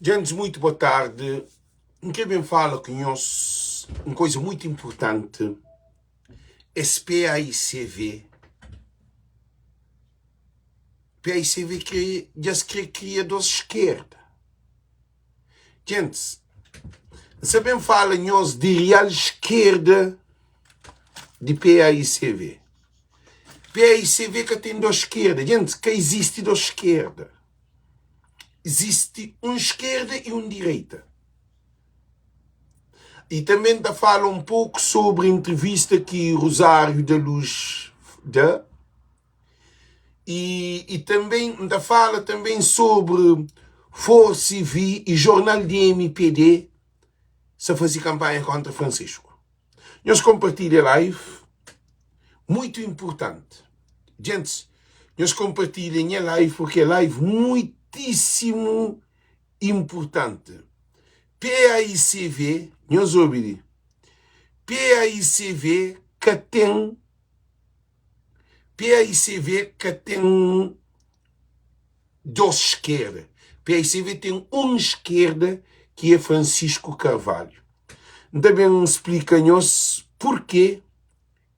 Gente, muito boa tarde. Quem fala com nós uma coisa muito importante. PAICV. PAICV que já se cria da esquerda. Gente, sabem fala nós de real esquerda de PAICV. PAICV que tem da esquerda. Gente, que existe da esquerda. Existe uma esquerda e uma direita. E também fala um pouco sobre a entrevista que Rosário da Luz dá. E também fala também sobre Força Civil e Jornal de MPD se fazer campanha contra Francisco. Nós compartilhamos a live. Muito importante. Gente, nós compartilhamos a live porque é live muitíssimo importante. PAICV, nós ouvimos. PAICV que tem duas esquerdas. PAICV tem uma esquerda que é Francisco Carvalho. Também explica-nos porquê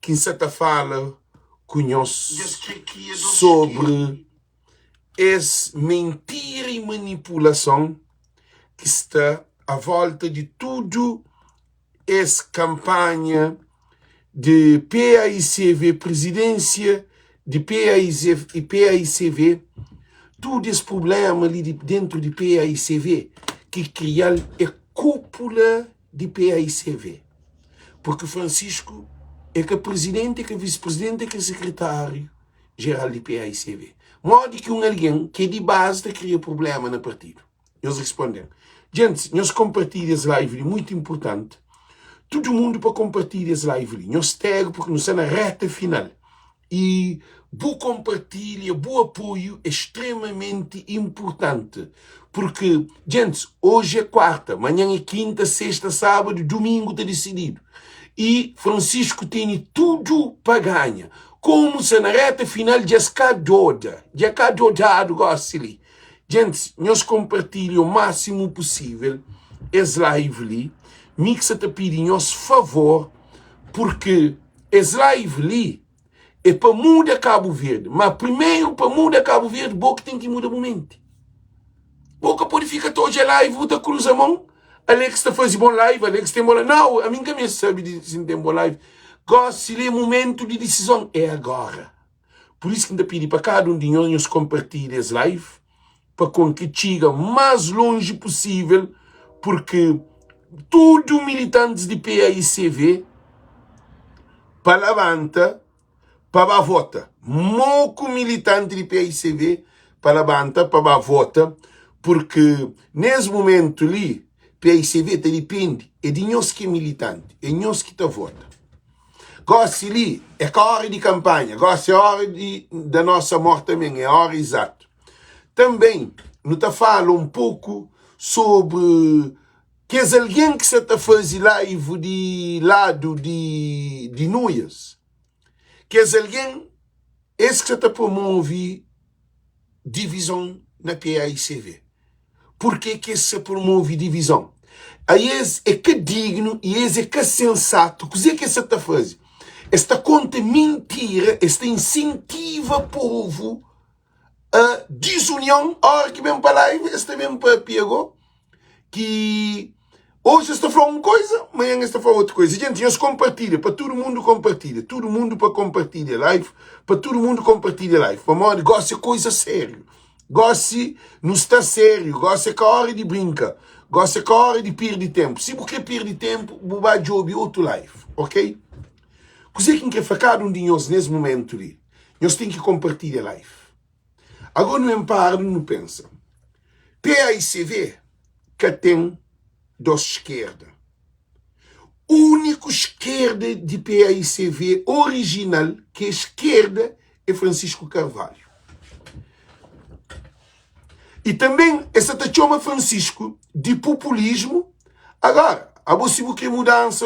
que se fala conosco sobre essa mentira e manipulação que está à volta de tudo essa campanha de PAICV, presidência de PAICV, todo esse problema ali dentro de PAICV que cria a cúpula de PAICV. Porque Francisco é que é presidente, é que é vice-presidente, é que é secretário-geral de PAICV. Modo que alguém que é de base cria problema no partido. Nós respondemos. Gente, nós compartilhamos essa live, muito importante. Todo mundo para compartilhar essa live. Nós temos porque nós estamos na reta final. E bom compartilha, bom apoio é extremamente importante. Porque, gente, hoje é quarta, amanhã é quinta, sexta, sábado, domingo está decidido. E Francisco tem tudo para ganhar. Como se na reta final já está dodado, gosto ali. Gente, nós compartilhamos o máximo possível essa live ali. Mixa te pedir nosso favor, porque essa live ali é para mudar Cabo Verde. Mas primeiro, para mudar Cabo Verde, boca tem que mudar o momento. Boca pode ficar toda a live, da cruza a mão. Alex está fazendo bom live, Alex tem bom live. Não, a mim também sabe se não tem bom live. Gosto de momento de decisão. É agora. Por isso que eu pedi para cada um de nós compartilhar essa live, para que chegue mais longe possível, porque tudo militantes de PAICV para levanta, para vota. Moco militante de PAICV para levanta, para vota, porque nesse momento ali, PAICV depende, é de nós que é militante, é nós que está vota. Gosto ali, é a hora de campanha, gosto é a hora da nossa morte também, é a hora exata. Também, não te falo um pouco sobre que é alguém que se está fazendo live de lado de Nuias. Que é alguém esse que se está promove divisão na PAICV. Por que se promove divisão? Aí esse é que digno e esse é que sensato. O que é que se está fazendo? Esta conta mentira, esta incentiva o povo a desunião, hora que mesmo para live, esta mesmo para Piago, que hoje está falando uma coisa, amanhã está falando outra coisa. Gente, nós compartilha, para todo mundo compartilha, todo mundo para compartilhar live, para todo mundo compartilhar live. Para modo, gosta de coisa séria, gosta não está sério, gosta que a hora de brinca, gosta que a hora de perder tempo. Se você perde tempo, você vai ouvir outro live, ok? Você que quer ficar um de nós nesse momento ali, nós temos que compartilhar live. Agora não para, não pensa. PAICV que tem duas esquerdas. O único esquerda de PAICV original, que é esquerda, é Francisco Carvalho. E também, essa te chama Francisco de populismo. Agora, a você quer mudança,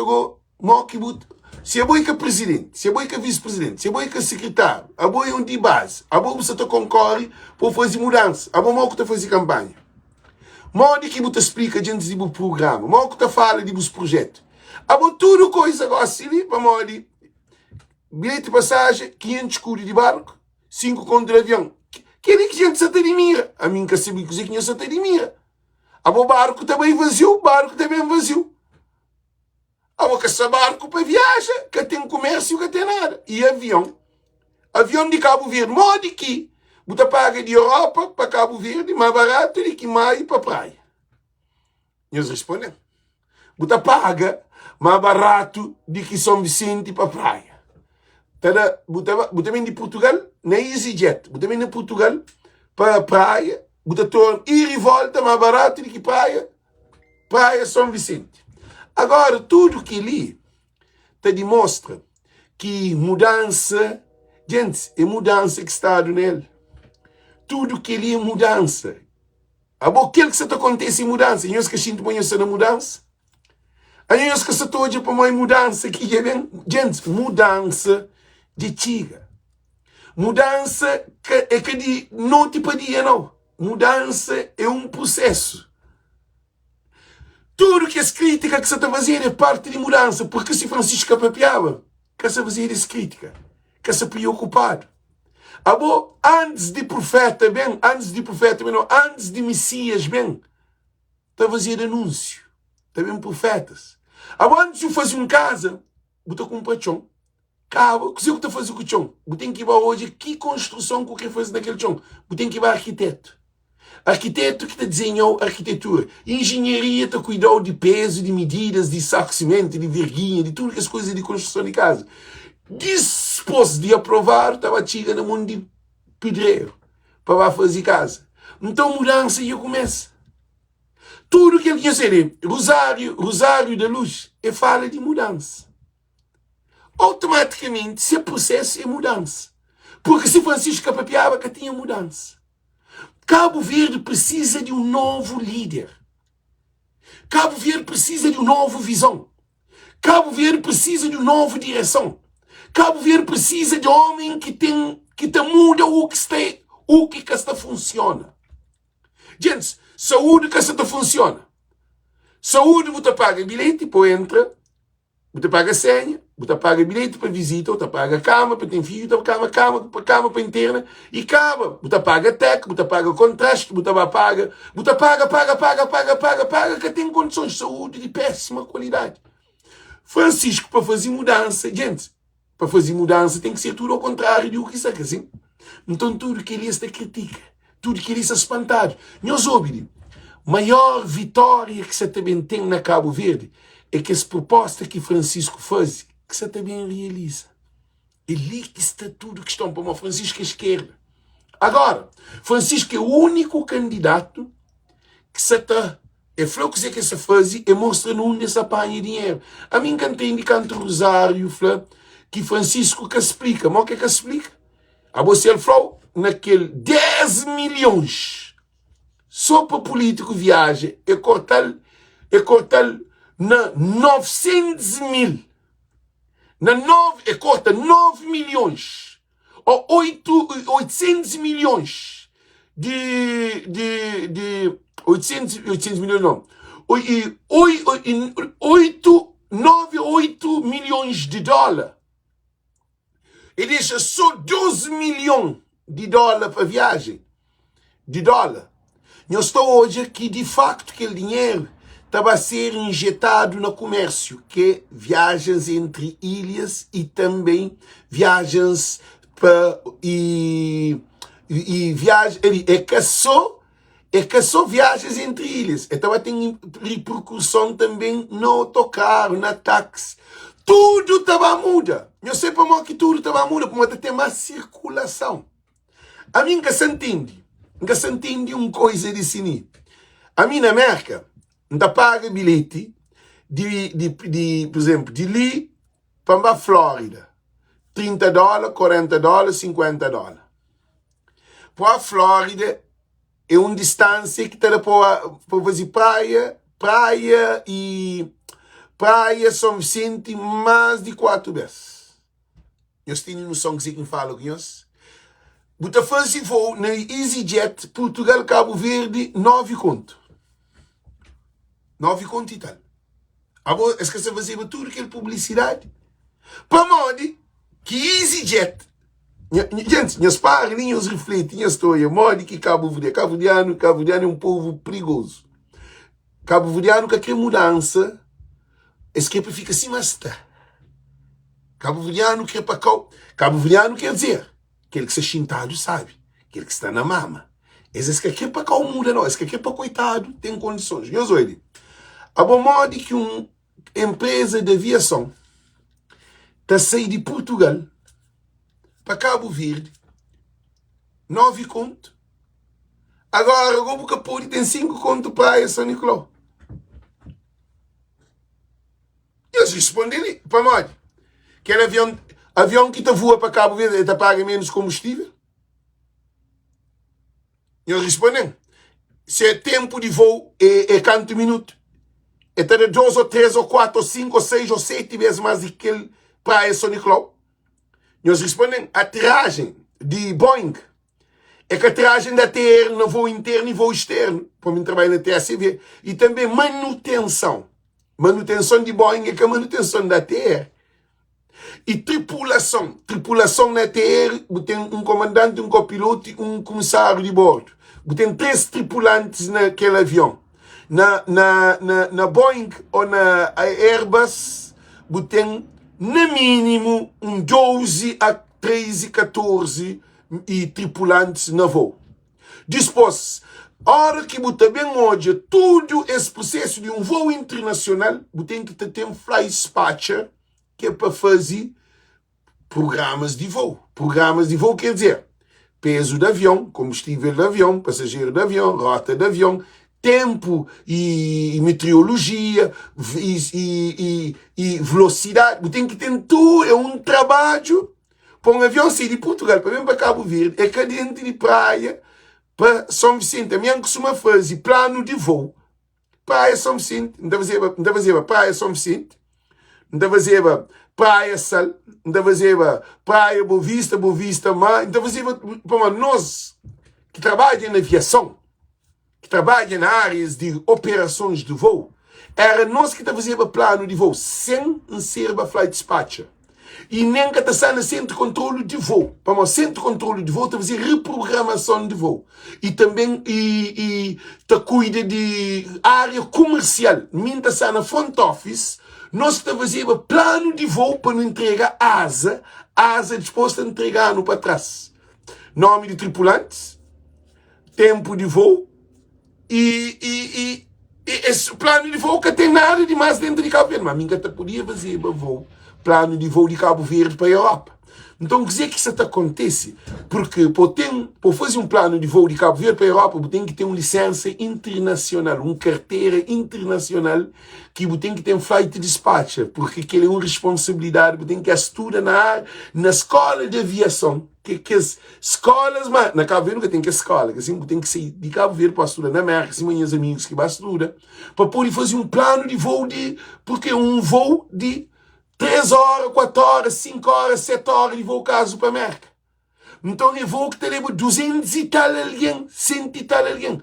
se é bom que é presidente, se é bom que é vice-presidente, se é bom que é secretário, a bom é um de base, a bom você concorre para fazer mudança, a bom que está fazer campanha. Modo que você explica gente do programa. Modo que você fala dos projetos. Tudo coisa agora ali, para modo bilhete de passagem, 500 escuros de barco, 5 conto de avião. Que é que a gente se mira. A mim que sabia que eu se mira. O barco também vazio, o barco também vazio. Que esse barco para viajar, que tem comércio, que tem nada. E avião. Avião de Cabo Verde, modo que você paga de Europa para Cabo Verde, mais barato do que mais para a praia. E eles respondem. Você paga mais barato do que São Vicente para a praia. Você vem de Portugal, na EasyJet. Você vem de Portugal para a praia, você torna ir e volta mais barato do que praia São Vicente. Agora, tudo que li te demonstra que mudança, gente, é mudança que está nele. Tudo que li é mudança. Aquilo que se acontece é mudança. E nós que a gente conhece na mudança. Aí nós que se toja para uma mudança que vem, gente, mudança de tiga. Mudança que é que de noite para dia, não. Mudança é um processo. Tudo que é crítica que se está fazendo é parte de mudança. Porque se Francisco papiava, que se fazia essa crítica, que se preocupado. Antes de profeta, bem, antes de Messias, bem, está a fazer anúncio. Também profetas. Antes de fazer uma casa, você compra chão. Cabo, o que você está fazendo com o chão? Você tem que ir hoje, que construção que você quer fazer naquele chão? Você tem que ir arquiteto. Arquiteto que te desenhou arquitetura. Engenharia te cuidou de peso, de medidas, de saco de cimento, de verguinha, de tudo as coisas de construção de casa. Disposto de aprovar, estava chegando no mundo de pedreiro para fazer casa. Então mudança e eu começo. Tudo que ele quer ser, Rosário da Luz, é fala de mudança. Automaticamente, se processo é mudança. Porque se Francisco papiava que tinha mudança. Cabo Verde precisa de um novo líder. Cabo Verde precisa de uma nova visão. Cabo Verde precisa de uma nova direção. Cabo Verde precisa de homem que te muda o que está funciona. Gente, saúde que está funciona. Saúde você paga bilhete para entrar, você paga senha, você paga bilhete para visita, você paga cama para ter filho, você paga cama para interna e cama. Você paga tec, você paga contraste, você paga, que tem condições de saúde de péssima qualidade. Francisco, para fazer mudança, gente, para fazer mudança tem que ser tudo ao contrário do que saca, assim. Então tudo que ele está critica, tudo que ele está espantado. Nós ouvimos, maior vitória que você também tem na Cabo Verde é que as propostas que Francisco faz, que você também realiza. Ele que está tudo que estão para uma Francisco à esquerda. Agora, Francisco é o único candidato que se está... É flor que se faz e mostra onde se apanha dinheiro. A mim cantei indicando Rosário, flor, que Francisco que explica. Mas o que explica? A você falou naquele 10 milhões só para político viagem e cortar na 900 mil. Corta 9 milhões ou 800 milhões de 800 milhões não. 8 milhões de dólares. E deixa só 12 milhões de dólares para viagem. De dólar. Eu estou hoje aqui, de facto, que o dinheiro estava a ser injetado no comércio, que é viagens entre ilhas e também viagens para... viagens... É que só viagens entre ilhas. Então tem repercussão também no autocarro, na táxi. Tudo estava a mudar. Eu sei para que tudo estava a mudar, porque tem mais circulação. A mim que se entende uma coisa de sini. A mim na América, não paga bilhete por exemplo, de ali para a Flórida. $30, $40, $50. Para a Flórida, é uma distância que está para fazer praia São Vicente mais de 4 vezes. Nós temos noção que quem fala com nós. Você faz voo na EasyJet, Portugal, Cabo Verde, 9 conto. 9 conto e tal. Esquece de fazer tudo aquela publicidade. Para modo que EasyJet, gente, minhas parrinhas refletem a história, modo que Cabo Verdeano é um povo perigoso. Cabo Verdeano que quer mudança, esse que fica assim, mas está. Cabo Verdeano quer para cá. Cabo Verdeano quer dizer, aquele que se chintado sabe, aquele que está na mama. Esse que quer para cá o mundo não, esse que quer para coitado, tem condições. Eu sou ele. A bom modo que uma empresa de aviação está saindo de Portugal para Cabo Verde, 9 conto. Agora, o Boca Puri tem 5 conto para São Nicolau. Eles respondem para modo. Aquele avião que voa para Cabo Verde está paga menos combustível? Eles respondem. Se é tempo de voo, é quanto minuto? É de 2 ou 3 ou 4 ou 5 ou 6 ou 7 vezes mais do que ele para São Nicolau. Eles respondem. A tiragem de Boeing é que a tiragem da TR no voo interno e voo externo. Para mim trabalho na TACV. E também manutenção. Manutenção de Boeing é que a manutenção da TR. E tripulação. Tripulação na TR, tem um comandante, um copiloto e um comissário de bordo. Tem 3 tripulantes naquele avião. Na Boeing ou na Airbus, tem no mínimo 12 a 13, 14 e tripulantes na voo. Depois, a hora que você bem hoje, todo esse processo de um voo internacional, você tem que ter um fly dispatcher, que é para fazer programas de voo. Programas de voo quer dizer peso do avião, combustível do avião, passageiro do avião, rota do avião, tempo e meteorologia e velocidade. Você tem que ter tudo. É um trabalho para um avião sair de Portugal para vir para Cabo Verde. É cadente de praia para São Vicente. A minha costuma fazer plano de voo. Praia São Vicente. Não deve fazer praia São Vicente. Não deve fazer praia Sal. Não deve fazer praia Boa Vista Mar. Não deve fazer para nós que trabalham na aviação, que trabalham na áreas de operações de voo, era nós que fazíamos plano de voo, sem ser flight dispatcher. E nem que está no centro de controle de voo. Para o centro de controle de voo, está fazer reprogramação de voo. E também está cuida de área comercial. Minta está na front office, nós que fazíamos plano de voo para não entregar asa disposta a entregar no para trás. Nome de tripulantes, tempo de voo, e esse plano de voo que tem nada de mais dentro de Cabo Verde. Mas a minha podia fazer voo, plano de voo de Cabo Verde para a Europa. Então, quer dizer que isso acontece, porque para fazer um plano de voo de Cabo Verde para a Europa, tem que ter uma licença internacional, uma carteira internacional, que tem que ter um flight dispatcher, porque aquilo é uma responsabilidade, tem que estudar na escola de aviação. Que as escolas, mas na Cabo Verde nunca tem que escola, que assim tem que sair de Cabo Verde para estudar na América, assim, meus amigos que vão estudar, para poder fazer um plano de voo porque é um voo de 3 horas, 4 horas, 5 horas, 7 horas de voo caso para a América. Então é voo que te leva 200 e tal alguém, 100 e tal alguém.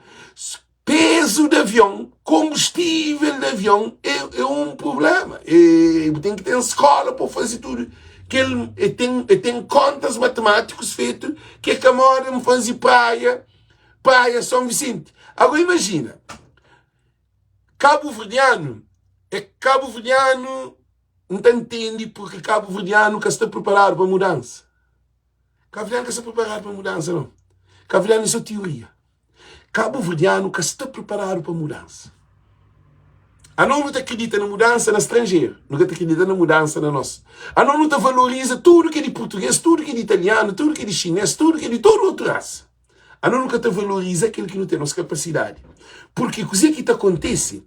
Peso de avião, combustível de avião é um problema. Tem que ter escola para fazer tudo. Que ele tem contas matemáticas feitas que é que a moda me fazer praia São Vicente. Agora imagina, Cabo Verdeano não entende porque Cabo Verdeano que está preparado para a mudança. Cabo Verdeano que está preparado para a mudança, não. Cabo Verdeano é só teoria. Cabo Verdeano que está preparado para a mudança. A não acredita na mudança na estrangeiro, não acredita na mudança na nossa. A não valoriza tudo que é de português, tudo que é de italiano, tudo que é de chinês, tudo que é de toda outra raça. A não nunca valoriza aquilo que não tem nossa capacidade. Porque o que acontece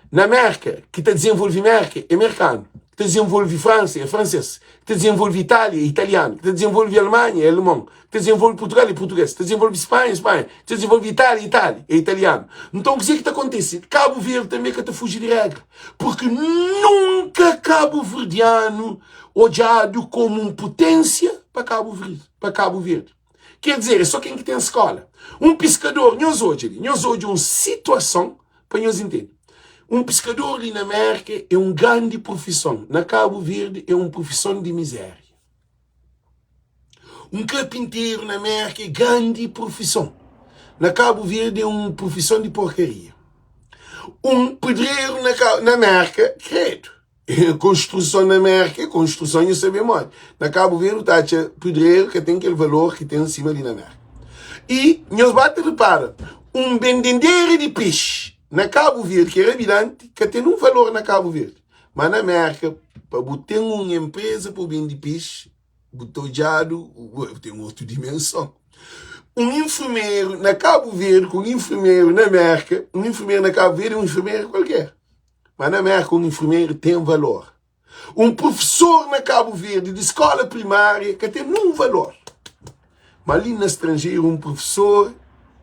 na América, que está desenvolvendo América, é americano. Que está desenvolvendo França, é francês. Que está desenvolvendo Itália, é italiano. Que está desenvolvendo Alemanha, é alemão. Que está desenvolvendo Portugal, é português. Que está desenvolvendo Espanha, é Espanha. Que está desenvolvendo Itália, é italiano. Então, o que acontece? Cabo Verde também que está fugindo de regra. Porque nunca Cabo Verdeano olhado como uma potência para Cabo Verde. Quer dizer, é só quem que tem a escola. Um pescador, nós hoje uma situação, para nós entender. Um pescador ali na América é uma grande profissão. Na Cabo Verde é uma profissão de miséria. Um carpinteiro na América é grande profissão. Na Cabo Verde é uma profissão de porcaria. Um pedreiro na América, credo. Construção na América, construção eu sabia mais. Na Cabo Verde, tá, pedreiro que tem aquele valor que tem em cima ali na América. E, nós bate repara, um vendendeiro de peixe na Cabo Verde, que é evidente, que tem um valor na Cabo Verde. Mas na América, para botar uma empresa para vender peixe, botojado, tem outra dimensão. Um enfermeiro na Cabo Verde, com um enfermeiro na América, um enfermeiro na Cabo Verde é um enfermeiro qualquer. Mas na América, um enfermeiro tem valor. Um professor na Cabo Verde de escola primária que tem um valor. Mas ali no estrangeiro, um professor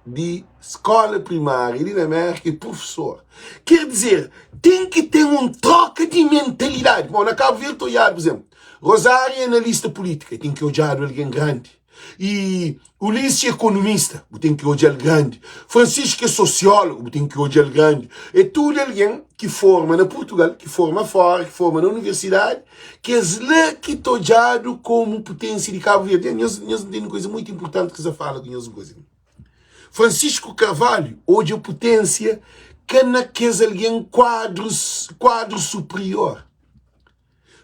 de escola primária, ali na América, é professor. Quer dizer, tem que ter uma troca de mentalidade. Bom, na Cabo Verde, estou olhando, por exemplo, Rosário é analista política, tem que olhar alguém grande. E Ulisses é economista, tem que olhar grande. Francisco é sociólogo, tem que olhar grande. É tudo alguém que forma na Portugal, que forma fora, que forma na universidade, que é lá que está olhado como potência de Cabo Verde. Nós temos uma coisa muito importante que você fala com nós. Francisco Carvalho, hoje a potência que não quer alguém quadro superior.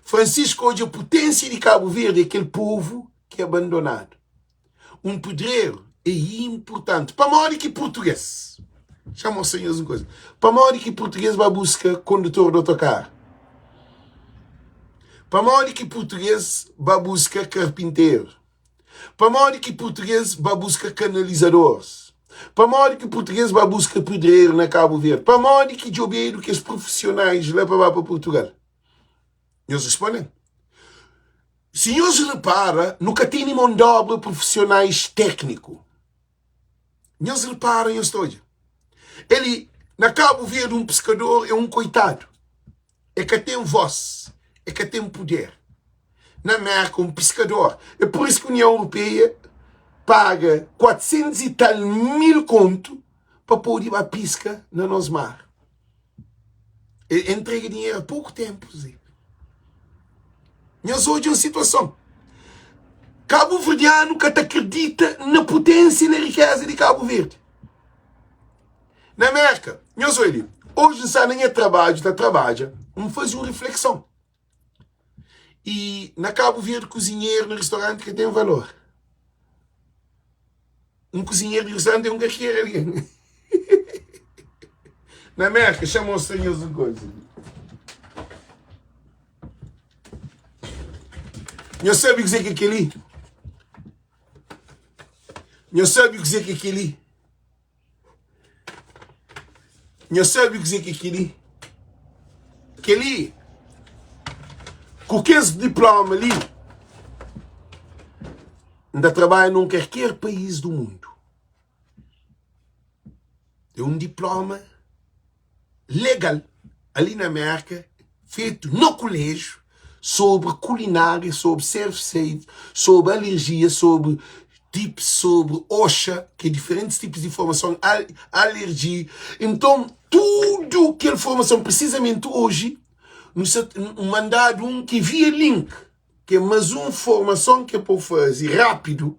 Francisco, hoje a potência de Cabo Verde é aquele povo que é abandonado. Um pedreiro é importante. Para maior que português. Chama os senhores uma coisa. Para maior que português vai buscar condutor de autocarro. Para maior que português vai buscar carpinteiro. Para maior que português vai buscar canalizadores. Para maior que português vai buscar pedreiro na Cabo Verde. Para maior que jobeiro que os profissionais levam para Portugal. Eles respondem. Se nós repara, nunca tem mão de obra profissionais técnico. Nós repara, eu estou. Ele, na Cabo Verde, um pescador é um coitado. É que tem voz. É que tem poder. Na América, um pescador. É por isso que a União Europeia paga 400 e tal mil conto para poder ir à pesca no nosso mar. Ele entrega dinheiro há pouco tempo, Zé. Nós hoje uma situação. Cabo Verdeano que acredita na potência e na riqueza de Cabo Verde. Na América, nós hoje está nem trabalha, vamos fazer uma reflexão. E na Cabo Verde, cozinheiro no restaurante que tem valor. Um cozinheiro de restaurante é um gaqueiro ali. Na América, chamam os senhores de coisa. Não sabe o que é que ali? Não sabe o que é que ali? Não sabe o que é que ali? Que ali, com esse diploma ali, ainda trabalha num qualquer país do mundo. É um diploma legal, ali na América, feito no colégio, sobre culinária, sobre self-save, sobre alergia, sobre tips, sobre OSHA, que é diferentes tipos de informação, alergia. Então, tudo que a informação, precisamente hoje, nos mandado um que via link, que é mais uma informação que é para fazer rápido,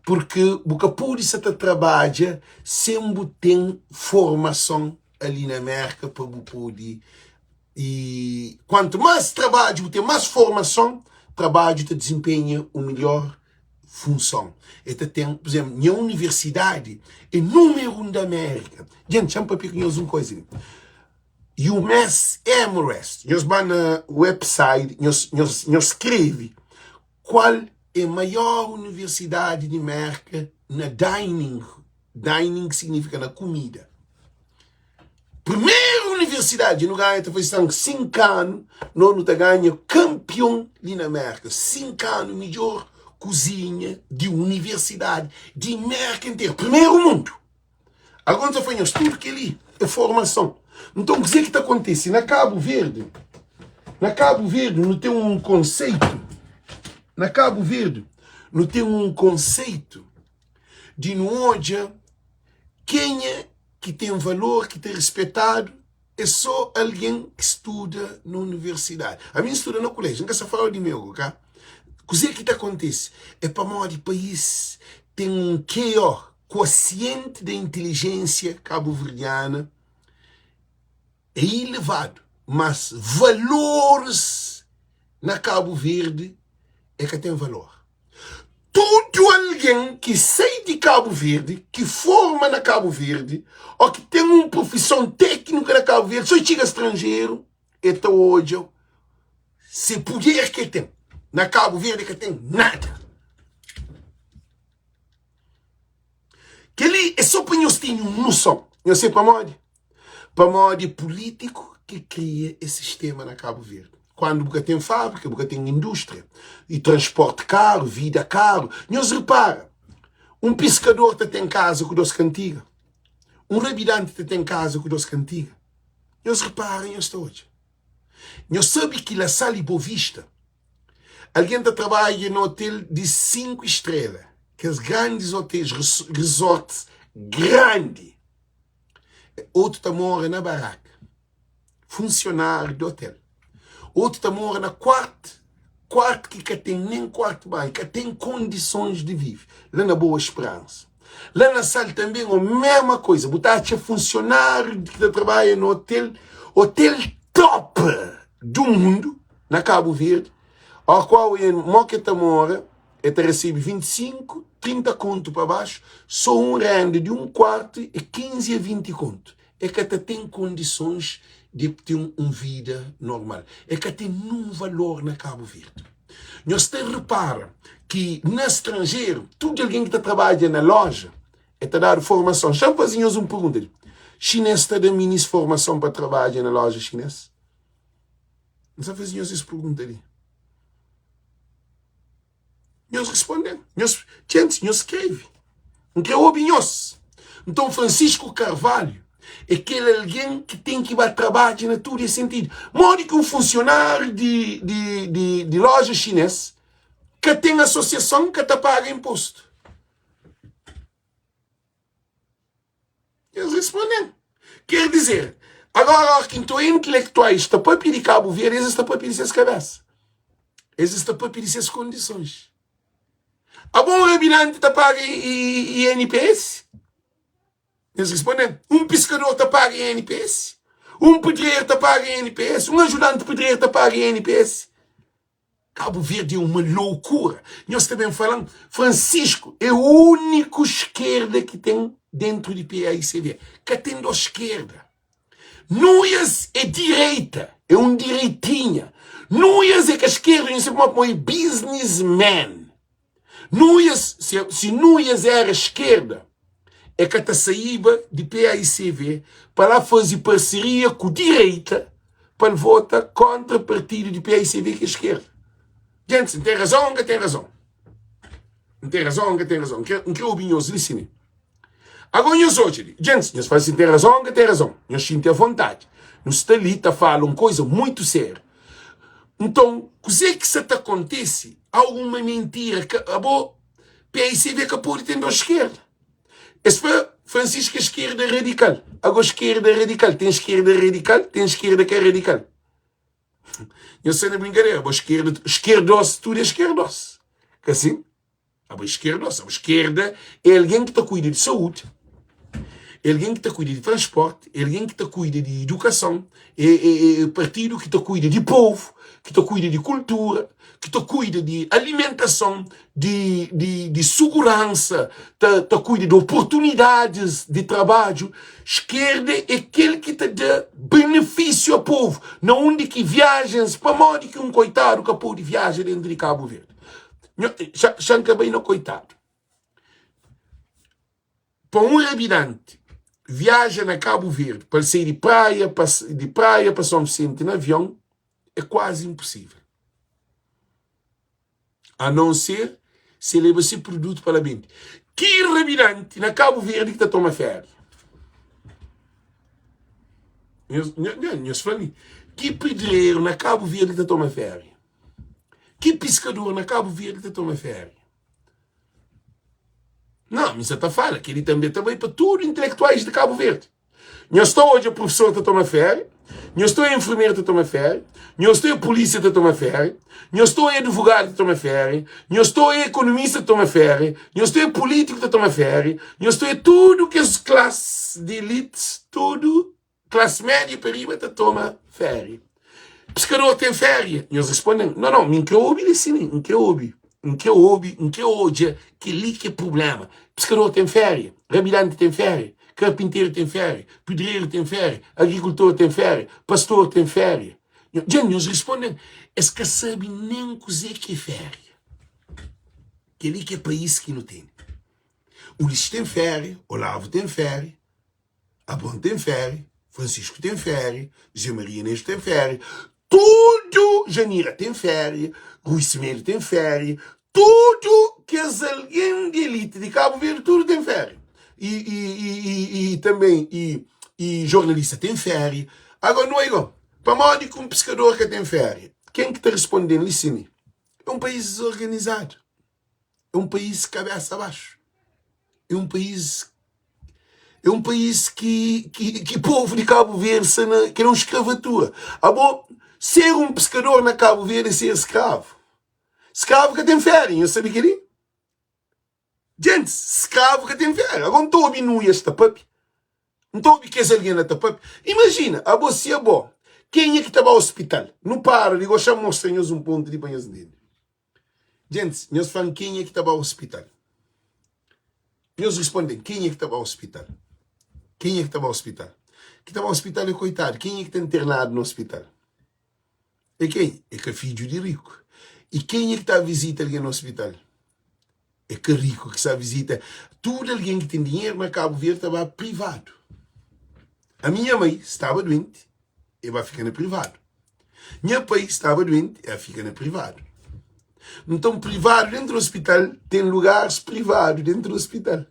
porque o que pode ser trabalha sempre tem formação ali na América para poder. E quanto mais trabalho, tem mais formação, trabalho te desempenha uma melhor função. Então tem, por exemplo, minha universidade é número 1 da América. Gente, chama para pequenos uma coisa. UMass Amherst. Nós vamos na website, nós escreve qual é a maior universidade de América na dining. Dining significa na comida. Primeira universidade no ganha, faz 5 anos, não ganha campeão ali na América. 5 anos, melhor cozinha de universidade, de América inteira. Primeiro mundo. Alguns fazem tudo que ali é formação. Então, o que é que está acontecendo? Na Cabo Verde não tem um conceito. Na Cabo Verde não tem um conceito de não olhar quem é que tem valor, que tem respeitado é só alguém que estuda na universidade. A mim estuda no colégio, nunca se fala de meu, ok? O que acontece? É para o país tem um QO, quociente de inteligência cabo-verdiana, é elevado, mas valores na Cabo Verde é que tem valor. Todo alguém que sai de Cabo Verde, que forma na Cabo Verde, ou que tem uma profissão técnica na Cabo Verde, só chega estrangeiro, então hoje, se poder que tem, na Cabo Verde que tem nada. Que ali é só para nós termos uma noção. Eu sei para onde político que cria esse sistema na Cabo Verde. Quando você tem fábrica, você tem indústria, e transporte caro, vida caro. Nós repara, um pescador tem casa com dois cantigas, um rabidante tem casa com dois cantigas. Nós reparem nós todos. Nós sabemos que na Sala Boa Vista, alguém que trabalha no hotel de 5 estrelas, que os grandes hotéis, resorts grandes. Outro está mora na barraca, funcionário do hotel. Outro está mora na quarto que tem nem quarto bem, que tem condições de viver. Lá na Boa Esperança. Lá na Sala também a mesma coisa. Botar funcionário que trabalha no hotel top do mundo, na Cabo Verde, ao qual em Moqueta mora, ele recebe 25, 30 conto para baixo, só um rende de um quarto e 15 a 20 conto. É que até tem condições de ter uma vida normal. É que tem um valor na Cabo Verde. Nós te repara que no estrangeiro, todo alguém que trabalha na loja, está a dar formação. Já fazíamos uma pergunta. Chinês está dando mini formação para trabalhar na loja chinesa? Nós fazíamos essa pergunta ali. Nós respondemos. Nós escreve. Não opiniões. Então, Francisco Carvalho é aquele alguém que tem que ir para trabalhar na todo esse sentido. Mora que um funcionário de loja chinesa que tem associação que te paga imposto. Eles respondem. Quer dizer, agora que então intelectuais estão para pedir Cabo Verde, eles estão para pedir essas cabeças. Eles estão para pedir essas condições. A bom rabinante está paga INPS? Eles respondem. Um pescador está paga INPS? Um pedreiro está paga INPS? Um ajudante pedreiro está paga INPS? Cabo Verde é uma loucura. Nós também falamos, Francisco é o único esquerda que tem dentro de PAICV. Que tem da esquerda. Nós é direita. É um direitinha. Nós é que a esquerda não se pode businessman. Nós, se nós era esquerda, é que a saída de PAICV para lá fazer parceria com a direita para votar contra o partido de PAICV que é a esquerda. Gente, não tem razão, não tem razão. Não tem razão, não tem razão. Não quero opiniões, listen. Agora, nós hoje, gente, nós fazemos tem razão, não tem razão. Nós sentimos à vontade. Nós estamos ali, está falando uma coisa muito séria. Então, o que é que isso acontece? Alguma mentira que a PAICV que pode ter da esquerda. Esse foi Francisco a esquerda radical. Agora esquerda radical. Tem esquerda radical, tem esquerda que é radical. Eu sei na brincadeira, a esquerdos, tudo é esquerdos. Que assim? A esquerdos, a esquerda é alguém que está cuidando de saúde, é alguém que está cuidando de transporte, é alguém que está cuidando de educação, é partido que está cuidando de povo, que está cuidando de cultura, que está cuidando de alimentação, de segurança, está cuidando de oportunidades de trabalho. Esquerda é aquele que está dando benefício ao povo, não onde que viagens, para modo que um coitado que pode viajar dentro de Cabo Verde. Já bem no coitado. Para um habitante viaja na Cabo Verde para sair de praia para São Vicente no avião, é quase impossível. A não ser se leva esse produto para a mente. Que habitante na Cabo Verde que está a tomar férias? Que pedreiro na Cabo Verde que está a tomar férias? Que pescador na Cabo Verde que está a tomar férias? Não, mas você está falando que ele também para todos os intelectuais de Cabo Verde. Eu estou hoje a professor que toma férias, eu estou a enfermeiro que toma férias, eu estou a polícia que toma férias, eu estou a advogado que toma férias, eu estou a economista que toma férias, eu estou a político que toma férias, eu estou a tudo que as classes de elite, tudo, classe média para riba que toma férias. Pescador tem férias. E eles respondem, não, me que ouve, sim, me que ouve, que ali que é problema. Pescador tem férias, rabilante tem férias, carpinteiro tem férias, pedreiro tem férias, agricultor tem férias, pastor tem férias. Gente, eles respondem, es que sabem nem cozer que é férias. Que ali que é país que não tem. O Ulisses tem férias, Olavo tem férias, Abon tem férias, Francisco tem férias, Zé Maria Inês tem férias, tudo, Janira tem férias, Rui Semelho tem férias, tudo que as alguém de elite de Cabo Verde, tudo tem férias. E também, jornalista tem férias. Agora, não é igual. Para modo que um pescador que tem férias, quem que está respondendo, Licine? É um país desorganizado. É um país cabeça abaixo. É um país que povo de Cabo Verde que não escravatua. Bom, ser um pescador na Cabo Verde é ser escravo. Escravo que tem férias, eu sabia que ele? Gente, escravo que tem férias. Agora não estou a ouvir nu esta papi. Não estou a ouvir que é alguém na papi. Imagina, se é bom. Quem é que estava ao hospital? Não para, digo, chamam os senhores um ponto de banhas dele. Gente, nós falamos quem é que estava ao hospital. Nós respondem, quem é que estava ao hospital? Quem é que estava ao hospital? Que estava ao hospital é coitado. Quem é que está internado no hospital? É quem? É que é filho de rico. E quem é que está a visitar alguém no hospital? É que rico que está a visitar. Tudo alguém que tem dinheiro na Cabo Verde estava privado. A minha mãe estava doente, e vai ficar no privado. Minha pai estava doente, ela fica no privado. Então, privado dentro do hospital, tem lugares privados dentro do hospital.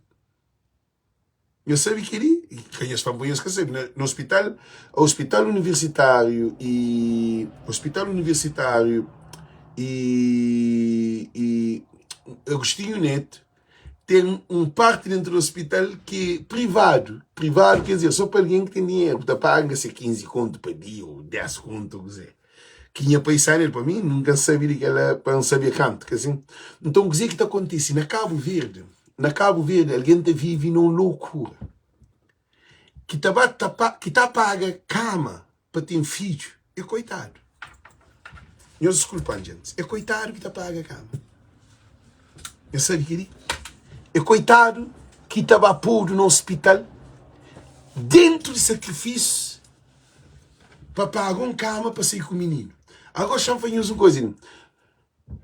Eu sabia que ele, quem as famílias que sabem, no hospital universitário e Agostinho Neto tem parte dentro do hospital que é privado. Privado quer dizer, só para alguém que tem dinheiro. Tá paga-se 15 conto para dia ou 10 conto, quer dizer. Quem ia pensar nele para mim, nunca sabia que ela para não saber canto, que assim. Então, quer dizer, o que está acontecendo? Na Cabo Verde, alguém vive numa loucura. Que está paga cama para ter filho. É coitado. Eu desculpa, gente. É coitado que está paga cama. Eu sabia que ele. É coitado que estava posto no hospital dentro de sacrifício para pagar uma cama para sair com o menino. Agora chamamos uma coisa.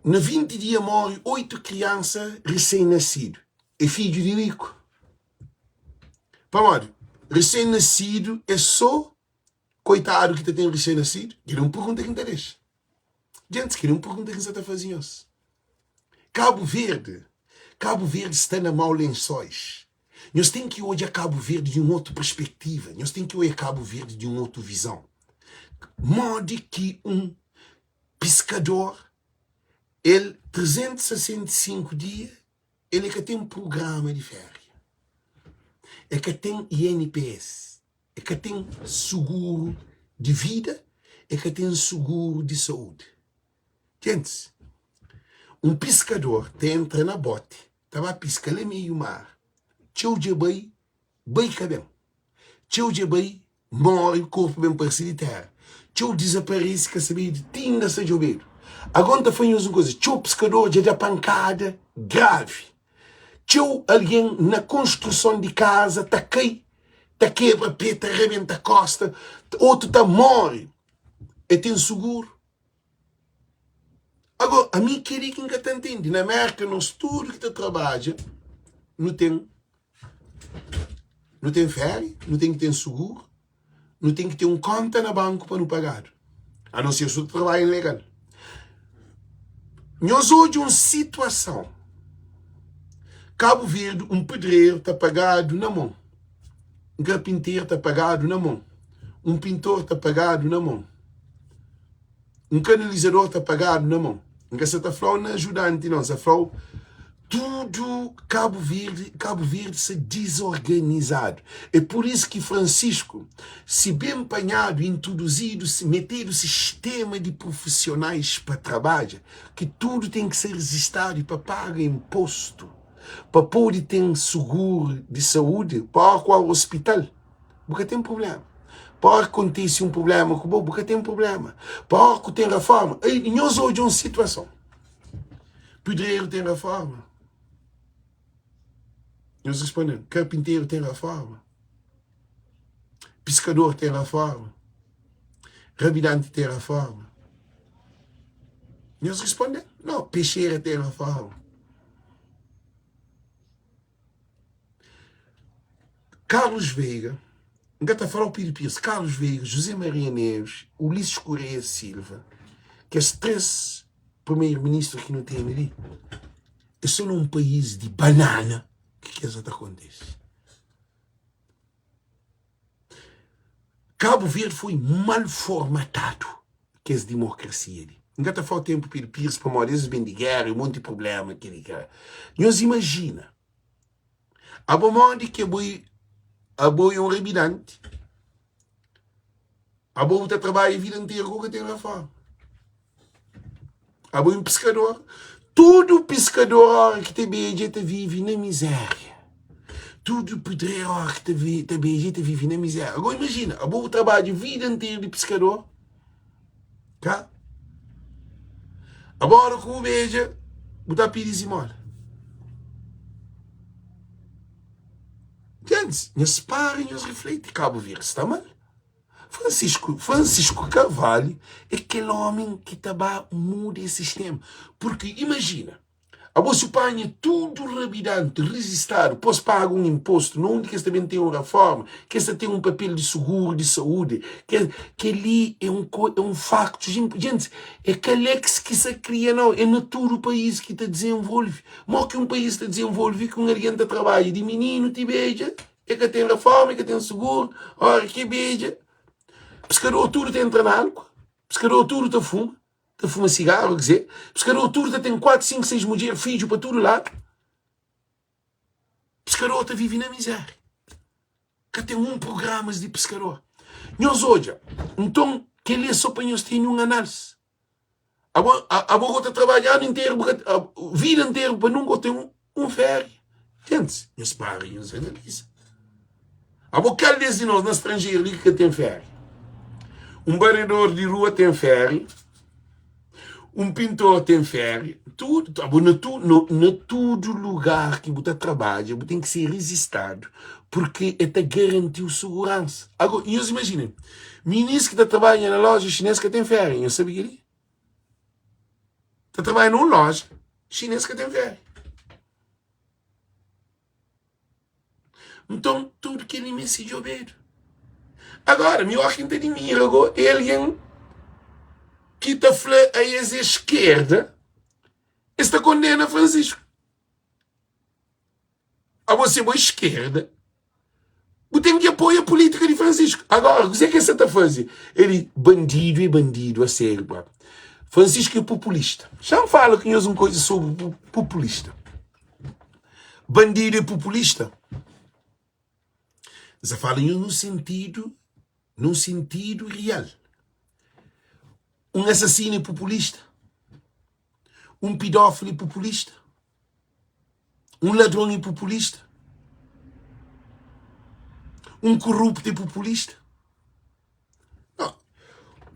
Na 20 dias morre 8 crianças recém-nascidas. É filho de rico. Para modo, recém-nascido é só coitado que tem recém-nascido. Que não pergunta quem está deixa. Gente, que não pergunta quem está fazendo isso. Cabo Verde está na mão lençóis. Nós temos que olhar Cabo Verde de uma outra perspectiva. Nós temos que olhar Cabo Verde de uma outra visão. Modo que um pescador, ele 365 dias, ele é que tem um programa de férias. É que tem INPS. É que tem seguro de vida. É que tem seguro de saúde. Gente, um pescador entra na bote, estava a pescar no meio mar. Tchau de bem cabelo. Tchau de bem, morre o corpo bem parecido de terra. Tchau desaparece que sabia de tinda se joelho. Agora foi uma coisa. Tchau pescador já dá pancada grave. Tchau alguém na construção de casa, tá quebra peta, arrebenta a costa, outro tá morre. E tem seguro. Agora, a mim queria que nunca entende. Na América, nós tudo que trabalha, não tem férias, não tem que ter seguro, não tem que ter um conta na banco para não pagar. A não ser se o trabalho é legal. Nós hoje uma situação. Cabo Verde, um pedreiro está pagado na mão. Um carpinteiro está pagado na mão. Um pintor está pagado na mão. Um canalizador está pagado na mão. Nunca se está falando na ajudante, não. Se falou tudo Cabo Verde se desorganizado. É por isso que Francisco, se bem apanhado, introduzido, se meter o sistema de profissionais para trabalhar, que tudo tem que ser registrado para pagar imposto, para poder ter seguro de saúde, para qual hospital, porque tem problema. Para acontecer um problema com o porque tem problema. Para que tem reforma. E nós hoje uma situação. Pedreiro tem reforma. Nós respondemos, carpinteiro tem reforma. Pescador tem reforma. Rabidante tem reforma. Nós respondemos, não, peixeira tem reforma. Carlos Veiga, engata falar o Pires, Carlos Veiga, José Maria Neves, Ulisses Correia Silva, que as três primeiros-ministros que não têm ali, é só num país de banana que isso acontece. Cabo Verde foi mal formatado que essa democracia ali. Não está falta tempo para Pires para morrer, bem de guerra, um monte de problema que ele quer. Nós imagina, a bomba que a boi um rebidante, a boi está trabalhando a vida inteira com que tem reforma. A boi um pescador, todo pescador que tem BG vive na miséria. Tudo pedreiro que também a gente vive na miséria. Agora imagina, a bom trabalho a vida inteira de pescador. Tá? Agora com o beija, botar pires e mola. Gente, nós parem, nós refletem. Cabo Verde está mal. Francisco Carvalho é aquele homem que está muda esse sistema. Porque imagina, a você paga tudo rabidante, resistado, depois paga um imposto, não que você também tem uma reforma, que você tem um papel de seguro, de saúde, que ali é um facto. Gente, é aquele que se cria, não, é todo o país que está desenvolve. Mas que um país está desenvolve, que um adianta trabalho de menino, te beija, é que tem reforma, é que tem seguro, ora que beija. Pescador tudo tem entra na álcool, pescador tudo está fuma cigarro, quer dizer, pescador turda tem 4, 5, 6 mulheres, filhos para todo lado. Pescador está vive na miséria. Que tem programa de pescador. Nós hoje, então, que ele é só para nós ter uma análise. A boca está trabalhando inteiro, a vida inteira para nunca ter um férias. Gente, nós paramos e nós analisamos. A boca de nós, na estrangeira, que tem férias. Um barredor de rua tem férias. Um pintor tem férias, tudo, não todo lugar que você trabalha, você tem que ser registrado, porque é para garantir segurança. Agora, e imaginem, ministro que está trabalhando na loja chinesa que tem férias, eu sabia ali? Está trabalhando numa loja chinesa que tem férias. Então, tudo que ele me se obedo. Agora, meu aqui de mim, agora, alguém que está falando a essa esquerda, esta condena Francisco. A você, boa esquerda, você tem que apoiar a política de Francisco. Agora, o que é que você está fazendo? Ele, bandido e bandido, a sério. Francisco é populista. Já me fala que nós uma coisa sobre populista. Bandido é populista. Já fala num sentido real. Um assassino é populista. Um pedófilo é populista. Um ladrão é populista. Um corrupto é populista. Não.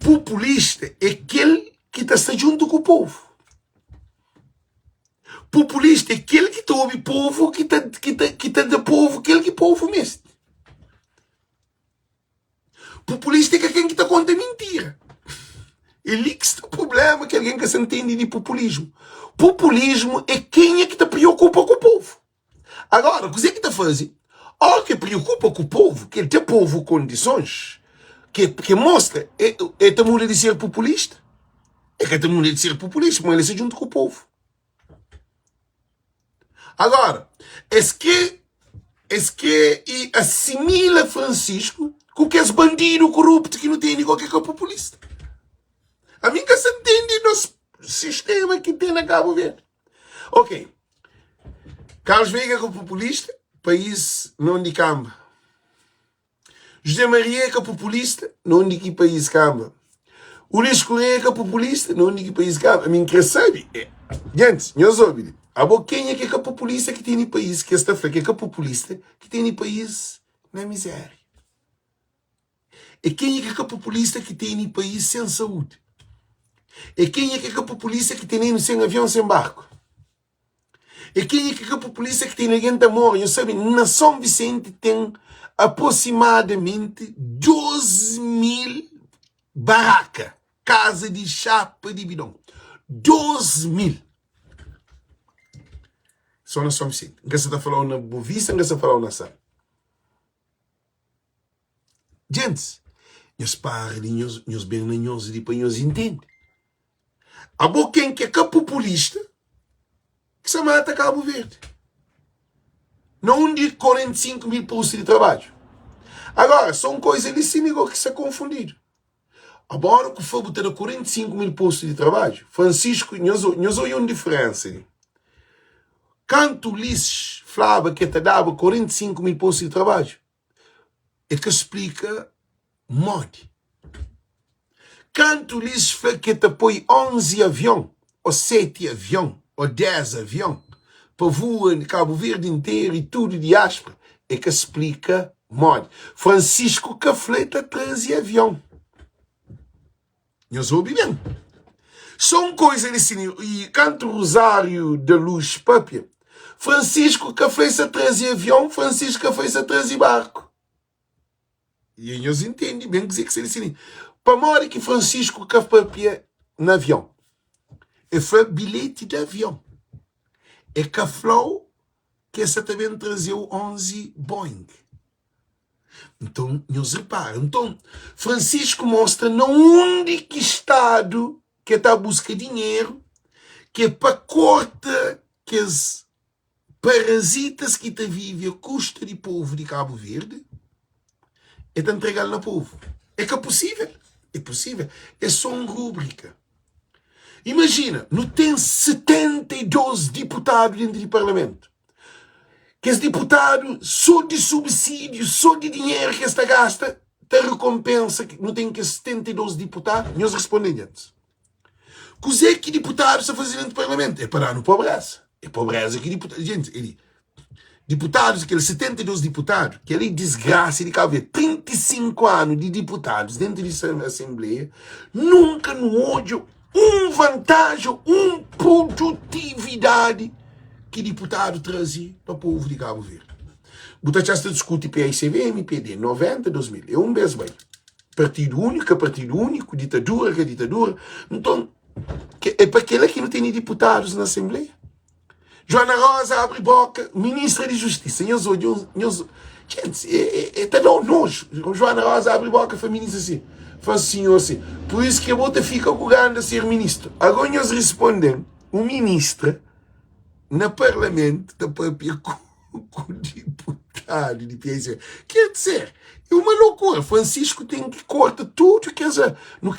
Populista é aquele que está junto com o povo. Populista é aquele que está ouve o povo, que está do povo, aquele que o povo mesmo. Populista é quem que está contra mentira. Ele que está o problema, que alguém que se entende de populismo. Populismo é quem é que te preocupa com o povo. Agora, o que é que está fazendo? Ou que preocupa com o povo, que ele tem povo condições, que mostra, é a mulher de ser populista. É que a mulher de ser populista, mas ele se junta com o povo. Agora, que assimila Francisco com que é bandido corrupto que não tem qualquer coisa populista. A mim que se entende no sistema que tem na Cabo Verde. Ok. Carlos Veiga que é populista, país não de camba. José Maria que é populista, não de que país camba. Ulisses Correia que é populista, não de que país camba. A mim quer saber. Gente, meus ouvidos. A boquinha que é populista que tem no país, que esta feira que é populista, que tem no país na miséria. E quem é que é populista que tem no país sem saúde? E quem é que é populista que tem nem sem avião, sem barco? E quem é que é populista que tem ninguém que morre? Eu sei, na São Vicente tem aproximadamente 12.000 barracas, casa de chapa de bidão. 12.000. Só na São Vicente. Não está falando na Boa Vista, não está falando na Sala. Gente, meus pais, meus bem-nanhosos e depois entendem. A boa quem que é populista que se mata Cabo Verde. Não de 45.000 postos de trabalho. Agora, são coisas ali sim que se confundiram. Agora que foi botar 45.000 postos de trabalho, Francisco, nós olhamos uma diferença. Quando Ulisses falava que te dava 45.000 postos de trabalho, é que explica morte. Quando Ulisses fala que te põe 11 aviões, ou 7 aviões, ou 10 aviões, para voar em Cabo Verde inteiro e tudo de áspera, é que explica morte. Francisco Cafleta 13 aviões. Nós ouvimos bem. São coisas assim. E quando Rosário da Luz Papia, Francisco Cafleta 13 aviões, Francisco Cafleta 13 barco. E nós entendemos bem que dizer assim. Para morrer que Francisco Cafleta no avião. E foi bilhete de avião. E Caflou que essa também trazeu 11 Boeing. Então, nos reparam. Então, Francisco mostra não onde que Estado que está a buscar dinheiro, que é para cortar que as parasitas que está vivem a custa de povo de Cabo Verde, e está entregando ao povo. É que é possível. É possível. É só uma rúbrica. Imagina, não tem 72 deputados dentro do Parlamento. Que esse deputado, só de subsídio, só de dinheiro que esta gasta, tem recompensa, que não tem que 72 deputados. Nós respondemos antes. Que os que deputados a fazer dentro do Parlamento? É parar no pobreza. É pobreza que deputados. Gente, deputados, aqueles 72 deputados, que ele desgraça de Cabo Verde, 35 anos de deputados dentro da Assembleia, nunca no ódio, vantagem, produtividade que deputado trazia para o povo de Cabo Verde. Botachasta discute PICV, MPD, 90, 2000. É um mesmo bem. Partido único, ditadura, que ditadura. Então, é para aquele que não tem deputados na Assembleia. Joana Rosa abre boca, ministra de Justiça. Gente, está dando nojo. Joana Rosa abre boca, foi ministra assim. Faz senhor assim. Por isso que a bota fica jogando a ser ministro. Agora nós respondemos, o ministro no Parlamento da própria com deputado de PIC. Quer dizer, é uma loucura. Francisco tem que cortar tudo. Quer dizer,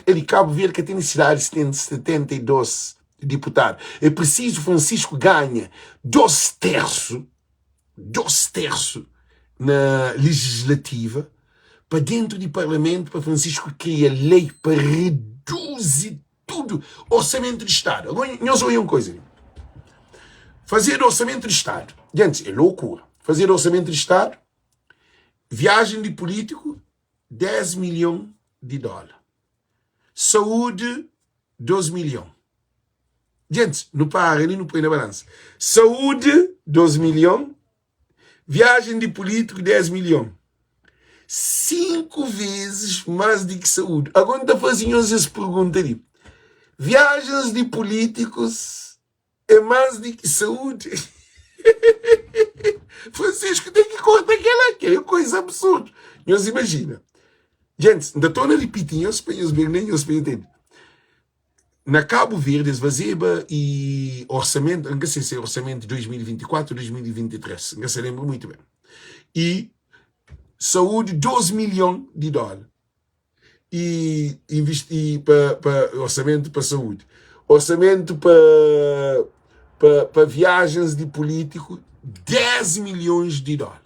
ele Cabo Verde que tem cidades tem 72 deputados. É preciso Francisco ganha 2/3 na legislativa para dentro do Parlamento, para Francisco criar lei para reduzir tudo. Orçamento de Estado. Agora, nós olhamos uma coisa. Fazer orçamento de Estado. Gente, é loucura. Fazer orçamento de Estado, viagem de político, 10 milhões de dólares. Saúde, 12 milhões. Gente, não para, ele não põe na balança. Saúde, 12 milhões. Viagem de político, 10 milhões. 5 vezes mais do que saúde. Agora está fazendo essa pergunta ali. Viagens de políticos é mais do que saúde. Francisco tem que cortar aquela é coisa absurda. Nós imagina. Gente, ainda estou a repetir, eu espero bem, nem eu espero. Na Cabo Verde, Vazeba e orçamento, não sei se é orçamento de 2024 ou 2023, não se lembra muito bem. E saúde, 12 milhões de dólares. E investir para orçamento para saúde. Orçamento para viagens de político, 10 milhões de dólares.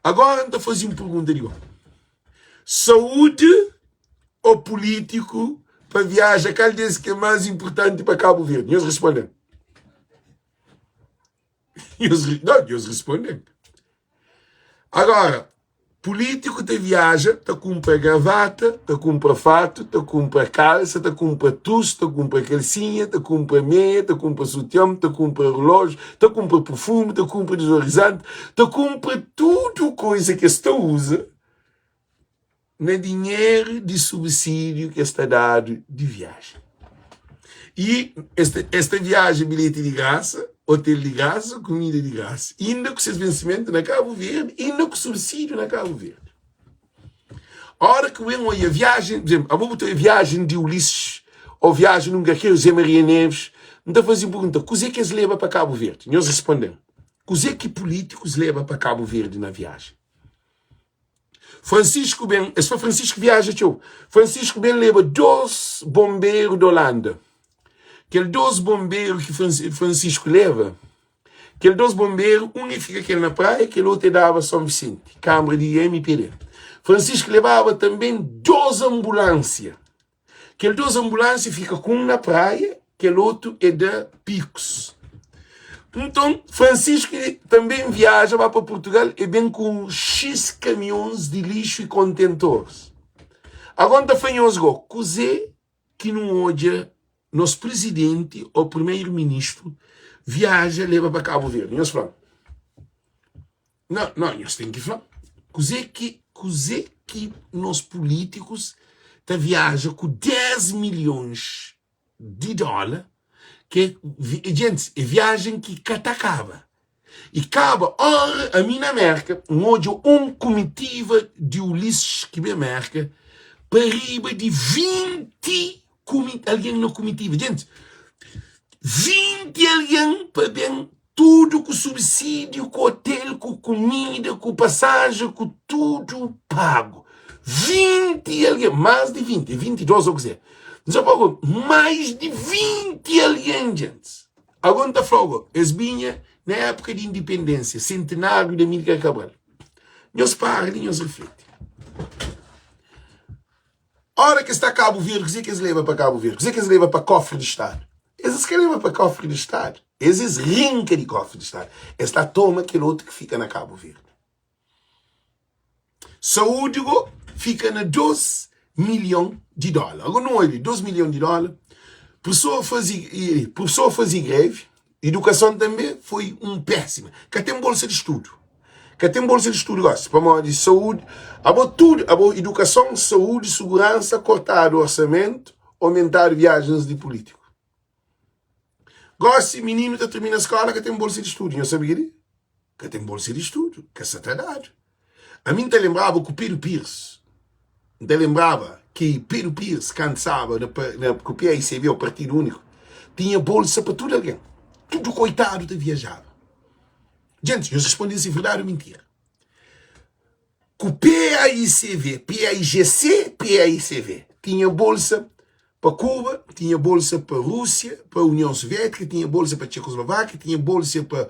Agora está fazendo uma pergunta de igual. Saúde ou político para viajar? Qual desse que é mais importante para Cabo Verde? Eles respondem. Eles respondem. Agora, político te viaja, te compra gravata, te compra fato, te compra calça, te compra tuço, te compra calcinha, te compra meia, te compra sutiã, te compra relógio, te compra perfume, te compra desodorizante, te compra tudo coisa que esta usa no dinheiro de subsídio que está dado de viagem. E esta viagem, bilhete de graça, hotel de graça, comida de graça. Ainda com seus vencimentos na Cabo Verde, ainda com subsídio na Cabo Verde. A hora que vem a viagem, por exemplo, a viagem de Ulisses, ou viagem num gaqueiro Zé Maria Neves, não está fazendo pergunta, o que eles levam para Cabo Verde? E eles respondem, o que políticos levam para Cabo Verde na viagem? Francisco Ben, esse foi Francisco viaja, tio. Francisco Ben leva 2 bombeiros da Holanda. Aqueles 2 bombeiros que Francisco leva, aqueles 2 bombeiros, um fica aquele na praia, aquele outro dava São Vicente, Câmara de MPD. Francisco levava também 2 ambulâncias. Aqueles 2 ambulâncias ficam com um na praia, aquele outro é da Picos. Então, Francisco também viaja para Portugal e vem com X caminhões de lixo e contentores. Agora, fanhosgo, coisa que não olha nosso presidente ou primeiro-ministro viaja e leva para Cabo Verde. Nós falamos. Não, nós temos que falar. Coisa que nós políticos viajam com 10 milhões de dólares, que, gente, é viagem que acaba. E acaba, ora, a mim na América, onde comitiva de Ulisses que vem na América, para riba de 20 alguém na comitiva. Gente, 20 alguém para bem tudo com subsídio, com hotel, com comida, com passagem, com tudo pago. 20 alguém, mais de 20, 22 ou o que seja. Mais de 20 alguém, gente. Agora está fogo. Esbinha, na época de independência, centenário de Amílcar Cabral. Nós paramos e nós refletimos. A hora que está Cabo Verde, o que eles levam para Cabo Verde? O que eles levam para cofre de Estado? Eles que levam para cofre de Estado. Eles rinca de cofre de Estado. Esta toma aquele outro que fica na Cabo Verde. Saúde fica na 2 milhões de dólares. Agora não olhe, 2 milhões de dólares. Professor fazia greve. Educação também foi péssima. Que tem bolsa de estudo. Que tem bolsa de estudo, para modo de saúde. Tudo, educação, saúde, segurança, cortar o orçamento, aumentar viagens de político. Gosto, menino que termina a escola que tem bolsa de estudo. Eu sabia que tem bolsa de estudo. Que essa está dado. A mim te lembrava que o Pedro Pires. Te lembrava que Pedro Pires cansava com o PICV, o Partido Único. Tinha bolsa para tudo alguém. Tudo coitado de viajar. Gente, eu respondi se é verdade ou mentira. Com o PAICV, PAIGC, PAICV, tinha bolsa para Cuba, tinha bolsa para Rússia, para a União Soviética, tinha bolsa para a Tchecoslováquia, tinha bolsa para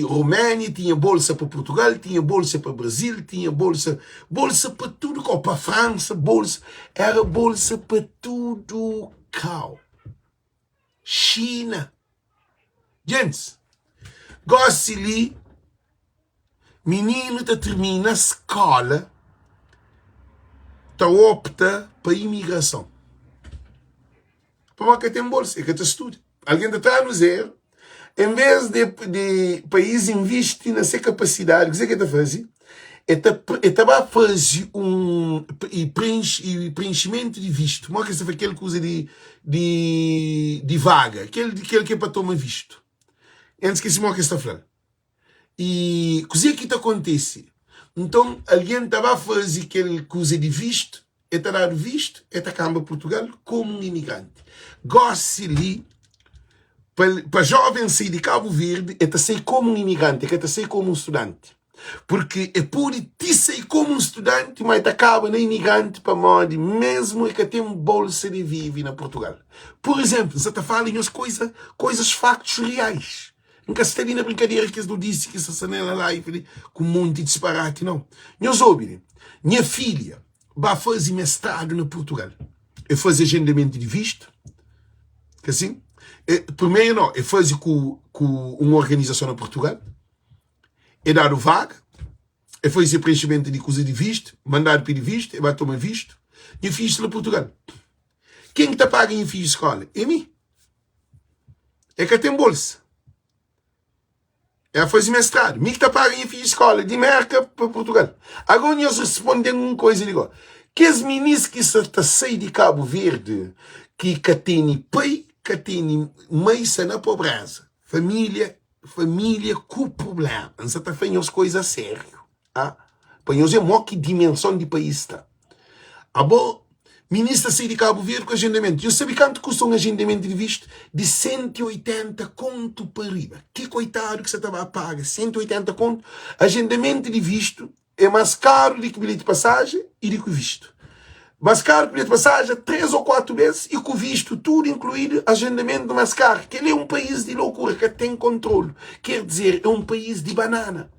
Romênia, tinha bolsa para Portugal, tinha bolsa para Brasil, tinha bolsa para tudo, para a França, era bolsa para tudo, China. Gente, gosto ali, menino que termina a escola, opta para a imigração. Para que tem bolsa, é que te estuda. Alguém está no zero, em vez de país investir na sua capacidade, o que está fazendo? Estava a fazer preenchimento de visto. Como é que você faz aquele coisa de vaga? Aquele que é para tomar visto. Antes que se morra que está falando. E coisa que acontece. Então, alguém estava a fazer aquele coisa de visto, está dado visto, está cá em Portugal como um imigrante. Gosta ali, para jovem sair de Cabo Verde, está sair como um imigrante, está sair como um estudante. Porque é por ti sair como um estudante, mas acaba na imigrante para modo, mesmo que tem bolsa de vive na Portugal. Por exemplo, você está falando coisas factos reais. Nunca se tem na brincadeira que eles não disse que essa na live com um monte de disparate, não. Meus ouvirem, minha filha vai fazer mestrado na Portugal. Eu faço agendamento de visto, que assim, primeiro não, eu faço com uma organização na Portugal, é dar vaga, eu faço preenchimento de coisa de visto, mandar pedir visto, eu vai tomar visto, e eu fiz isso na Portugal. Quem está pagando em filho de escola? É mim. É que tem bolsa. É fazer mestrado. Mim que está pagando em filho de escola, de América para Portugal. Agora nós respondemos uma coisa, digo, que as meninas que estão saindo de Cabo Verde, que têm pai, que têm mãe na pobreza, família com problema, não está fazendo as coisas a sério. Ah? Para nós é uma que dimensão de país está. Agora, ministra sai de Cabo Verde com agendamento. Eu sabia quanto custa um agendamento de visto? De 180 conto para riba. Que coitado que você estava a pagar. 180 conto. Agendamento de visto é mais caro do que bilhete de passagem e do que visto. Mais caro que bilhete de passagem 3 ou 4 vezes e com visto tudo incluído, agendamento mais caro. Que ele é um país de loucura que tem controle. Quer dizer, é um país de banana.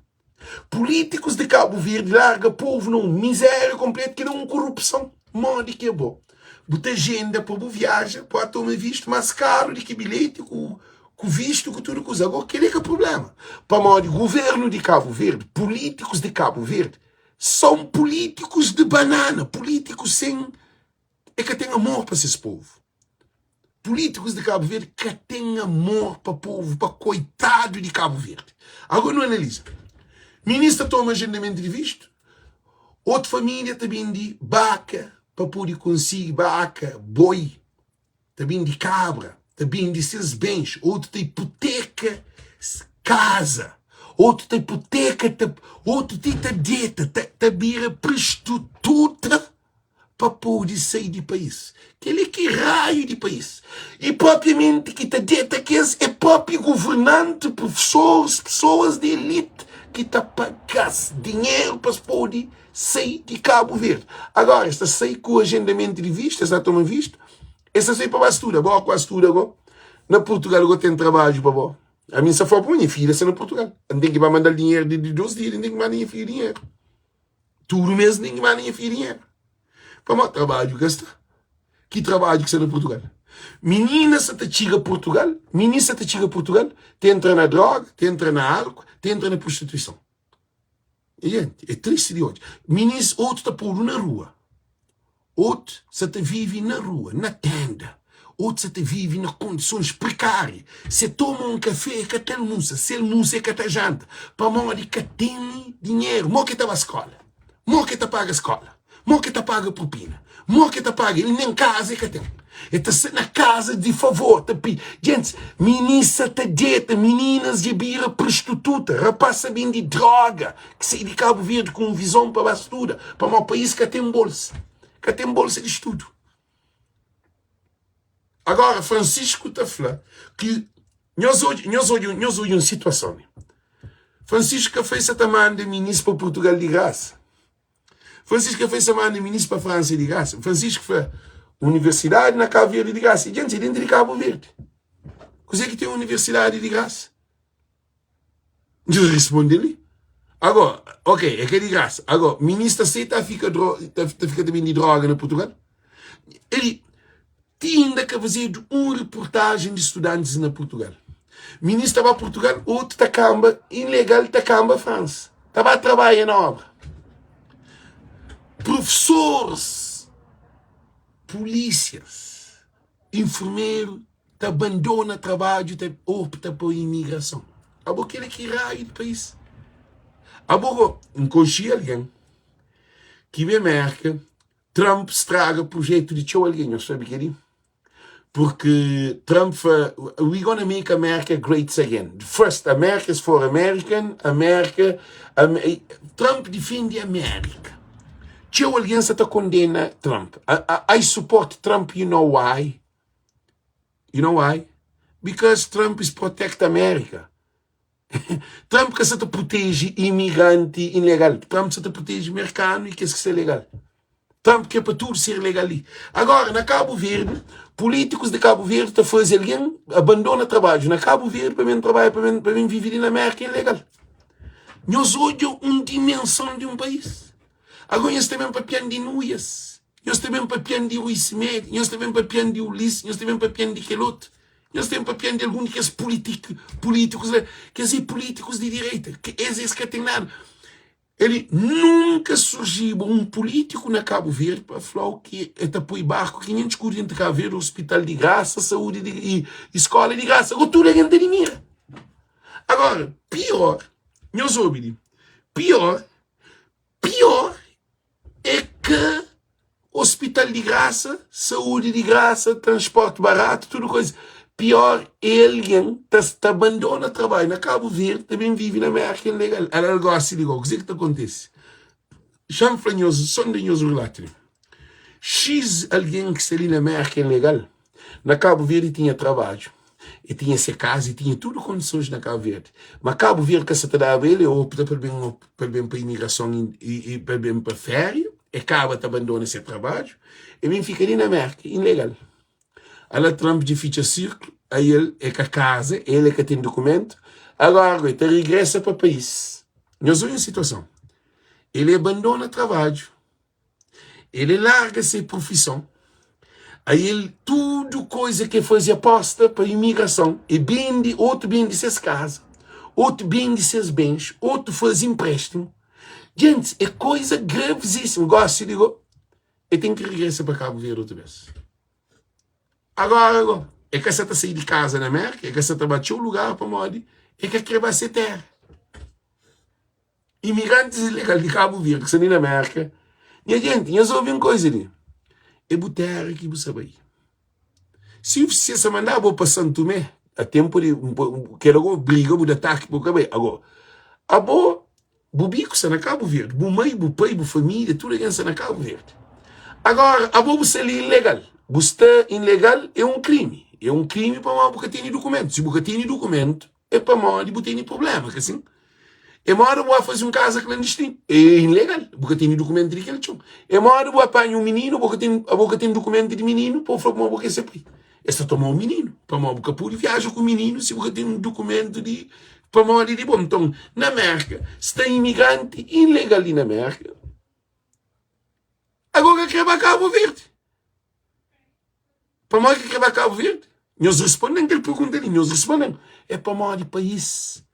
Políticos de Cabo Verde larga povo num miséria completa que não é corrupção. Modo que é bom. Bota agenda para o viagem, para tomar visto mais caro do que bilhete, com visto, com tudo coisa. Agora, que é o problema? Para modo governo de Cabo Verde, políticos de Cabo Verde, são políticos de banana, políticos sem... É que tem amor para esse povo. Políticos de Cabo Verde que têm amor para o povo, para coitado de Cabo Verde. Agora não analisa. Ministra toma agendamento de visto, outra família também de vaca, para poder conseguir vaca, boi, também de cabra, também de seus bens, outro tem hipoteca, casa, outro tem hipoteca, outro tem dieta, também prostituta, para poder sair do país. Que raio de país. E propriamente que está dieta que é próprio governante, professores, pessoas de elite, que está pagando dinheiro para poder sair de Cabo Verde. Agora, esta sair com o agendamento de visto, esta toma visto, esta sair para Bastura, boa quase tudo agora. Na Portugal agora tem trabalho para boa. A minha só foi para minha filha, na Portugal. Não tem que mandar dinheiro de 12 dias, não tem que mandar minha filha dinheiro. Tudo mesmo, tem que mandar minha filha dinheiro. Para o trabalho que está. Que trabalho que está na Portugal. Menina se te chega a Portugal, menina se te chega a Portugal, te entra na droga, te entra na álcool, te entra na prostituição. E, gente, é triste de hoje. Meninos, outro está pôr na rua. Outro se te vive na rua, na tenda. Outro se te vive nas condições precárias. Se toma um café, que te almoça. Se almoça, que te janta. Para modo que tem dinheiro. Mó que te vai à escola. Mó que te paga a escola. Mó que te paga propina. Mó que te paga. Ele nem casa que tem. Está na casa de favor. Gente, meninas te dieta, meninas de bira prostituta, rapaz sabendo de droga, que sai de Cabo Verde com visão para bastura, para um país que tem bolsa. Que tem bolsa de estudo. Agora, Francisco está falando que nós hoje uma situação. Francisco fez essa manda de ministro para Portugal de graça. Francisco fez essa manda de ministro para França de graça. Francisco foi universidade na Cabo Verde de graça. E, gente, dentro de Cabo Verde. Como é que tem uma universidade de graça? Eu respondi-lhe. Agora, ok, é que é de graça. Agora, ministro aceita fica também de droga na Portugal? Ele tinha que fazer uma reportagem de estudantes na Portugal. Ministro estava a Portugal, outro está camba, ilegal está camba França. Estava a trabalhar na obra. Professores, polícias, enfermeiro, te abandona trabalho, te opta por imigração. Agora, aquele que raio do país. Agora, encontrei alguém que me marca, Trump estraga o projeto de tchau alguém, eu sabe que é? Porque Trump, we're gonna make America great again. First, America is for American, Trump defende a América. Tchau alguém se condena Trump. I support Trump, you know why? You know why? Because Trump is protect America. Trump que se te protege imigrante ilegal. Trump se te protege americano e que é legal. Trump quer para tudo ser legal ali. Agora, na Cabo Verde, políticos de Cabo Verde estão fazendo alguém abandona trabalho na Cabo Verde para mim trabalhar, para mim viver na América ilegal. Nós olhamos uma dimensão de um país. Agora, nós também para piano de Núñez, nós também para piano de Luís Médio, nós também para piano de Ulisses, nós também para piano de Quelote, nós também para piano de alguns que políticos, quer dizer, políticos de direita, que esses que tem nada. Ele nunca surgiu um político na Cabo Verde para falar que está por barco 540 Cabo Verde, hospital de graça, saúde e escola de graça. Agora tudo é gente de mira. Agora, pior, meus ouvidos, pior é que hospital de graça, saúde de graça, transporte barato, tudo coisa. Pior, alguém que abandona o trabalho na Cabo Verde, também vive na América ilegal. Ela gosta de dizer, o que acontece? Chanfranhoso, sondanhoso relatório. X alguém que está ali na América ilegal, na Cabo Verde tinha trabalho, e tinha essa casa, e tinha tudo condições na Cabo Verde. Mas Cabo Verde, que se dava ele, opta para bem para a imigração e para bem para a férias, e acaba de abandonar esse trabalho, e bem fica ali na América, ilegal. Ela Trump de ficha círculo, aí ele é que a casa, ele é que tem documento, agora ele regressa para o país. Nós vemos a situação. Ele abandona o trabalho, ele larga essa profissão, aí ele, tudo coisa que fazia aposta para a imigração, e vende, outro vende suas casas, outro vende seus bens, outro faz empréstimo. Gente, é coisa gravíssima. Gosto de dizer, ele tem que regressar para Cabo Verde outra vez. Agora, é que você está saindo de casa na América, é que você está batendo o lugar para morrer, é que aqui vai ser terra. Imigrantes ilegais de Cabo Verde, que estão na América, e a gente, nós ouvimos uma coisa ali, é botar aqui para saber. Se você mandar para Santo Tomé, a tempo de, que agora briga, de ataque, agora, a boa, o bico está na Cabo Verde, o mãe, o pai, a família, tudo está na Cabo Verde. Agora, a boa você é ilegal. Você ilegal é um crime. É um crime para uma porque tem documento. Se você tem documento, é para uma de tem problema, que assim. É uma hora você fazer um caso clandestino. É ilegal. Você tem documento de aquele chão. É uma hora você apanha um menino, você tem documento de menino, para falar como você sempre. É só tomar um menino. Para uma boca pura viaja com o menino, se você tem um documento de para uma hora de bom. Então, na América, se tem imigrante ilegal ali na América, agora que vai Cabo Verde. Para nós que vai Cabo Verde, nós respondemos aquela pergunta ali, nós respondemos. É para nós de país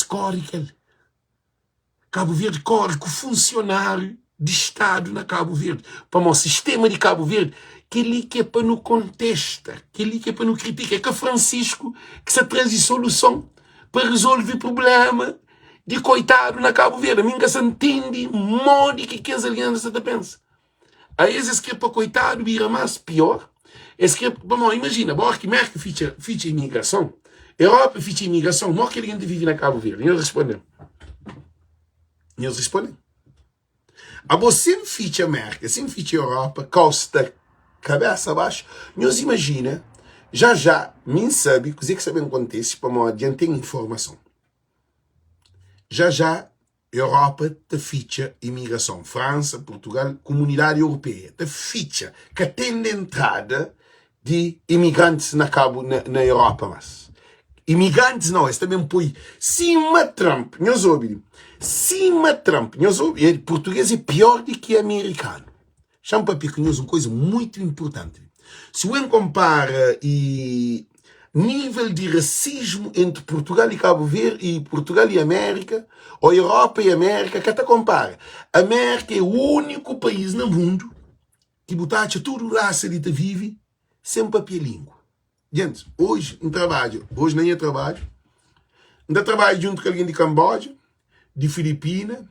corre aquele. Cabo Verde corre com o funcionário de Estado na Cabo Verde. Para o sistema de Cabo Verde, que ele que é para não contesta, que ele que é para não critica, é que Francisco que se traz solução para resolver problema de coitado na Cabo Verde. A mim que se entende um monte que as alianças se pensa. Aí esse que é para coitado vira mais pior. Esse que é, vamos, imagina, bora que América ficha imigração, Europa ficha imigração, morre que alguém vive na Cabo Verde. E eles respondem. A você ficha América, sem ficha Europa, costa, cabeça abaixo, nós imagina, já, mim sabe, coisa que sabem acontece, para uma adiante informação. Já, Europa te ficha imigração. França, Portugal, Comunidade Europeia te ficha que tem entrada de imigrantes na Europa, mas imigrantes não, esse também põe cima Trump, nós ouvimos, português é pior do que americano. Chama para nós uma coisa muito importante. Se você compara nível de racismo entre Portugal e Cabo Verde, e Portugal e América, ou Europa e América, que até compara. A América é o único país no mundo que botacha tudo raça de vive sem papel língua. Gente, hoje nem é trabalho, ainda trabalho junto com alguém de Camboja, de Filipinas,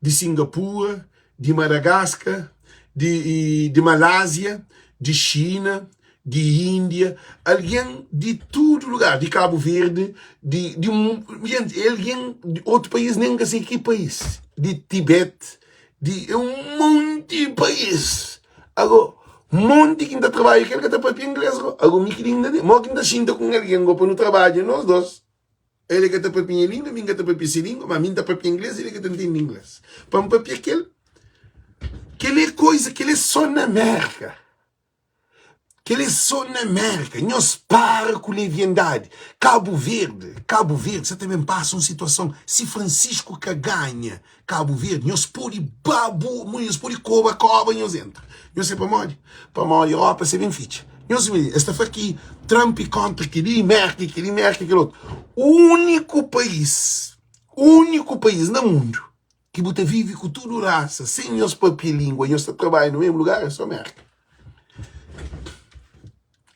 de Singapura, de Madagascar, de Malásia, de China, de Índia, alguém de todo lugar, de Cabo Verde, gente, alguém de outro país, nem sei que país, de Tibete, de um monte de país. Agora, um monte que ainda trabalha, aquele que está para inglês, agora me queria ainda, mas que ainda sinta com alguém, para no trabalho, nós dois. Ele que está para língua, mim que está para língua, mas mim está para inglês, ele que está entendendo inglês. Para um papel aquele, Aquela coisa que ele é só na América. Que ele é só na América. Nós para com leviandade. Cabo Verde, você também passa uma situação. Se Francisco que ganha Cabo Verde, nós pode babu, nós pode cobra, nós entra. Nós é para a Europa, você vem ficha. Nós esta foi aqui, Trump contra aquele Merkel, aquele outro. O único país no mundo que você vive com tudo raça, sem nós papel e língua, nós trabalhamos no mesmo lugar, é só Merkel.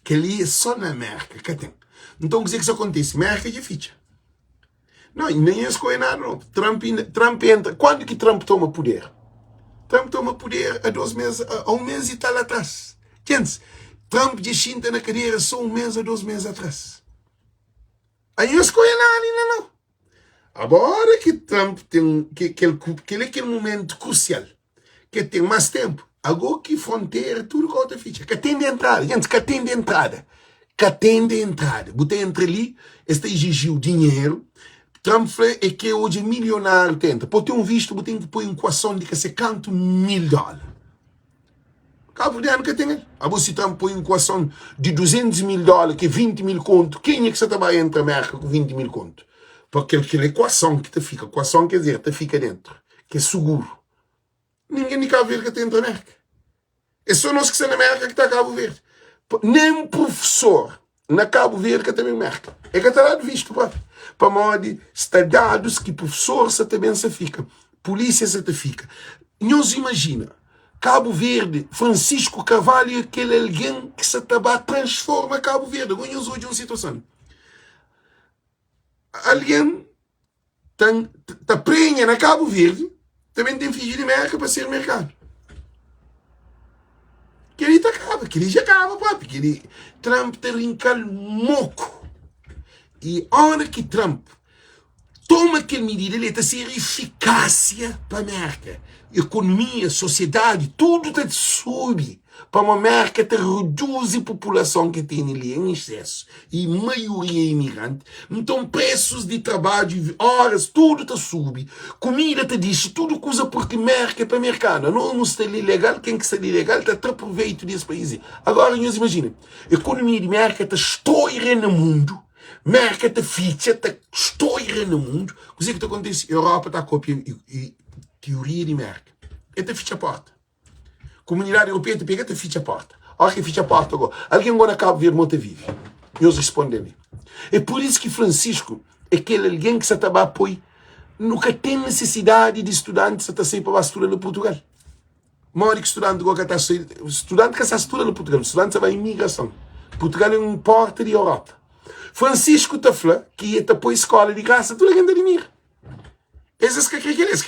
Que ali é só na América que tem. Então, o que isso acontece? América é ficha. Não, e nem escolhe nada, não. Trump entra. Quando que Trump toma poder? Trump toma poder há um mês e tal atrás. Gente, Trump descinta na cadeira só um mês ou 2 meses atrás. Aí não escolhe nada ainda, não. Agora que Trump tem aquele momento crucial, que tem mais tempo, agora que fronteira, tudo com outra ficha. Que tem de entrada, gente, que tem de entrada. Você entra ali, está exigiu dinheiro. Trump é que hoje é milionário, tenta. Para ter um visto, você tem que pôr em equação de que se canto $1.000. Cabo Verdeano que tem. Se Trump põe em equação de $200.000, que é 20 mil conto, quem é que você trabalha entre a América com 20 mil conto? Porque aquela equação que te fica, equação quer dizer, te fica dentro, que é seguro. Ninguém de Cabo Verde que tem entre a América. É só nós que estamos na América que está Cabo Verde. Nem um professor na Cabo Verde que tem América. É que está lá de visto, para modo está dados que professor se também se fica, polícia se te fica. Nós imagina, Cabo Verde, Francisco Carvalho, aquele alguém que se transforma Cabo Verde. Agora nós hoje uma situação. Alguém está prenha na Cabo Verde, também tem filho de América para ser mercado. Que ele acaba, que ele já acaba, porque ele Trump te rinca moco. E a hora que Trump toma aquela medida, ele está ser eficácia para a América. Economia, sociedade, tudo está sobe. Para uma América te reduz a população que tem ali em excesso. E maioria imigrante. Então preços de trabalho, horas, tudo está sobe. Comida te diz, tudo coisa porque América é para mercado. Não está ali legal, quem que está ali legal está a proveito desse país. Agora, nós imagina, a economia de América está estoura no mundo. América está ficha, está estoura no mundo. O que acontece? A Europa está a copiar teoria de América. Esta ficha a porta. Comunidade Europeia te pega, te ficha a porta. Olha que ficha a porta agora. Alguém agora acaba de ver onde vive. E eles respondem. É por isso que Francisco é aquele alguém que se está apoio. Nunca tem necessidade de estudantes que estão para estudar no Portugal. Maior que estudante que está estudante que está estudando no Portugal. Estudante vai em imigração. Portugal é um porta de Europa. Francisco está falando que ia para a escola de graça, toda a gente admira. Esses que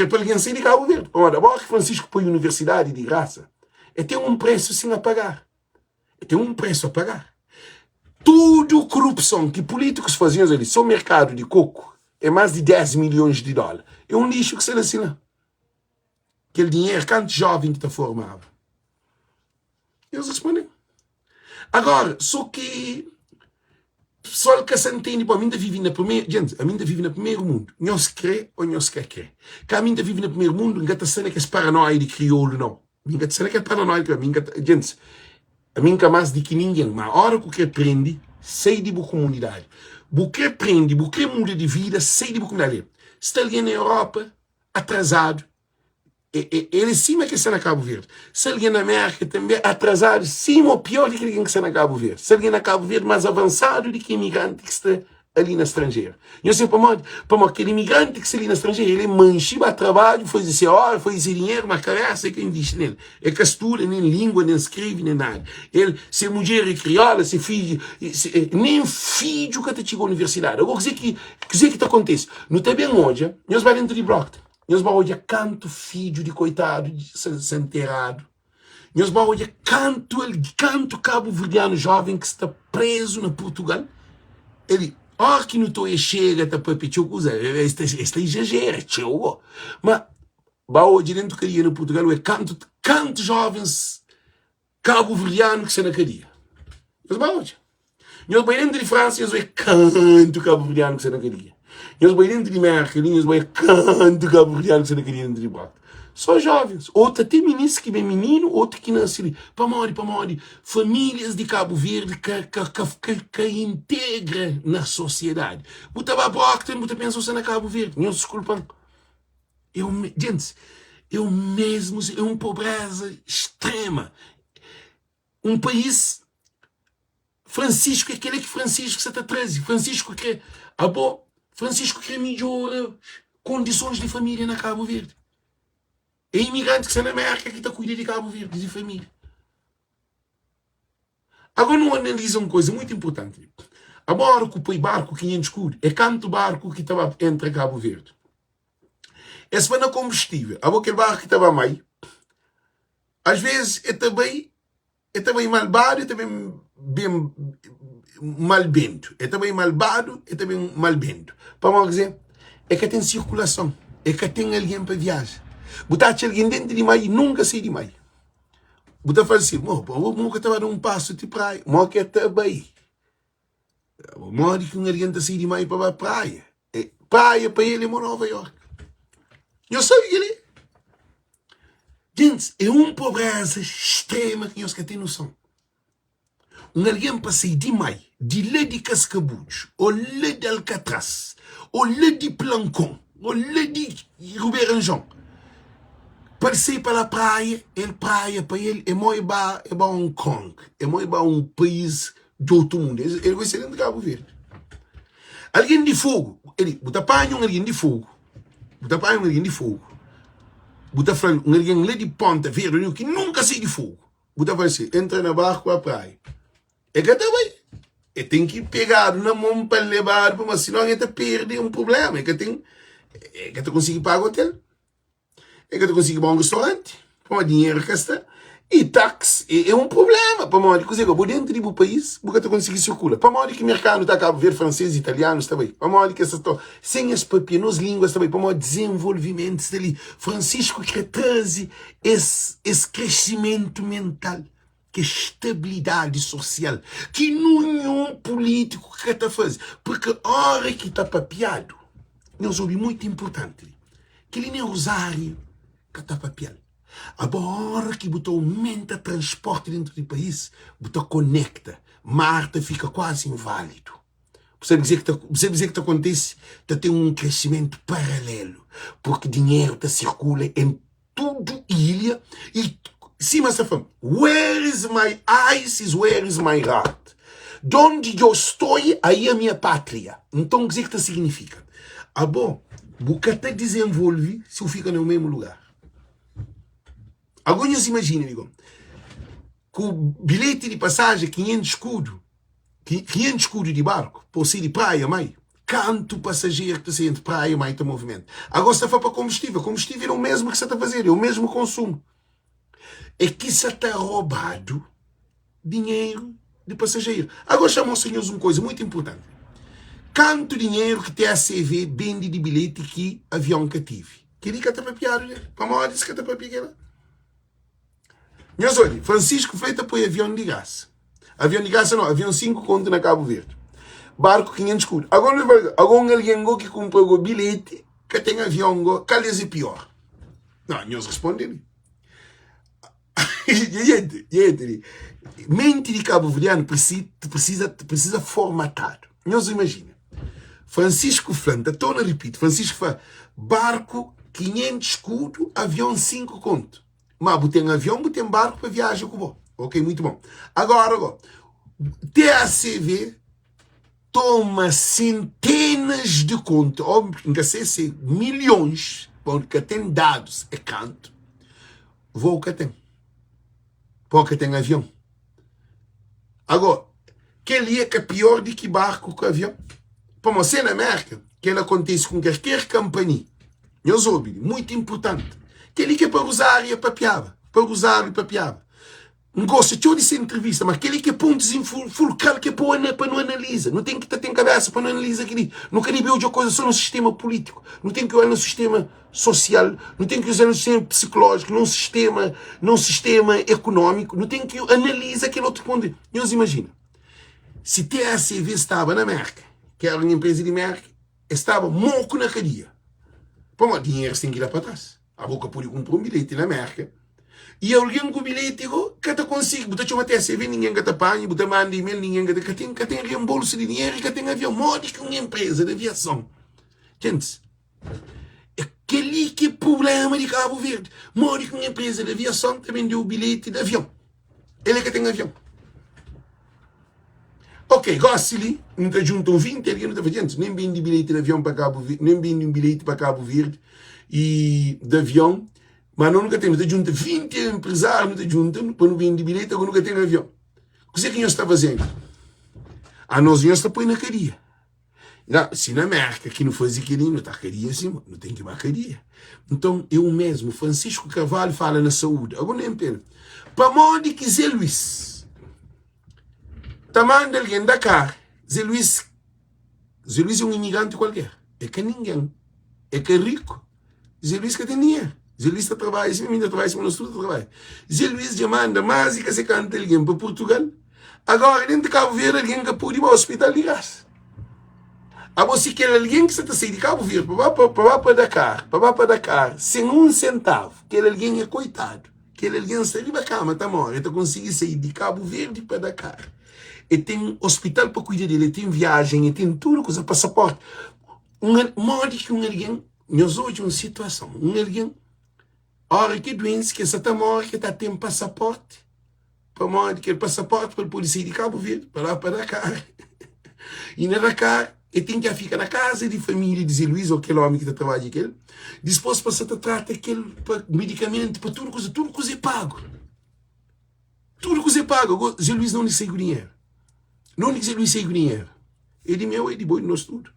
é para alguém sair de Cabo Verde. Ora, agora que Francisco põe a universidade de graça, tem um preço sim a pagar. Tem um preço a pagar. Tudo corrupção que políticos faziam ali, só o mercado de coco, é mais de 10 milhões de dólares. É um lixo que se assina. Aquele dinheiro, quanto jovem que está formado. Eles respondem. Agora, só que pessoal que se entende, a mim vive na primeira, gente, a mim vive no primeiro mundo. Não se crê ou não se quer crer. Que a mim vive no primeiro mundo, não está sendo que é paranoia de crioulo, não. Não está sendo que é paranoia de crioulo. Gente, a mim que mais de que ninguém, mas a hora que aprende, sei de boa comunidade. Porque aprende, porque muda de vida, sei de boa comunidade. Se está alguém na Europa, atrasado, ele cima que está na Cabo Verde. Se alguém na América também atrasado, cima ou pior do que alguém que está na Cabo Verde. Se alguém na Cabo Verde mais avançado do que imigrante que está ali na estrangeira. Eu sei para aquele imigrante que está ali na estrangeira, ele manchiba trabalho, faz esse hora, faz esse dinheiro, mas carece que investe nele. É que estuda, nem língua, nem escreve, nem nada. Ele, se mulher é crioula, se filho, nem filho que chegou à universidade. Agora, o que está acontecendo? Não está bem hoje, nós vamos dentro de bloco. Nós vamos olhar canto filho de coitado, de ser enterrado. Nós vamos olhar canto cabo-verdiano jovem que está preso na Portugal. Ele, que não estou chega, está para pedir coisa, este exagera, tchau. Mas, vamos olhar dentro da cadeia no Portugal, é canto jovens cabo-verdiano que está na cadeia. Nós vamos olhar. Nós vamos dentro de França, nós vamos canto cabo-verdiano que está na cadeia. Nós vamos dentro de América, nós vamos canto cabo-verdiano que está na cadeia dentro de Braga. Só jovens. Outro tem ministro que é menino, outro que nasce ali. Para morrer. Famílias de Cabo Verde que integra na sociedade. Muita babocta, muita pensão na Cabo Verde. Não se desculpam. Gente, eu mesmo, é uma pobreza extrema. Um país, Francisco, aquele que Francisco se está trazendo. Francisco que melhora condições de família na Cabo Verde. É imigrante que está na América que está cuidando de Cabo Verde, de família. Agora não analisa uma coisa muito importante. A barco, o barco 500 escuro, é canto barco que estava entre Cabo Verde. Esse foi na combustível. Aquele barco que estava meio, às vezes é também malvado, é também bem malbento. É também malvado, é também malbento. Para dizer, é que tem circulação, é que tem alguém para viajar. Botar alguém dentro de meio, nunca sai de meio. Botar fala assim, nunca estava num passo de praia, mas que está bem. Mora que alguém está sair de meio para a praia. Praia para ele é Nova York. Eu sei que ele é. Gente, é uma pobreza extrema que nós temos noção. Alguém para sair de meio, de lá de Cascabudos, ou lá de Alcatraz, ou lá de Plancon, ou lá de Rubeiranjão, para sair para a praia, praia para ele é muito Hong Kong, é muito um país de outro mundo. Ele vai ser dentro de Cabo Verde. Alguém de fogo, ele apanha alguém de fogo, Buta falando, alguém lá de Ponta Verde que nunca sai de fogo. Buta vai ser, entra na barco à praia. É que também. E tem que pegar na mão para levar, mas senão a gente perde um problema. É que tu consegue pagar o hotel. É que tu consegue pagar um restaurante. Com o dinheiro que está. E táxi é um problema. Para morrer, coisa que dentro do país, porque tu consegue circular. Para morrer que o mercado está a Cabo Verde, francês, italiano, está bem. Para morrer que essa sem as papias, línguas, está bem. Para morrer desenvolvimento, está ali. Francisco que traz esse crescimento mental, que estabilidade social, que nenhum político que está fazendo. Porque a hora que está papiado, nós ouvimos muito importante, que ele nem é usuário que está papiado. Agora que botou aumenta transporte dentro do país, botou conecta, Marta fica quase inválido. Você dizer que acontece, tem um crescimento paralelo, porque dinheiro circula em tudo ilha e sim, mas fala, where is my eyes is where is my heart. De onde eu estou, aí é a minha pátria. Então, o que significa? Bom, Bucata desenvolve se eu fica no mesmo lugar. Agora se imagina, amigo, com o bilhete de passagem 500 escudos de barco, por ser de praia, mãe, canto passageiro que está entre praia e mais movimento. Agora você vai para combustível. Combustível é o mesmo que você está fazendo, é o mesmo consumo. É que você está roubado dinheiro de passageiro. Agora chamam senhores uma coisa muito importante. Quanto dinheiro que TACV vende de bilhete que avião que tive? Queria que está para piar, né? Para uma hora disse que está para piar. Meus olhos, Francisco Freitas põe avião de graça. Avião de graça não, avião 5 conto na Cabo Verde. Barco 500 escudos. Agora alguém que comprou o bilhete que tem avião, qual é pior? Não, nós respondemos. Mente de Cabo Verdeano precisa formatado. Nós imagina. Francisco Freitas, estou a repetir, Francisco fala, barco 500 escudos, avião 5 conto. Mas botem avião, botem barco para viagem com bom. Ok, muito bom. Agora, TACV toma centenas de contas, óbvio que sei milhões, porque tem dados, é canto. Voo que tem. Porque tem avião. Agora, que ele é pior do que barco com avião. Para você na América, que ele acontece com qualquer companhia, eu soube, muito importante. Que ele que é para usar e papiava. Para usar e papiava. Não gosta de essa entrevista, mas aquele que é pontos fulcar que é para não analisar. Não tem que ter cabeça para não analisar aquilo. Não quer ver outra coisa só no sistema político. Não tem que olhar no sistema social. Não tem que usar no sistema psicológico, num sistema econômico. Não tem que analisar aquele outro ponto. Deus imagina. Se TACV estava na América, que era uma empresa de América, estava moco na cadeia. Pô, o dinheiro tem que ir lá para trás. A boca pode comprar um bilhete na América. E alguém com o bilhete, que te consigo, botar chama até CV, ninguém que te apanha, botar manda e-mail, ninguém que tem reembolso de dinheiro e que tem avião. Morde que uma empresa de aviação. Gente, aquele que é problema de Cabo Verde. Morde que uma empresa de aviação também deu o bilhete de avião. Ele é que tem avião. Ok, gosta-lhe, não te juntam 20, ele não está fazendo, nem vende bilhete de avião para Cabo Verde, nem vende um bilhete para Cabo Verde e de avião, mas não nunca tem, não te junta 20 empresários, não te juntam, para não vender bilhete, agora nunca tem avião. O que é que nós está fazendo? A nós está põe na cadeia. Se na América, que não faz aquilo, não está cadeia assim, não tem que ir para cadeia. Então, eu mesmo, Francisco Carvalho, fala na saúde, agora nem pena. Para onde que Zé Luís manda alguém da cá, Zé Luís é um imigrante qualquer. É que ninguém. É que é rico. Zé Luís que tem dinheiro. Zé Luís está trabalhando, se ainda trabalha, se não estuda, trabalha. Zé Luís já manda mais e que se canta alguém para Portugal. Agora, dentro de Cabo Verde, alguém que pode ir para o hospital de graça. Agora, se quer alguém que está saindo de Cabo Verde, para Dakar, sem um centavo, aquele alguém é coitado. Aquele alguém está ali na cama, está morto. Ele consegue sair de Cabo Verde para Dakar. E tem hospital para cuidar dele, tem viagem, e tem tudo, coisa, passaporte. Morde que um alguém, nós hoje uma situação, um alguém, hora que doença, que essa está morte, que está tem passaporte, para morde que é passaporte para poder sair de Cabo Verde, para lá para Dakar. E na Dakar, ele tem que ficar na casa de família de Zé Luís, ou aquele homem que está trabalhando aquele, disposto para se tratar aquele medicamento, para tudo coisa é pago. Tudo coisa é pago. Zé Luís não lhe sai dinheiro. Não lhe sai dinheiro. É de meu, é de boi, de nós tudo.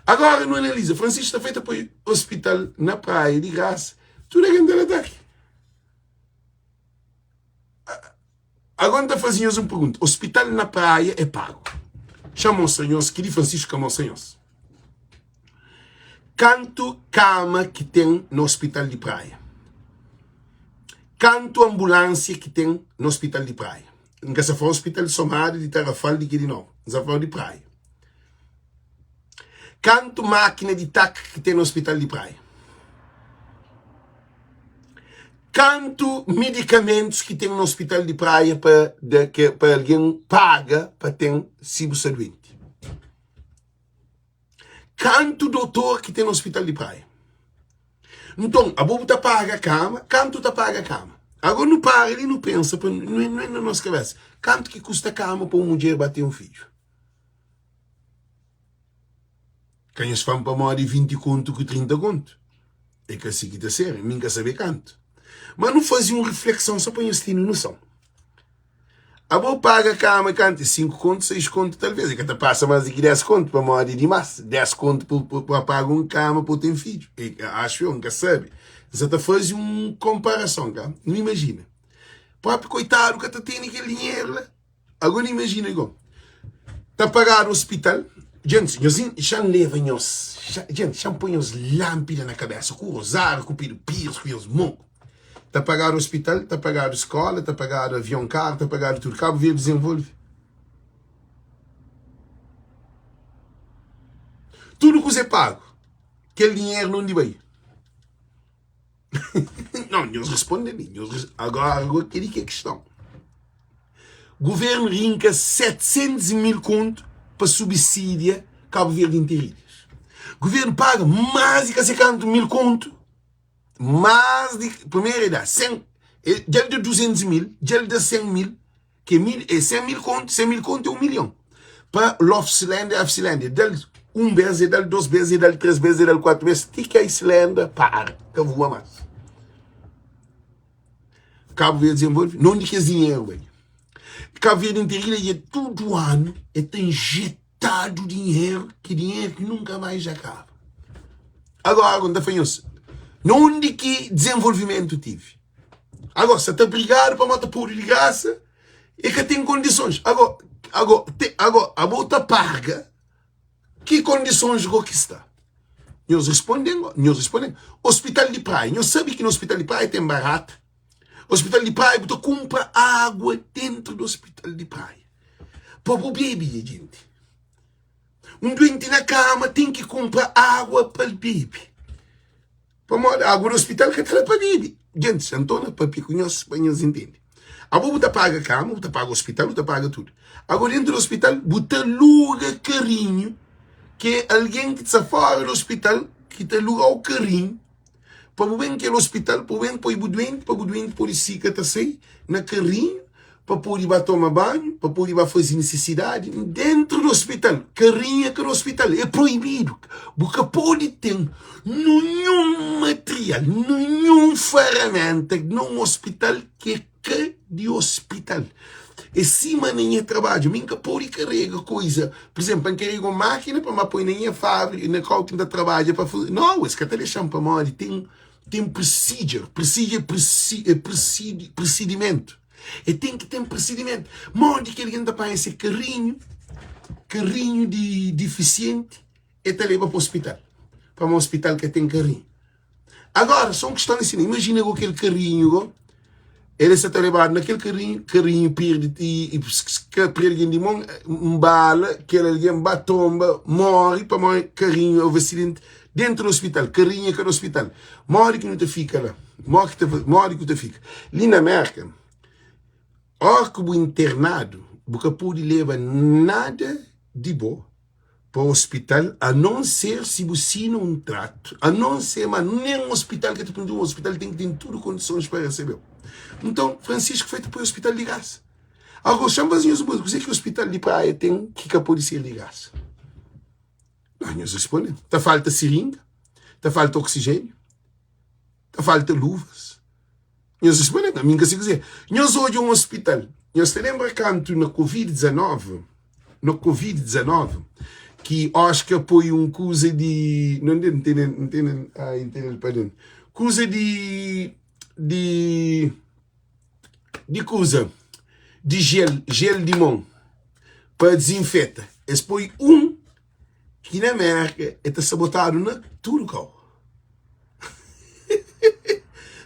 Agora, não analisa. Francisco está feito para o hospital na praia, de graça. Tudo é grande ataque. Agora está fazendo uma pergunta. Hospital na praia é pago. Chamam senhores, que Francisco chamou senhores. Quanto cama que tem no hospital de praia? Quanto ambulância que tem no hospital de praia? Nunca se for hospital de Somália, de Tarrafal, de Quirinó. Se for de praia. Quanto máquina de TAC que tem no hospital de praia? Quanto medicamentos que tem no hospital de praia para alguém paga para ter cibo doente? Quanto doutor que tem no hospital de praia? Então, a boba está paga a cama, quanto está paga a cama? Agora não para, ele não pensa, não é na nossa cabeça. Quanto que custa a cama para uma mulher bater um filho? Quem se faz para mais de 20 conto que 30 conto? É que assim que está a ser, ninguém quer saber quanto. Mas não fazia uma reflexão, só para eles terem noção. A boa paga a cama, canta 5 contos, 6 contos, talvez. E que passa mais de 10 contos para uma hora de massa. 10 contos para pagar uma cama para ter filho. E, acho eu, nunca sabe. Você está fazendo uma comparação, cara. Não imagina. O próprio coitado que está tendo aquele dinheiro lá. Agora imagina, igual. Está a pagar o hospital. Gente, já levam os. Gente, já põem os lâmpadas na cabeça. Com o rosário, com o piro-pires, com os mongos. Está a pagar o hospital, está a pagar a escola, está a pagar o avião caro, está a pagar tudo. Cabo Verde desenvolve. Tudo que você paga, aquele dinheiro não vai. Não, eles respondem. Agora, aquele que é a questão. O governo rinca 700 mil contos para subsídio Cabo Verde Interilhas. O governo paga mais de 50 mil contos. Mas, primeiro, dá 100, já de 200 mil, já de 100 mil, que é 100 mil contos é 1 milhão. Para l'Off-Islândia, a-Islândia, dá um vezes, dá 2 vezes, dá 3 vezes, dá 4 vezes, que a Islândia para, que voa mais. Cabo Verde desenvolve, não de que é dinheiro, velho. Cabo Verde inteiro, é todo ano, tem injetado dinheiro que nunca mais acaba. Agora, quando foi isso? Não de que desenvolvimento tive. Agora, se está brigado para matar puro de graça, é que tem condições. Agora, a bota paga, que condições que está? Nós respondemos. Hospital de praia. Nós sabemos que no hospital de praia tem barato. Hospital de praia, você compra água dentro do hospital de praia. Para o bebê, gente. Um doente na cama tem que comprar água para o bebê. Agora o hospital que está para viver. Gente, Antônio, para conhece, para eles entendem. A você paga a cama, você paga o hospital, você paga tudo. Agora dentro do hospital, você aluga carinho, que é alguém que está fora do hospital, que te aluga o carinho, para o bem que é o hospital, para o bem para o doente, para o doente pode se sair na carrinho, para poder ir tomar banho, para poder ir fazer necessidade, dentro do hospital. Carrinho que no hospital é proibido, porque pode ter nenhum material, nenhum ferramenta num hospital que é de hospital. E se nem trabalho, nunca pode carregar coisa. Por exemplo, eu carrego uma máquina para me pôr na fábrica, na qual ainda trabalha para fazer. Não, esse que está deixando para morrer. Tem procedimento. E tem que ter procedimento. Morde que alguém está para esse carrinho de deficiente, e te leva para o hospital. Para um hospital que tem carrinho. Agora, só uma questão assim, imagina aquele carrinho, ele se está levado naquele carrinho perde e perde de mão, bala, que alguém batomba, morre, para morrer, carrinho, o acidente, dentro do hospital, carrinho que é no hospital. Morre que não te fica lá. Morre que te fica. Ali na América, o internado, porque pode levar nada de bom para o hospital, a não ser se você não trato, a não ser, mas nem um hospital que te pergunta, um hospital tem que ter tudo condições para receber. Então, Francisco foi para o hospital de graça. Agora, chamazinhos, você que o hospital de praia tem que pode ser de graça. Nós respondemos. Tá falta seringa, tá falta oxigênio, tá falta luvas. Nós respondemos, a mim que se quiser. Nós hoje um hospital. Nós te lembra quando na Covid-19, que acho que foi coisa de, não entendem, perdão, coisa de coisa de gel de mão para desinfetar. Esse foi que na América está sabotado na tudo carro.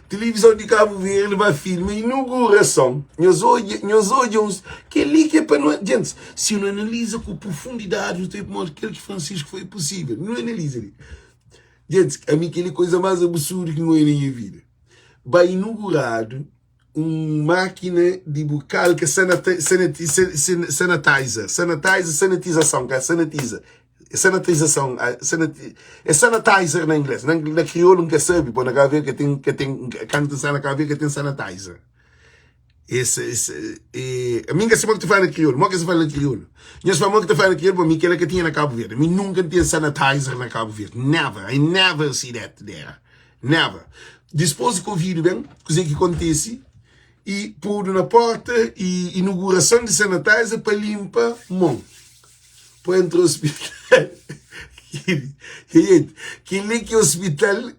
Televisão de Cabo Verde vai filme inauguração. Nós olhamos que ali que é para nós. Gente, se não analisa com profundidade o tempo que Francisco foi possível, não analisa ali. Gente, a mim aquela coisa mais absurda que não é na minha vida. Vai inaugurado uma máquina de bucal que sanitização, que sanitiza. Sanitização, é sanitizer na inglês. Na crioulo nunca sabe, pô, na caveira que tem, quando está na caveira que tem sanitizer. A mim que se pode te falar na crioulo, mas que se fala na crioulo. Nós falamos que te fala na crioulo, para mim que ela que tinha na Cabo Verde. A mim nunca tinha sanitizer na Cabo Verde. Never, I never see that there. Never. Depois do Covid, bem, coisa que acontece, e pôr na porta, e inauguração de sanitizer para limpar mão. Para entrar no hospital. Que hospital,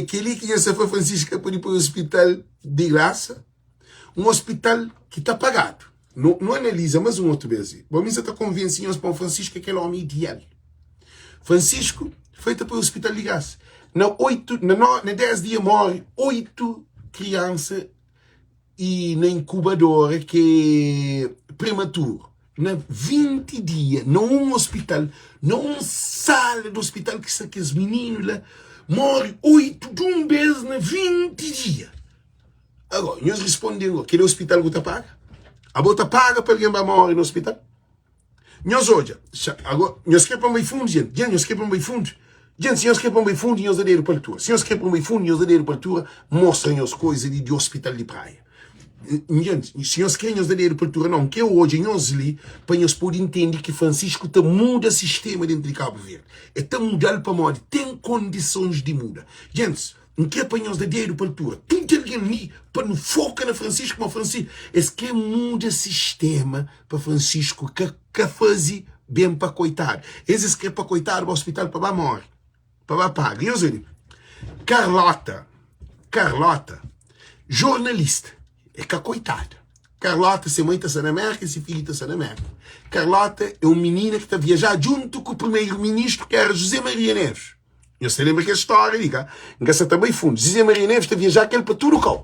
aquele que já foi Francisco para ir para o hospital de graça, um hospital que está pagado. Não analisa, mas um outro vez. Vamos estar convencidos para o Francisco que aquele homem ideal. Francisco foi para o hospital de graça. Na 10 dias morre 8 crianças e na incubadora que é prematuro. Na 20 dias, num hospital, numa sala do hospital que os meninos lá, morrem 8 de um vez na 20 dias. Agora, nós respondemos, aquele hospital que você paga? A bota paga para alguém vai morrer no hospital? Nós hoje, agora, nós queremos mais fundo, gente, nós queremos mais fundo. Gente, se nós queremos mais fundo, nós aderiram para a altura. Se nós queremos mais fundo, nós aderiram para a altura, mostrem-nos coisas de hospital de praia. Gente, se nós queremos aderirar para a altura, não, que hoje nós ali, para nós poder entender que Francisco está muda o sistema dentro de Cabo Verde. Está mudando para moda, tem condições de mudar. Gente, não quer para nós aderirar para a altura. Tem alguém ali para não focar na Francisco, mas Francisco, esse que muda o sistema para Francisco, que faz bem para coitado. Esses que é para coitado, para o hospital, para morrer. Para pagar. E eu sei, Carlota, jornalista, é que coitada. Carlota, se mãe está na América, se filho está na América. Carlota é uma menina que está a viajar junto com o primeiro-ministro, que era José Maria Neves. Eu sei lembra que a história ali, cá. Engraçado também fundo. José Maria Neves está a viajar aquele para tudo o cá.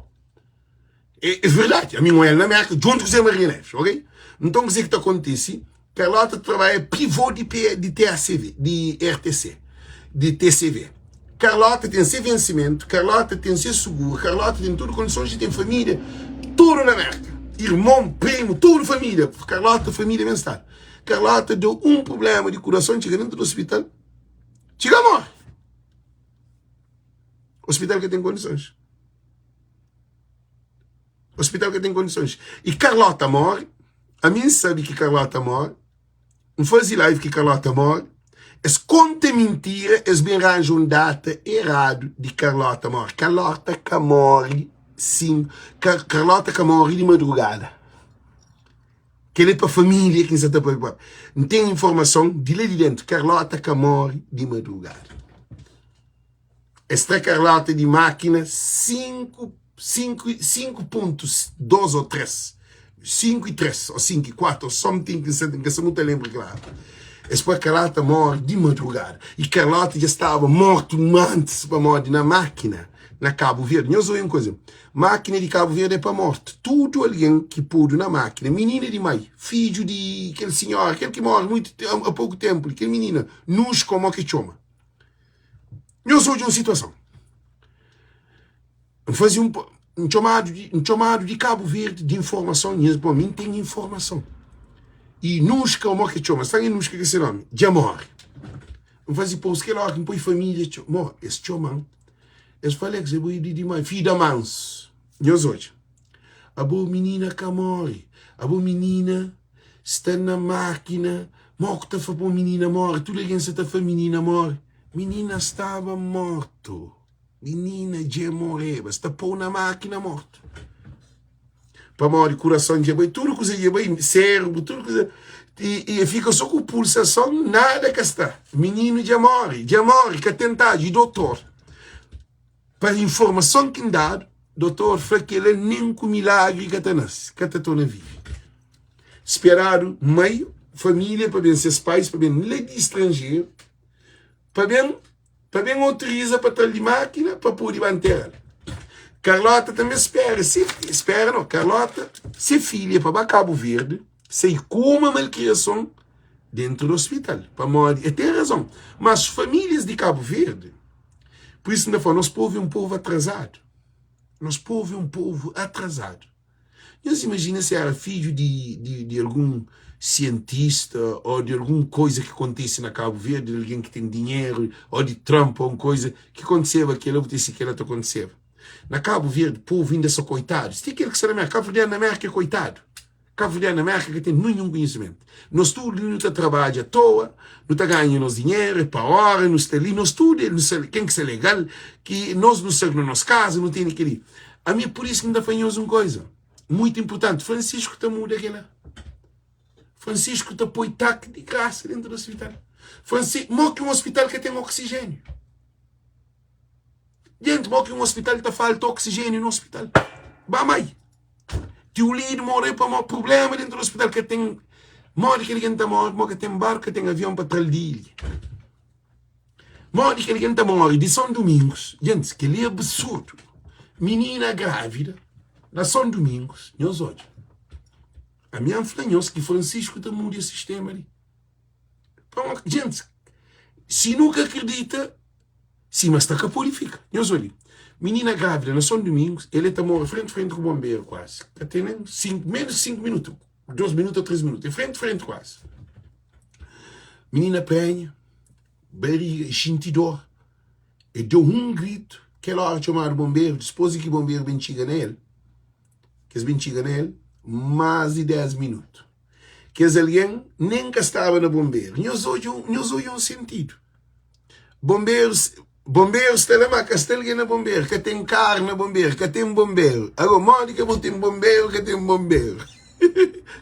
É verdade. A minha mãe é na América, junto com José Maria Neves, ok? Então, o que está acontecendo? Carlota trabalha pivô de TCV, de RTC, de TCV. Carlota tem seu vencimento, Carlota tem seu seguro, Carlota tem tudo condições de ter família, tudo na América. Irmão, primo, tudo família. Carlota, família, bem-estar. Carlota deu um problema de coração, chega dentro do hospital, chega a morrer. Hospital que tem condições. Hospital que tem condições. E Carlota morre. A mim sabe que Carlota morre. Não faz live que Carlota morre. Es conta mentira, es bem arranjam uma data errado de Carlota morre. Carlota que morre, sim. Carlota que morre de madrugada. Que ele é para a família que está preocupado. Não tem informação de lá de dentro. Carlota que morre de madrugada. Esta Carlota de máquina 5.2 ou 3. 5 e 3, ou 5 e 4, ou something que se não te lembra claro. Depois Carlota morre de madrugada. E Carlota já estava morto antes para morrer na máquina, na Cabo Verde. Eu sou uma coisa. Máquina de Cabo Verde é para morte. Tudo alguém que pôde na máquina. Menina de mãe, filho de aquele senhor, aquele que morre há pouco tempo, aquele menina, nos como que chama. Eu sou de uma situação. Fazia um chamado de Cabo Verde de informação. E para mim tem informação. E Nusca, o que chama, está em Nusca que esse nome, já morre. Não faz isso que lá que põe família, morre. Esse chama, esse falei que você vai de mãe, filho da mãos. E os hoje, a boa menina que morre, a boa menina está na máquina, morre que está para menina morre, tudo alguém está para menina morre. Menina estava morto, menina já morreu, está pôr na máquina morto. Para morrer coração de boi, tudo que você boi, cérebro, tudo que e fica só com pulsação, nada que está. Menino já morre, que tentar de doutor. Para informação que dá, doutor, foi que ele nem com milagre que está nasce, que está na vida. Esperado meio, família, para bem seus pais, para bem lei de estrangeiro, para bem autoriza para estar de máquina, para poder manter. Carlota também espera não, Carlota, se filha para Cabo Verde, se como a malcriação dentro do hospital, para morrer, e tem razão, mas famílias de Cabo Verde, por isso ainda fala, nosso povo é um povo atrasado, nosso povo é um povo atrasado. Você imagina se era filho de algum cientista, ou de alguma coisa que acontece na Cabo Verde, de alguém que tem dinheiro, ou de Trump, ou uma coisa que aconteceu aquilo, eu disse que ela aconteceu. Na Cabo Verde, o povo ainda são coitados. Tem aquele que está na América. Cabo Verde na América é coitado. Cabo Verde na América que tem nenhum conhecimento. Nós tudo não está trabalhando à toa, não está ganhando nosso dinheiro, para hora, não está ali, nós tudo, quem que é legal, que nós não saímos na nossa casa, não tem aquele. A mim, por isso que ainda fazemos uma coisa muito importante. Francisco está mudo aquela. Francisco está põe tac de graça dentro do hospital. Francisco, mó que um hospital que tem oxigênio. Gente, mó que um hospital está falta oxigênio no hospital. Bah, mãe. Que o líder morre para um problema dentro do hospital que tem. Morre que alguém está morto, que tem barco, que tem avião para Traldilha. Morre que alguém está morto de São Domingos. Gente, que ele é absurdo. Menina grávida, na São Domingos, meus olhos. A minha flanhosa que Francisco está mudo esse sistema ali. Gente, se nunca acredita, sim, mas está cá purifica. Meus olhos. Menina grávida, na São Domingos, ele está morto frente com o bombeiro quase. Até menos de 5 minutos. 2 minutos ou 3 minutos. Frente quase. Menina penha, barriga, sentidor. E deu um grito. Aquela hora chamaram o bombeiro, depois que o bombeiro bem chega nele, mais de 10 minutos. Que alguém nem que estava no bombeiro. Nós hoje um sentido. Bombeiros está lá, que está alguém no bombeiro, que tem carro no bombeiro, que tem bombeiro. Agora, Mônica, eu tenho bombeiro, que tem bombeiro.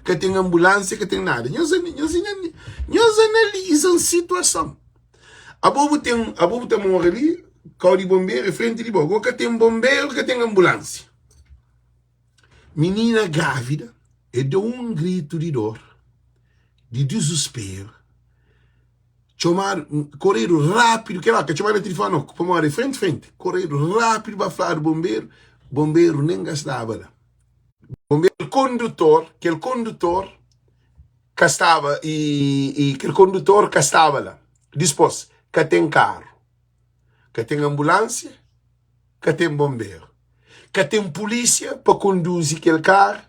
Que tem ambulância, que tem nada. Nós analisamos a situação. A bobo está morrendo ali, carro de bombeiro, frente de bobo. Que tem bombeiro, que tem ambulância. Menina grávida, e deu um grito de dor, de desespero. Correram rápido, que chamaram o telefone, para morrer frente. Correram rápido para falar do bombeiro. Bombeiro nem gastava lá. Bombeiro, aquele condutor que estava, e aquele condutor que estava lá. Depois, que tem carro. que tem ambulância, que tem bombeiro, que tem polícia para conduzir aquele carro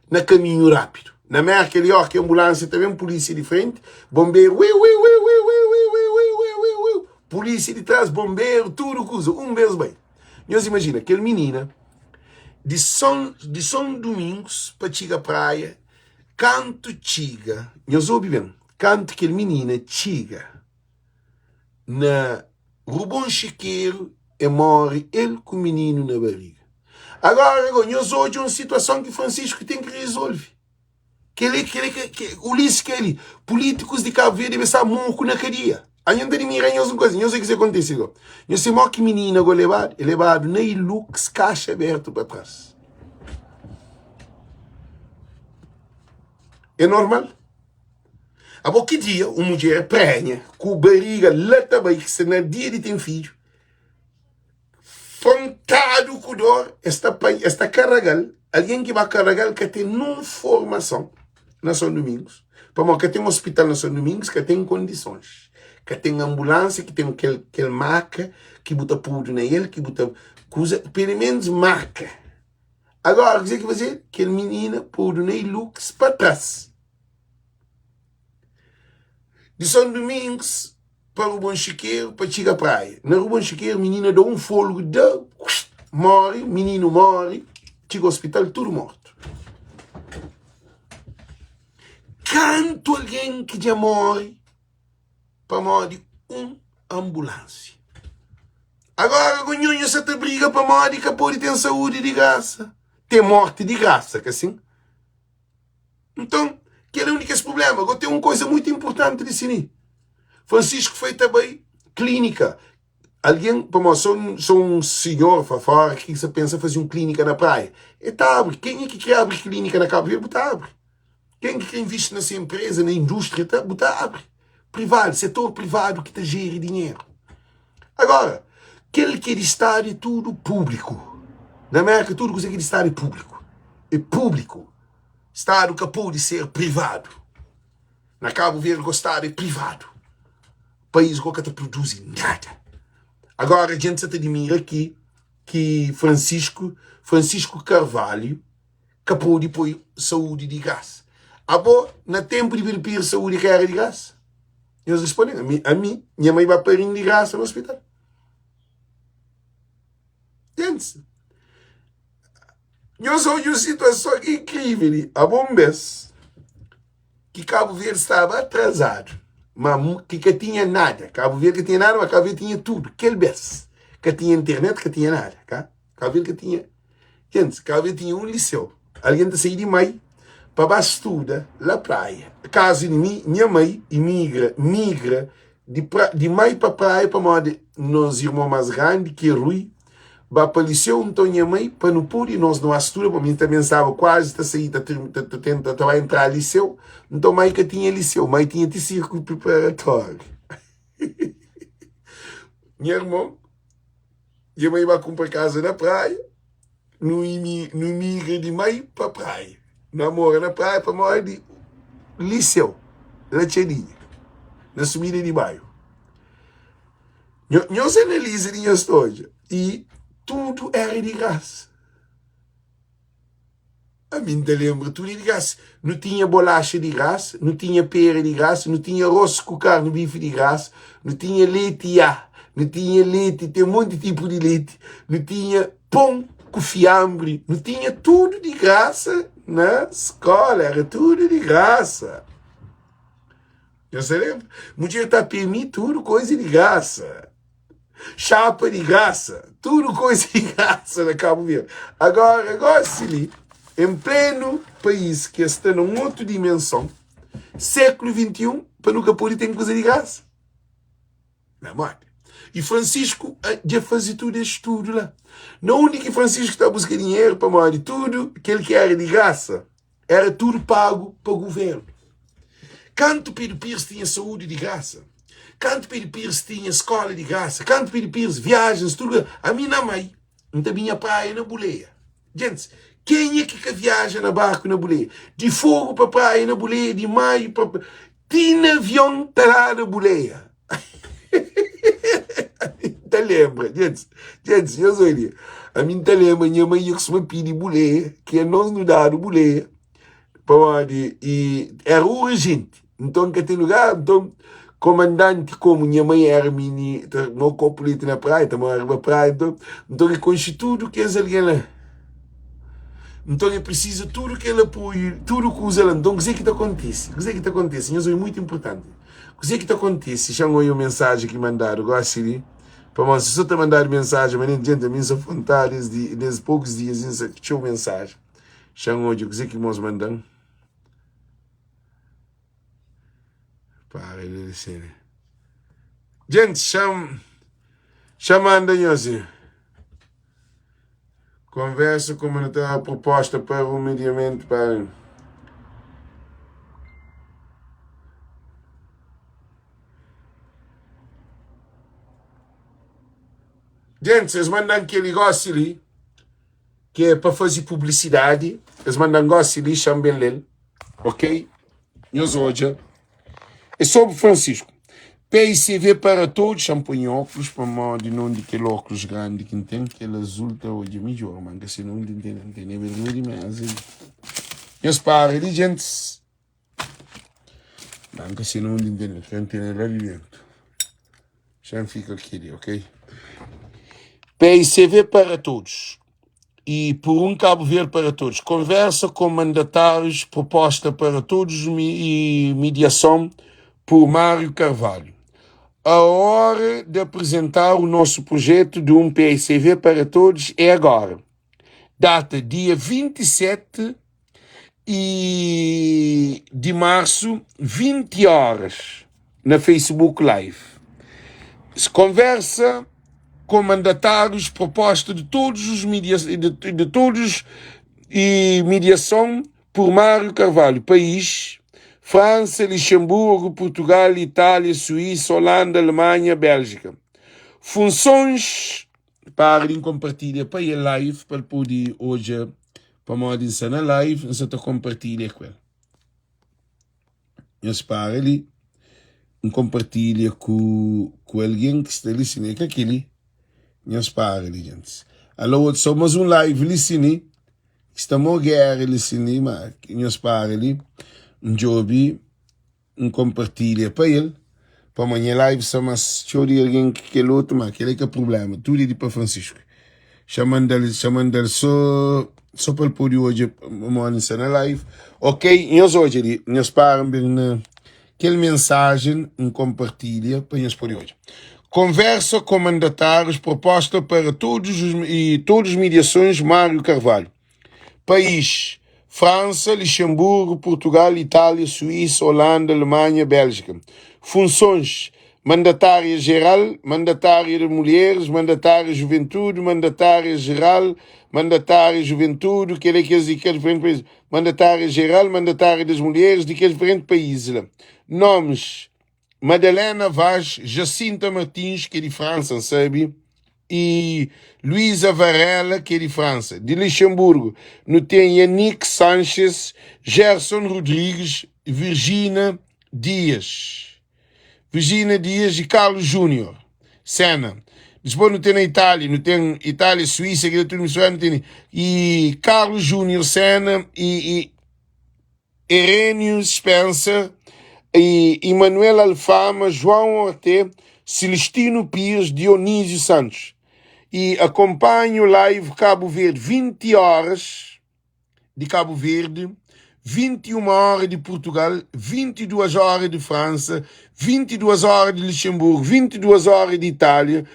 no caminho rápido. Na América, ali, ó, que a ambulância também, polícia de frente, bombeiro, polícia de trás, bombeiro, tudo coisa, vez bem. Nós imagina, aquele menina, de São Domingos para chegar à praia, canto chega, nós ouvimos bem, canto aquele menina chega na Rubão Chiqueiro e morre ele com o menino na barriga. Agora, nós hoje uma situação que Francisco tem que resolver. Ulisses que ele, políticos de Cabo Verde devem estar mortos na cadeia. Ainda de mim, uma coisa, não sei o que aconteceu. Eu sei mal que menina agora levado na Ilux, caixa aberta para trás. É normal? A pouco dia, uma mulher prenha, com barriga lá também, que se na dia de ter filho, frontado com dor, está carregando, alguém que vai carregar que tem uma formação na São Domingos, para que tem um hospital na São Domingos que tem condições, que tem ambulância, que tem aquele marca, que bota tudo nele, que bota coisa, pelo menos marca. Agora, o que vai fazer? Aquele menina pôr no Lux para trás. De São Domingos para o Rubão Chiqueiro, para chegar à praia. Na Rubão Chiqueiro, a menina dá um fôlego, morre, menino morre, chega ao hospital, tudo morto. Canto alguém que já morre, para morrer ambulância. Agora, gonhonha, essa te briga para morrer, que pode ter saúde de graça. Tem morte de graça, que assim. Então, que é o único problema. Agora tem uma coisa muito importante de ensinar. Francisco foi também clínica. Alguém, para sou um senhor fora que se pensa fazer uma clínica na praia. E tá abre. Quem é que quer abrir clínica na Cabo Verde? Tá abre. Quem é que investe nessa empresa, na indústria? Tá abre. Privado, setor privado que te gera dinheiro. Agora, aquele que é de Estado é tudo público. Na América, tudo que é de Estado é público. É público. Estado que pode ser privado. Na Cabo Verde, o Estado é privado. País que te produz nada. Agora a gente se admira aqui que Francisco Carvalho que pode pôr saúde de graça. Na tempo de vir saúde que era de graça. Eles respondem, a mim, minha mãe vai parir de graça no hospital. Gente, nós hoje uma situação incrível. A bombes que Cabo Verde estava atrasado. Mas que tinha nada. Cabo Verde que tinha nada, mas Cabo Verde tinha tudo. Que bes. Que tinha internet, que tinha nada. Cabo Verde que tinha... Gente, Cabo Verde tinha um liceu. Alguém te sair de mãe para estudar na praia. Caso minha mãe migra de mãe para praia para modo nos irmãos mais grandes, que é Rui, vai para o liceu, então minha mãe, para não pôr, e nós não estudamos, para mim também estava quase a sair, a entrar no liceu, então mãe que tinha liceu, mãe tinha de circuito preparatório. Minha irmã, minha mãe vai comprar casa na praia, não migra de mãe para praia, namora na praia para morar de liceu, na Tchedinha, na subida de bairro. Nós analisamos a história e tudo era de graça. A mim te lembro, tudo de graça. Não tinha bolacha de graça, não tinha pera de graça, não tinha arroz com carne, bife de graça, não tinha leite não tinha leite, tem um monte de tipo de leite, não tinha pão com fiambre, não tinha tudo de graça na escola, era tudo de graça. Você lembra? Mulher tá permitindo tudo coisa de graça. Chapa de graça, tudo coisa de graça na Cabo Verde. Agora se em pleno país que está numa outra dimensão, século XXI, para nunca poder ter coisa de graça. Não é? E Francisco já fazia tudo este tudo lá. Não único que Francisco está a buscar dinheiro para morrer, tudo que ele quer de graça, era tudo pago para o governo. Canto Pedro Pires tinha saúde de graça. Canto Pedro Pires tinha escola de graça. Canto Pedro Pires, viagens, tudo. A minha mãe, na minha praia, na boleia. Gente, quem é que viaja na barco na boleia? De fogo para praia na boleia, de maio para... Tinha avião tá lá na boleia. te lembra, gente, eu sou ali. A mim te lembra, minha mãe ia me pedir boleia, que é nós não dar boleia, e era urgente. Então, que aquele lugar, então, comandante, como minha mãe era mini, não copolita na praia, também era na praia, então ele conhece tudo que é alguém lá. Então ele precisa tudo que ele apoia, tudo que usa lá. Então, o que é que acontece? O que é que acontece? Isso é muito importante. O que é que acontece? Chamou aí uma mensagem que mandaram, gosto de para nós, se eu te mandar mensagem, mas nem gente, a minha vontade, nesses poucos dias, deixa uma mensagem. Chamou hoje, o que é que nós mandamos? Para ele dizer. Gente, chamando assim. Conversa comunitária proposta para o mediamento para. Gente, vocês mandam aquele negócio ali, que é para fazer publicidade. Eles mandam negócio ali, chamam ele. Ok? Nós hoje. É sobre Francisco. PICV para todos, champanhe óculos, para modo de não de aquele óculos grande que tem, aquele azul está hoje melhor, mas que se não tem nem vermelho, mas eu espero, ele gente, mas que se não tem alimento. Já fica aqui, ok? PICV para todos. E por um Cabo Verde para todos. Conversa com mandatários, proposta para todos e mediação por Mário Carvalho. A hora de apresentar o nosso projeto de um PICV para todos é agora. Data dia 27 de março, 20 horas, na Facebook Live. Se conversa com mandatários, proposta de todos os de todos e mediação por Mário Carvalho, país França, Luxemburgo, Portugal, Itália, Suíça, Holanda, Alemanha, Bélgica. Funções para compartilhar para a live, para poder hoje, para modo de na live, nós estamos compartilhar com ele. Nós para ali, compartilha com alguém que está listening, que aquele, nós para ali, gente. Alô, somos um live listening, estamos a guerra listening, mas nós para ali, um job, compartilha para ele, para amanhã live, mas show de alguém que é outro, mas que é que é problema, tudo é para Francisco. Chamando ele só para ele poder hoje, amanhã na live. Ok, nós hoje ali, nós para aquela mensagem, compartilha para nós poder hoje. Conversa com mandatários, proposta para todos os mediações, Mário Carvalho. País França, Luxemburgo, Portugal, Itália, Suíça, Holanda, Alemanha, Bélgica. Funções: mandatária geral, mandatária de mulheres, mandatária juventude, mandatária geral, mandatária juventude, que é diferentes países. Mandatária geral, mandatária das mulheres, de aqueles diferentes países. Nomes: Madalena Vaz, Jacinta Martins, que é de França, sabe? E Luísa Varela, que é de França. De Luxemburgo, não tem Yannick Sanchez, Gerson Rodrigues, Virginia Dias e Carlos Júnior. Sena. Depois não tem na Itália, não tem Itália, Suíça, que é tudo misturado, não tem. E Carlos Júnior, Sena, e Herênio Spencer, e Emanuel Alfama, João Orte, Celestino Pires, Dionísio Santos. E acompanho live Cabo Verde, 20 horas de Cabo Verde, 21 horas de Portugal, 22 horas de França, 22 horas de Luxemburgo, 22 horas de Itália,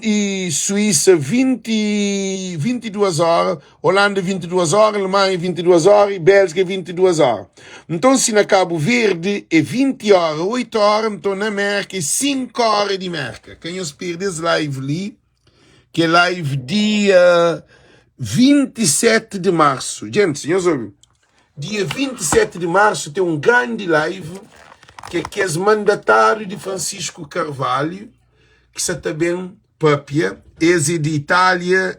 e Suíça, 22 horas, Holanda 22 horas, Alemanha 22 horas e Bélgica 22 horas. Então, se na Cabo Verde é 20 horas, 8 horas, então na América é 5 horas de América. Quem os perdes live ali, que é live dia 27 de março. Gente, senhores, ouviram? Dia 27 de março tem um grande live que é os mandatários de Francisco Carvalho, que está também própria, esse de Itália,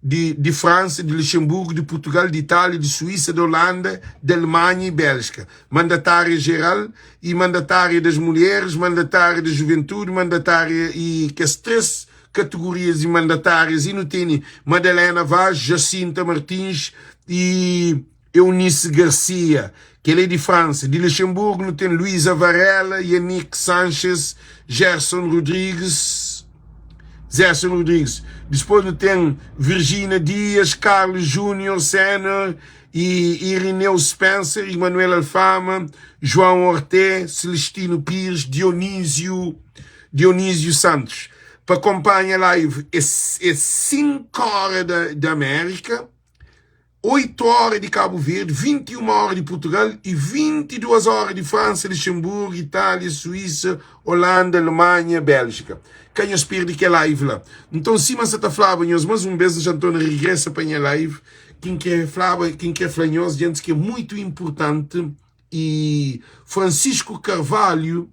de França, de Luxemburgo, de Portugal, de Itália, de Suíça, de Holanda, de Alemanha e Bélgica. Mandatária geral e mandatária das mulheres, mandatária da juventude, mandatária e que as três categorias de mandatárias e não tem Madalena Vaz, Jacinta Martins e Eunice Garcia, que ele é de França. De Luxemburgo não tem Luísa Varela, Yannick Sanchez, Gerson Rodrigues. Depois tem Virginia Dias, Carlos Júnior Senna e Irineu Spencer, Emanuel Alfama, João Orté, Celestino Pires, Dionísio Santos. Para acompanhar a live é 5 horas da América, 8 horas de Cabo Verde, 21 horas de Portugal e 22 horas de França, Luxemburgo, Itália, Suíça, Holanda, Alemanha, Bélgica. Quem eu espero de que live lá. Então, se você está falando, mas um beijo, já estou na regressa para a live. Quem quer falar, gente, que é muito importante. E Francisco Carvalho,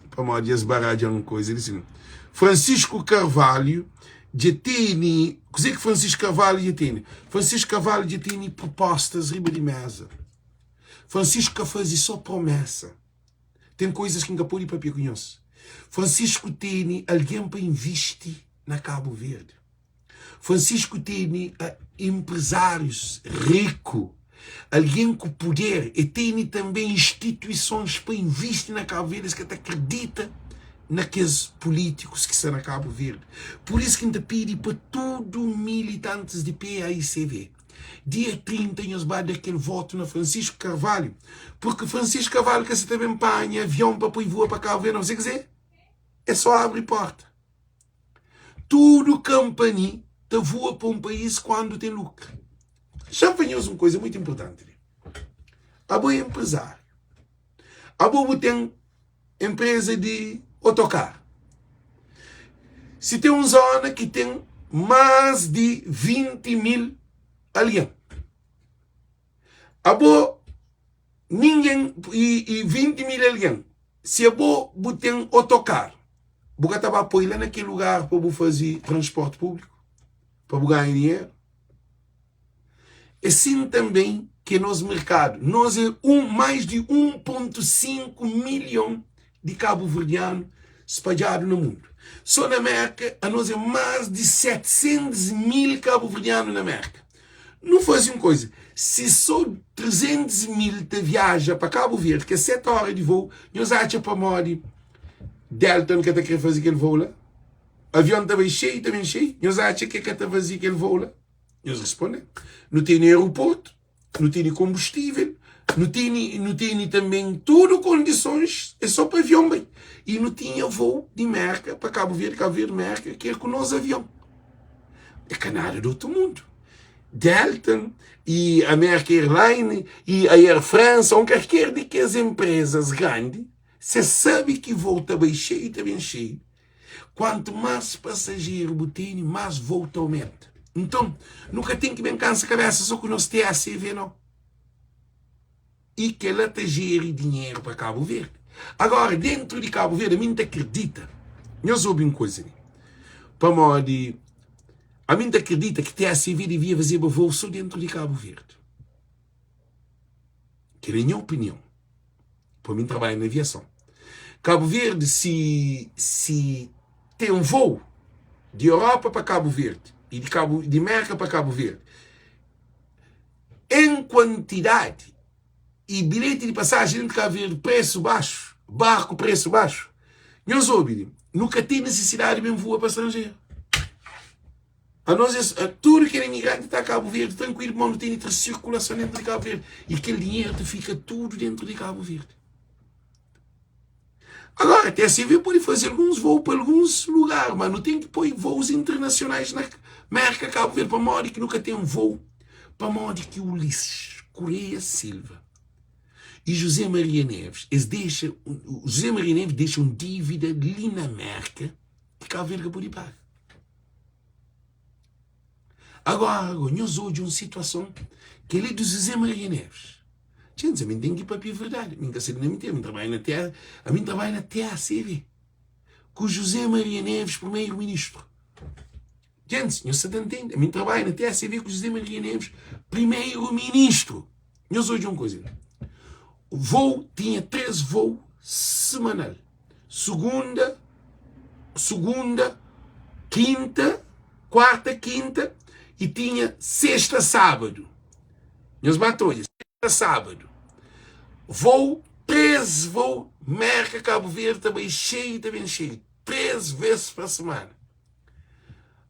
para modo de esbarar de alguma coisa, assim. Francisco Carvalho, já tem, o que Francisco Carvalho já tem? Francisco Carvalho já tem propostas riba de mesa. Francisco faz só promessa. Tem coisas que nunca pode ir para papel conhece. Francisco tem alguém para investir na Cabo Verde. Francisco tem empresários ricos, alguém com poder, e tem também instituições para investir na Cabo Verde que acredita naqueles políticos que estão na Cabo Verde. Por isso que a gente pede para todos os militantes de PAICV. Dia 30, nós vamos dar aquele voto na Francisco Carvalho. Porque Francisco Carvalho, que você também apanha avião para pôr voa para Cabo Verde, não sei o que dizer. É só abrir porta. Tudo campanha te voa para um país quando tem lucro. Já apanhamos uma coisa muito importante. A boa empresário. A boa tem empresa de autocarro. Se tem uma zona que tem mais de 20 mil aliens. A boa ninguém e 20 mil aliens. Se a boa tem autocarro, você estava apoiando naquele lugar para fazer transporte público, para ganhar dinheiro. Assim também que nosso mercado, nós é mais de 1,5 milhão de cabo-verdianos espalhados no mundo. Só na América, a nós é mais de 700 mil cabo-verdianos na América. Não faz uma coisa, se só 300 mil te viaja para Cabo Verde, que é 7 horas de voo, nós achamos para morrer Delta que está querendo fazer aquele voo lá. O avião também cheio, nós achamos que está fazer aquele voo lá. Nós respondemos. Não tem aeroporto, não tem combustível, não tem também tudo condições, é só para avião bem. E não tinha voo de merca para Cabo Verde, merca, que é com o nosso avião. É canada do outro mundo. Delta e a American Airlines e a Air France, ou qualquer de que as empresas grandes, você sabe que voo está bem cheio. Quanto mais passageiro tem, mais voo aumenta. Então, nunca tem que brincar essa cabeça só que nós temos a CV, não. E que ela te gere dinheiro para Cabo Verde. Agora, dentro de Cabo Verde, a mim te acredita. Eu soube uma coisa. Para modo a mim te acredita que a CV devia fazer voo só dentro de Cabo Verde. Que é a minha opinião. Para mim trabalho na aviação. Cabo Verde, se tem um voo de Europa para Cabo Verde e de América para Cabo Verde, em quantidade e bilhete de passagem de Cabo Verde, preço baixo, barco, preço baixo, nós ouvimos, nunca tem necessidade de mesmo voar para estrangeiro. A nós, tudo que é imigrante está a Cabo Verde, tranquilo, não tem circulação dentro de Cabo Verde. E aquele dinheiro fica tudo dentro de Cabo Verde. Agora, até a CV pode fazer alguns voos para alguns lugares, mas não tem que pôr voos internacionais na América, Cabo Verde, para modo que nunca tem um voo. Para modo que Ulisses Correia Silva e José Maria Neves, José Maria Neves deixam dívida ali na América que Cabo Verde pode pagar. Agora, nós hoje uma situação que ele é do José Maria Neves. Gente, a mim tem que ir para a verdade. A mim trabalho na TACV. Com o José Maria Neves, primeiro-ministro. Gente, eu se entende. A mim trabalho na TSV com o José Maria Neves, primeiro-ministro. Eu sou de uma coisa. O voo tinha 3 voos semanal. Segunda, quinta, quarta, quinta e tinha sexta, sábado. Meus matrulhas, sexta, sábado. Voo, 13 voos, Merca, Cabo Verde, também cheio. 13 vezes por semana.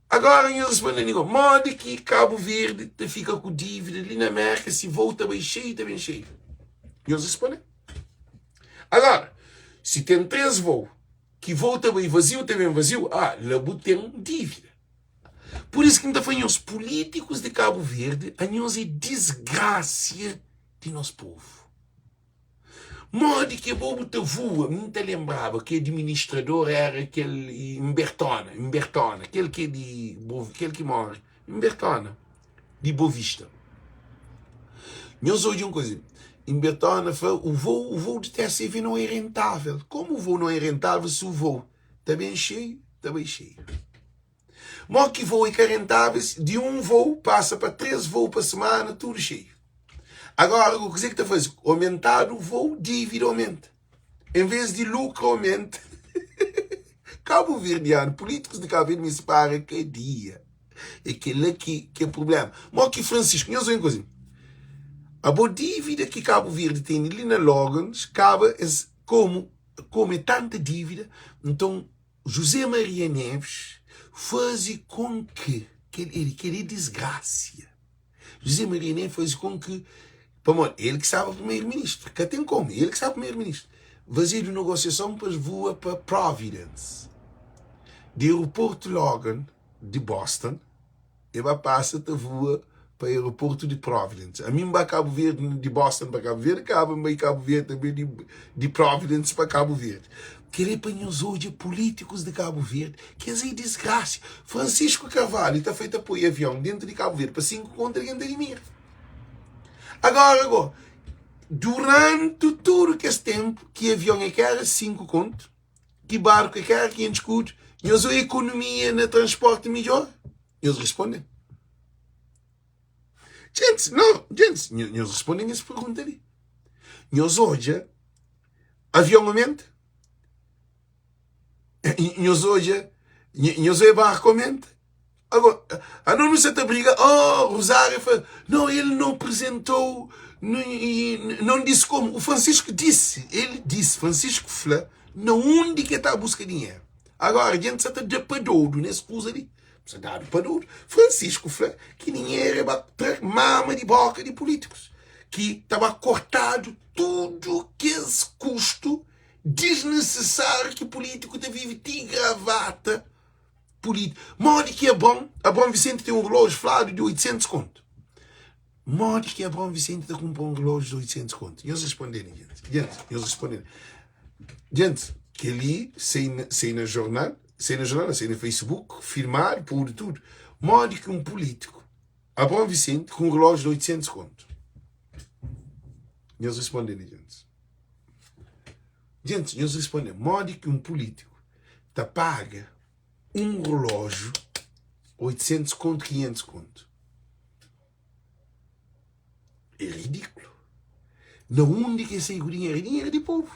Agora eu respondo a ninguém. Modo que Cabo Verde te fica com dívida ali na América, se voo também cheio. E eles respondem. Agora, se tem 13 voos, que voo também vazio, lá tem dívida. Por isso que ainda foi os políticos de Cabo Verde, a nós é desgraça de nosso povo. Modo que bobo te voa, me te lembrava que o administrador era aquele Imbertona, aquele que morre, Imbertona, de Bovista. Meus olhos uma coisa, Imbertona foi o voo de TSV não é rentável. Como o voo não é rentável se o voo está bem cheio, Mas que voo é rentável, de um voo passa para 3 voos por semana, tudo cheio. Agora, o que você está fazendo? Aumentar o voo, dívida aumenta. Em vez de lucro, aumenta. Cabo Verdeano, políticos de Cabo Verde me separam que dia. É aquele que é o problema. Mas que Francisco, eu sou uma coisa. A boa dívida que Cabo Verde tem ali na Logans, como é tanta dívida, então José Maria Neves faz com que ele desgraça. José Maria Neves faz com que ele que sabe o primeiro-ministro, que tem como, ele que sabe o primeiro-ministro, fazer uma negociação para voar para Providence, de aeroporto Logan, de Boston, e passa a voar para o aeroporto de Providence. A mim vai Cabo Verde, de Boston para Cabo Verde, Cabo Verde também de Providence para Cabo Verde. Querer para nós hoje políticos de Cabo Verde, que é desgraça. Francisco Carvalho está feito apoio avião dentro de Cabo Verde para 5 contra Gandarimir. Agora, durante todo esse tempo, que avião é que era 5 contos, que barco é que era 500 contos, nós a economia no transporte melhor? Eles respondem. Gente, nós respondem essa pergunta ali. Nós hoje, avião aumenta. Nós hoje, barco aumenta. Agora, a não se briga, Rosário, não, ele não apresentou, não disse como. O Francisco disse, Francisco Flá, não onde que está a buscar dinheiro. Agora, a gente está de padouro nesse curso ali. Você dá de padouro. Francisco Flá, que dinheiro é mama de boca de políticos. Que estava cortado tudo que esse custo desnecessário que o político vive de gravata. Modo que é bom. A Bom Vicente tem um relógio Flávio de 800 conto. Modo que é bom Vicente está com um relógio de 800 conto. E eles responderem, gente. Gente, que ali, sei na jornal, sei no Facebook, firmar, por tudo. Modo que um político, a Bom Vicente, com um relógio de 800 conto. E eles responderem, gente. Gente, eles respondem, modo que um político te paga um relógio 800 conto, 500 conto. É ridículo. Na única essa dinheiro é dinheiro de povo.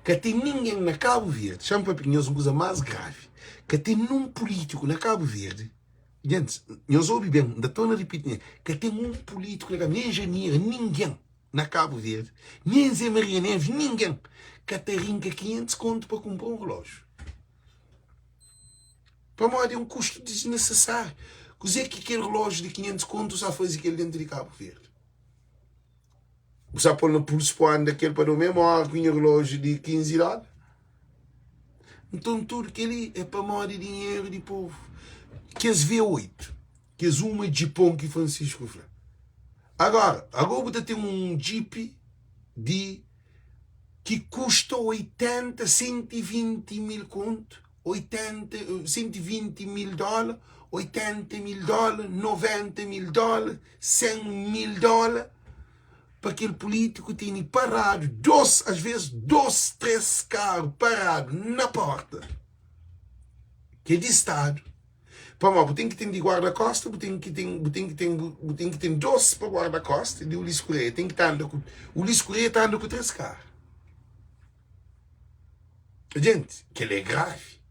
Que tem ninguém na Cabo Verde, chama para pinhões uma coisa mais grave, que tem um político na Cabo Verde, gente, nós ouvimos bem, ainda estou a repetir, que tem um político na Cabo Verde, nem janeiro, ninguém na Cabo Verde, nem Zé Maria Neves, ninguém, que te rinca 500 conto para comprar um relógio. Para nós é um custo desnecessário. Dizer que aquele relógio de 500 contos só faz aquele dentro de Cabo Verde. Você pôr no pulso para daquele para o mesmo ar com um relógio de 15 dólares. Então tudo aquilo é para nós de dinheiro de povo. Que as V8, que as uma de Japão que Francisco falou. Agora você tem um Jeep que custa 80, 120 mil conto. 120 mil dólares, 80 mil dólares, 90 mil dólares, 100 mil dólares, para aquele político tem parado, às vezes 3 carros parados na porta, que é de Estado, Vamos, tem que ter de guarda-costa, tem que ter doce para guarda-costa e o Ulisses Correia tem que estar andando com... O Ulisses Correia está andando com 3 carros. Gente, que ele é grave.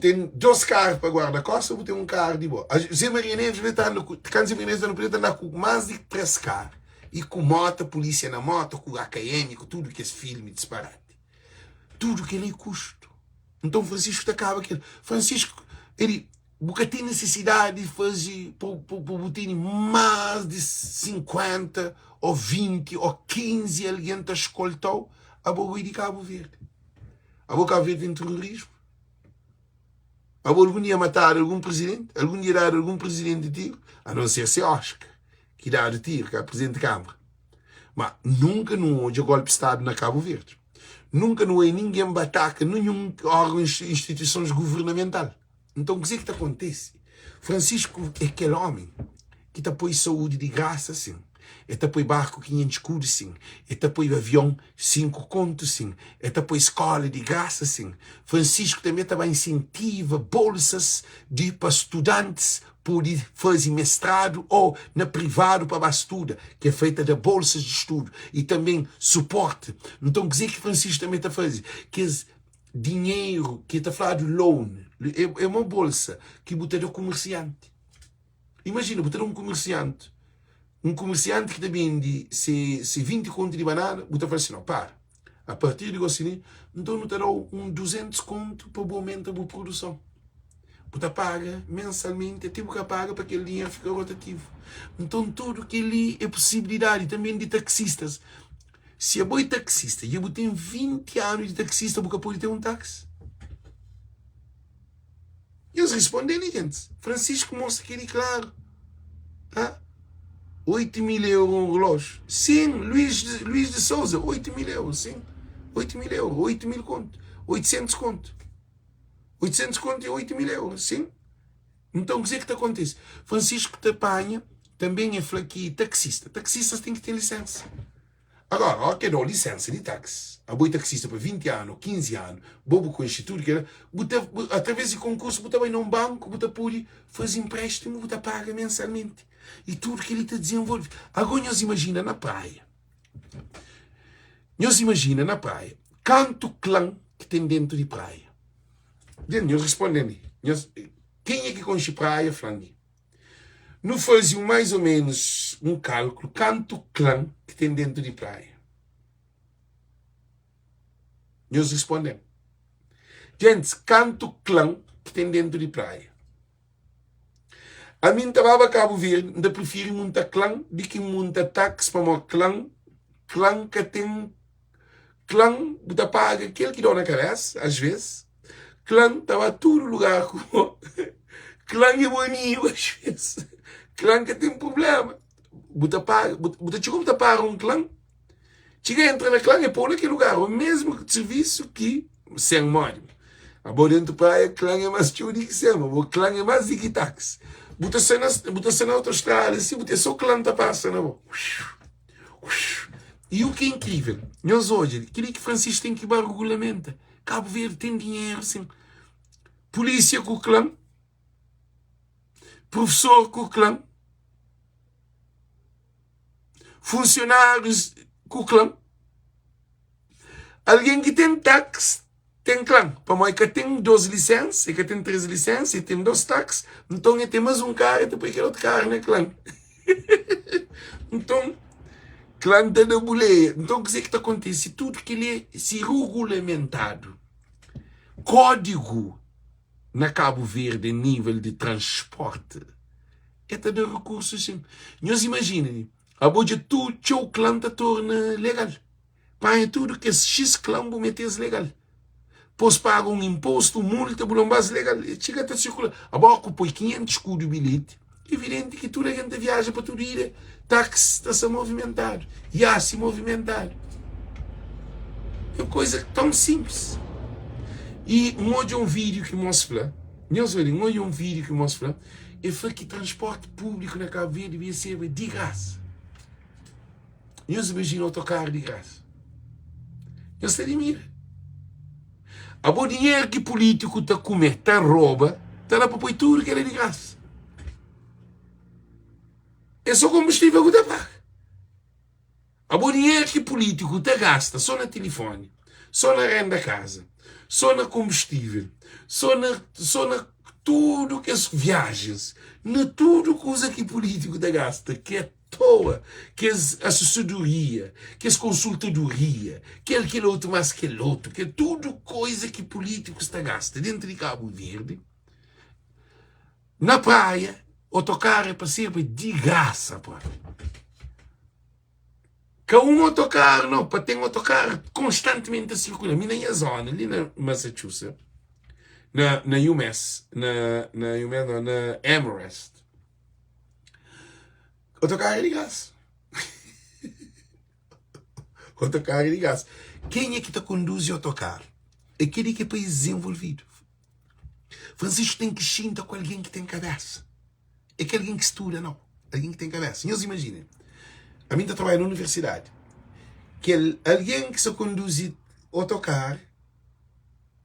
Tem 2 carros para guarda-costa, tem um carro de boa. Zé Maria Neves está andando com... Zé Maria Neves não podia andar com mais de 3 carros. E com moto, polícia na moto, com AKM, com tudo que esse filme disparate. Tudo que ele custa. Então Francisco acaba aquilo. Francisco, ele nunca tem necessidade de fazer botar mais de 50 ou 20 ou 15 alguém que escoltou a boa de Cabo Verde. A boa Cabo Verde tem terrorismo. A boa algum dia matar algum presidente, algum dia dar algum presidente de tiro, a não ser Oscar, que dá de tiro, que é presidente de Câmara. Mas nunca não houve golpe de Estado na Cabo Verde. Nunca não houve ninguém bataca, nenhum órgão, instituições governamentais. Então, o que é que acontece? Francisco é aquele homem que te apoia saúde de graça, sim. Ele te apoia barco 500 escudos, sim. Ele te apoia avião 5 contos, sim. Ele te apoia escola de graça, sim. Francisco também incentiva bolsas para estudantes poder fazer mestrado ou na privado para estudar, que é feita de bolsas de estudo. E também suporte. Então, quer dizer que Francisco também está fazendo? Que dinheiro, que está falando de loan, é uma bolsa que botar do comerciante. Imagina, botar um comerciante que também de se 20 conto de banana, botar fala assim, não, para. A partir de assim, então não terá um 200 conto para aumentar a produção. Você paga mensalmente, até que paga para que aquele dinheiro fique rotativo. Então tudo que ali é possibilidade também de taxistas. Se a boi taxista e eu tenho 20 anos de taxista, você pode ter um táxi. E eles respondem, gente. Francisco mostra que ele claro. 8.000 euros um relógio. Sim, Luís de Souza, 8.000 euros, sim. 8.000 euros, 8.000 conto. 800 conto. 800 conto e 8.000 euros, sim. Então, o que é que te acontece? Francisco te apanha, também é flaquinho, taxista. Taxistas têm que ter licença. Agora, ok, não, licença de táxi. A boi taxista para 20 anos, 15 anos, bobo com o instituto, que era, através de concurso, você vai num banco, você pode fazer empréstimo, você paga mensalmente. E tudo que ele te desenvolve. Agora, nós imagina na praia. Nós imagina na praia. Quanto clã que tem dentro de praia? Nós respondemos. Quem é que conhece praia, Flandi? Não faziam mais ou menos um cálculo. Quanto clã que tem dentro de praia? Nós respondemos. Gente, quanto clã que tem dentro de praia? A mim estava a Cabo Verde, ainda prefiro montar clã do que montar táxi para uma clã que tem clã, você paga aquele que dá na cabeça, às vezes. Clã estava a todo lugar com clã é bonito, às vezes. Clã que tem problema. Você paga, você chegou a pagar um clã. Chega a entrar na clã e pôr naquele lugar, o mesmo serviço que sem móvel. A boa dentro da praia, clã é mais churi que sem, o clã é mais de táxi. Você na autostrada, assim, você só clã está passando. E o que é incrível, nós hoje, queria que Francisco tem que ir para o regulamento. Cabo Verde tem dinheiro, assim. Polícia com o clã. Professor com o clã. Funcionários com o clã. Alguém que tem táxi tem clã. Para mim que tem 12 licenças, e que tem 13 licenças, e tem 2 táxis. Então tem mais um carro e depois aquele outro carro, né, clã? Então, clã está na boleia. Então, o que é que acontece? Tudo que ele é se regulamentado. Código na Cabo Verde, nível de transporte, é de recursos, sim. Nós imaginem, a boja tudo, o clã está torna legal. Para tudo que esse X clã vou meter legal. Pois paga um imposto, multa, base legal. Chega até circular. A boca põe 500 escudos de bilhete. Evidente que toda a gente viaja para tudo ir. Táxi está se movimentado. E se movimentado. É uma coisa tão simples. E um vídeo que mostra, um vídeo que mostra, e foi que transporte público na Cabo Verde devia ser de graça. Nós imaginam autocarro de graça. Nós se admira. A bom dinheiro que político está comer, está rouba, Está lá para pôr tudo que é de graça. É só combustível que está paga. A bom dinheiro que político te gasta só na telefone, só na renda da casa, só na combustível, só na tudo que as viagens, na tudo que usa que político te gasta, que é toa, que é assessoria, que é consultadoria, que é aquele outro mais aquele outro, que é tudo coisa que políticos te gasta dentro de Cabo Verde. Na praia, autocarro é para sempre de graça, pô. Que um autocarro, não, para ter um autocarro constantemente a circular. A minha zona, ali na Massachusetts, na UMass, na Amherst, autocarro é de graça. Autocarro é de graça. Quem é que te conduz o autocarro? Aquele que é país desenvolvido. Francisco tem que chinta com alguém que tem cabeça. É que alguém que estuda, não. Alguém que tem cabeça. E eles imaginem. A mim está trabalhando na universidade. Que alguém que se conduz autocarro,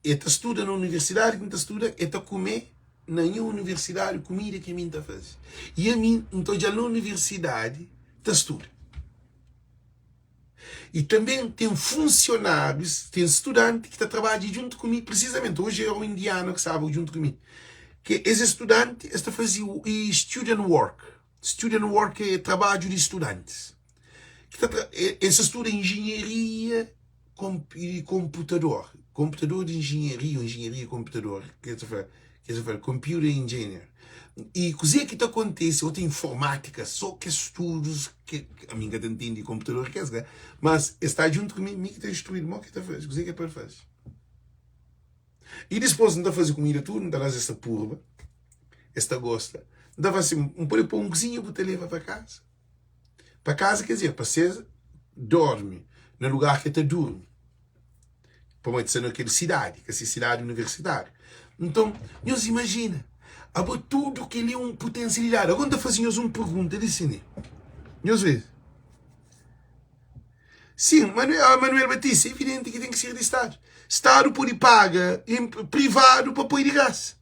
ele estuda na universidade, que estuda, ele comer na universidade comida que a mim está fazendo. E a mim, então já na universidade, estuda. E também tem funcionários, tem estudante que está trabalhando junto comigo, precisamente. Hoje é um indiano que sabe junto comigo. Que esse estudante está fazendo student work. Student work é trabalho de estudantes. Esse estuda engenharia e computador. Computador de engenharia, ou engenharia e computador. Que se fala computer engineer. E coisa que acontece, outra informática, só que estudos, que a mim que entende computador, mas está junto comigo, que está instruído, o que está fazendo, coisa que é para fazer. E depois não está fazendo comida tudo, não está fazendo essa purba, esta gosta, não está fazendo um pãozinho para te levar para casa. Para casa quer dizer, para você dorme no lugar que te dorme. Para ser naquela cidade, que é a cidade universitária. Então, nós imagina, agora tudo que ele é uma potencialidade. Agora fazemos uma pergunta de cine. Nós vemos. Sim, Manuel Batista, é evidente que tem que ser de Estado. Estado pode pagar privado para pôr de graça.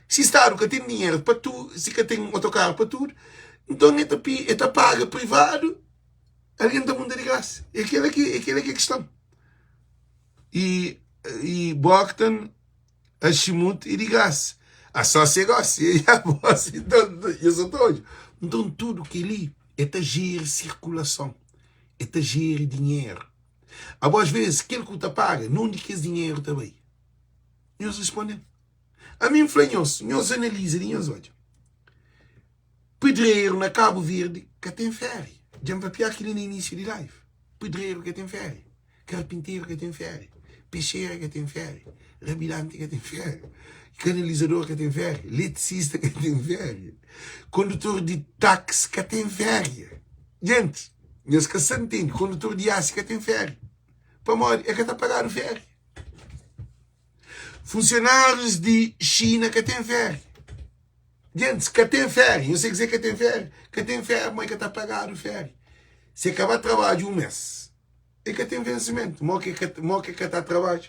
Se Estado que tem dinheiro para tudo, se que tem um autocarro para tudo, então ele paga privado, alguém está muito de graça. É aquela que é a questão. E Bogdan, a Shimut e de graça. A sócia gosta, e a voz, então, eu sou todo. Então, tudo que ali é gerar circulação, é gerar dinheiro. Às vezes, aquele que te paga, não de que esse dinheiro também. Nós respondemos. A mim, nós analisamos, nós olhamos. Pedreiro na Cabo Verde, que tem férias. Já me papiar aquilo no início de live. Pedreiro que tem férias. Carpinteiro que tem férias. Peixeira que tem férias. Rabilante que tem férias. Canalizador que tem férias. Eletricista que tem férias. Condutor de táxi que tem férias. Gente, nós que se entende. Condutor de aço que tem férias. Para morrer, é que está pagando férias. Funcionários de China que tem férias. Gente, que tem férias. Eu sei dizer que tem férias. Que tem férias, mas que está pagando férias. Se acabar de trabalho de um mês, é que tem vencimento. Mas que está trabalho.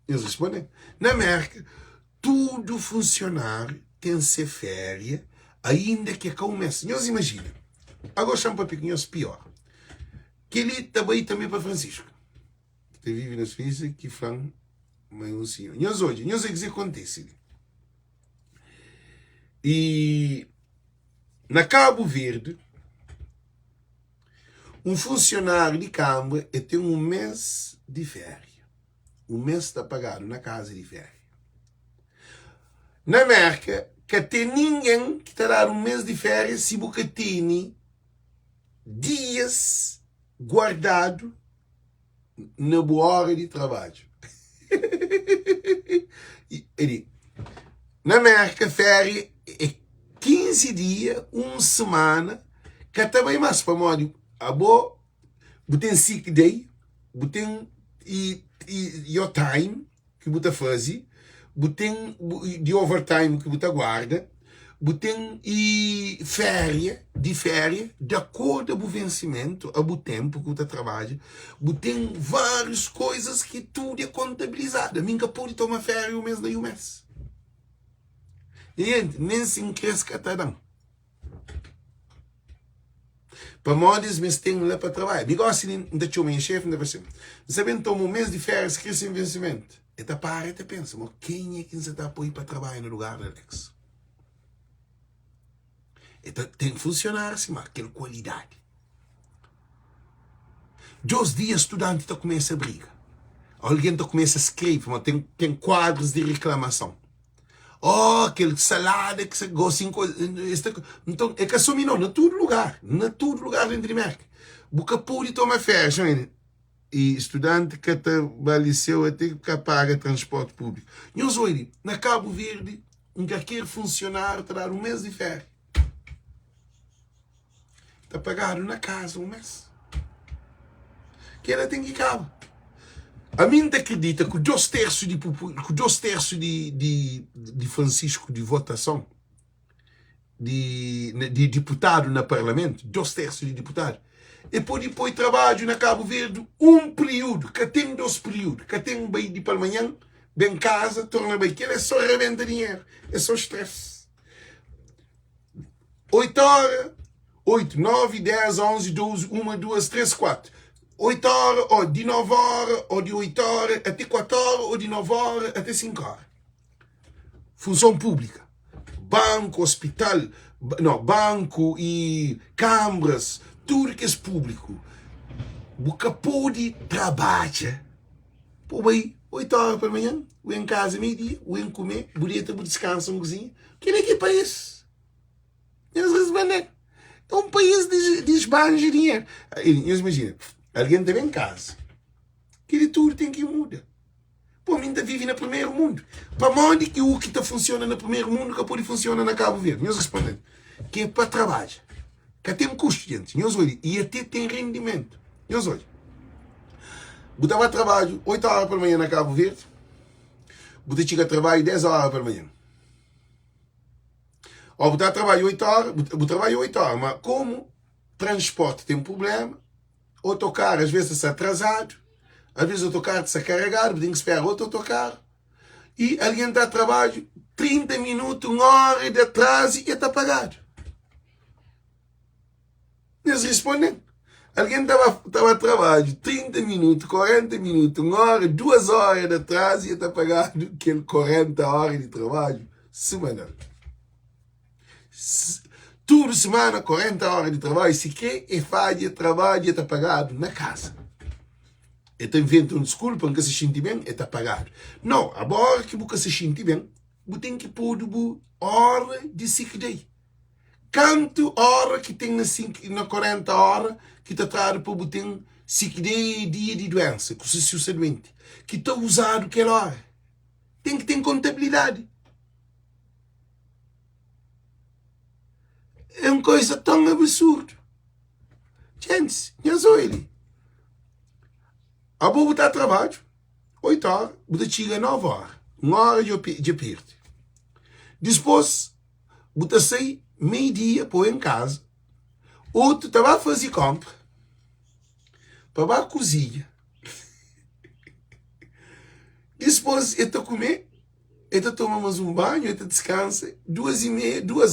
Eles respondem. Na América, tudo funcionário tem que ser férias, ainda que é um mês. Nós imaginam. Agora chama para pequenos pior. Que ele também para Francisco. Que vive na Suíça, que fala, mas um senhor. Nós hoje, nós é que acontece. E na Cabo Verde, um funcionário de Câmara tem um mês de férias. Um mês está pagado na casa de férias. Na América, que tem ninguém que está dando um mês de férias se você tem dias guardado na boa hora de trabalho. Na América, férias é 15 dias, uma semana, que também mais para modo. Você tem sick day, você tem your time que você faz, você tem de overtime que você guarda, você tem férias, de acordo com o vencimento, o tempo que você trabalha, você tem várias coisas que tudo é contabilizado. A minha pode tomar férias um mês daí um mês. Gente, nem se encresca não. Para modos, mas tem lá para trabalho. Igual assim, da chama em chefe, não vai ser. Sabendo que um mês de férias, que esse vencimento. E tá para, e tá pensa, mas quem é que você está para ir para trabalhar no lugar, Alex? Então, tem que funcionar assim, mas aquela qualidade. Dois dias, estudante está começa a briga. Alguém está começa a escrever, mas tem quadros de reclamação. Oh, aquele salada que você gosta de coisa. Então, é que assumir não, na todo lugar dentro de América. Porque pode tomar férias, e estudante que trabalhou até que paga transporte público. E eu sou ele, na Cabo Verde, um quer funcionar, está dar um mês de férias. Está pagado na casa um mês. Que ela tem que cabo. A mim acredita que 2/3 de Francisco de votação, de deputado no Parlamento, 2/3 de deputado, e depois trabalho na Cabo Verde um período, que tem 2 períodos, que tem bem de pela manhã, bem casa, torna bem, que ele é só rebenta dinheiro, é só estresse. 8 horas, 8, 9, 10, 11, 12, 1, 2, 3, 4. 8 horas, ou de 9 horas, ou de 8 horas até 4 horas, ou de 9 horas até 5 horas. Função pública. Banco, hospital, não, banco e câmaras, tudo que é público. Porque pode trabalhar. Pô, bem, 8 horas pela manhã, ou em casa meio-dia, ou em comer, bonita, descansa um cozinha. Que é país? Eles respondem. É um país de esbanja dinheiro. Eles imaginam. Alguém está em casa. Que tudo tem que mudar. Pô, mim vive no primeiro mundo. Para onde que o que funciona no primeiro mundo que pode funcionar na Cabo Verde? Meus respondendo. Que é para trabalho. Que tem custo, gente. Meus olhos. E até tem rendimento. Meus olhos. Botava a trabalho 8 horas pela manhã na Cabo Verde. Botava chega a trabalho 10 horas pela manhã. Ou botar trabalho 8 horas. Botava trabalho 8 horas. Mas como transporte tem um problema, o autocarro às vezes está atrasado, às vezes o autocarro está carregado, tem que esperar outro autocarro, e alguém dá trabalho 30 minutos, 1 hora de atraso e está pagado. Eles respondem. Alguém estava a trabalho 30 minutos, 40 minutos, 1 hora, 2 horas de atraso e está pagado aquele 40 horas de trabalho semanal. Toda semana, 40 horas de trabalho, se quer, e faz trabalho e está pagado na casa. Então inventam desculpa que se sente bem e está pagado. Não, agora que você se sente bem, você tem que pôr hora de sick day. Quanto hora que tem na 40 horas que está trazendo para você ter sick day dia de doença, que se é doente, que está usado aquela hora. Tem que ter contabilidade. É uma coisa tão absurda. Gente, eu sou ele. A boa está a trabalho, 8 horas, você chega 9 horas. 1 hora de perto. Depois, você sai meio-dia para em casa. Outro estava a fazer compra. Para a cozinha. Depois, ele está a comer. Ele toma mais um banho, ele descansa. 2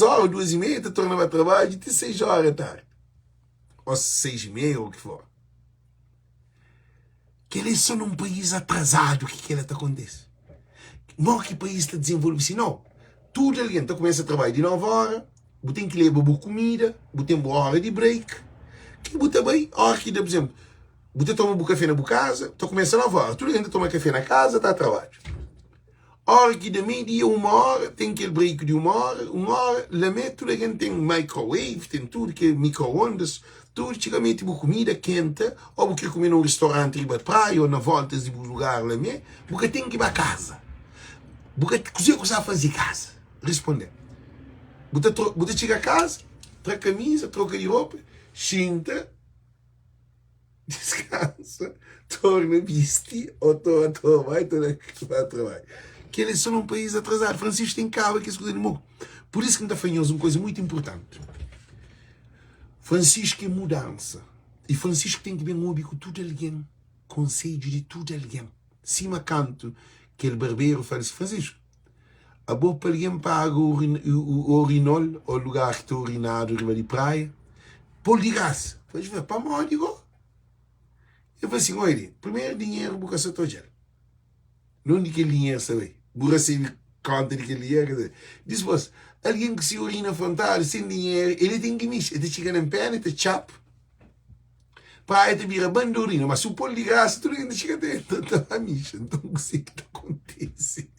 horas, 2h30, ele torna para trabalho até 6 horas da tarde. Ou 6h30, ou o que for. Que eles são num país atrasado, o que está acontecendo? Não que o país está desenvolvido assim, não. Tudo ali, então começa a trabalhar de 9 horas, você tem que levar boa comida, você tem boa hora de break, que você também, a hora que, por exemplo, você toma um café na boa casa, então começa a 9 horas, tudo ali toma café na casa, está a trabalho. A hora que da meia-dia, 1 hora, tem aquele break de 1 hora, lá mete, tudo ali tem microwave, tem tudo que é micro-ondas, tudo, chega a meter comida quente, ou você quer comer num restaurante riba de praia, ou na volta de um lugar lá mesmo, você tem que ir para casa. Você cozinha o que sabe fazer em casa. Responder. Você chega a casa, troca camisa, troca de roupa, senta, descansa, torna a vestir, ou vai para trabalho. Que eles são um país atrasado. Francisco tem cabo que escuta de morro. Por isso que me está falando uma coisa muito importante. Francisco é mudança. E Francisco tem que ver um óbvio tudo alguém. Conselho de tudo alguém. Cima canto, que o barbeiro fala assim, Francisco, A boa para alguém paga o urinol, o lugar que está urinado, riba de praia, por de graça. Pois vai para mal, digo. Eu falei assim, olha, primeiro dinheiro, boca só estou gel. Não de que dinheiro, sabe? Boca sem conta de que dinheiro. Depois, alguém que se urina frontal, sem dinheiro, ele tem que mexer. Ele chega na perna, ele chapa. Para te vira banda urina, mas se o pôr de graça, tu ainda chega dentro da micha. Então, o que acontece?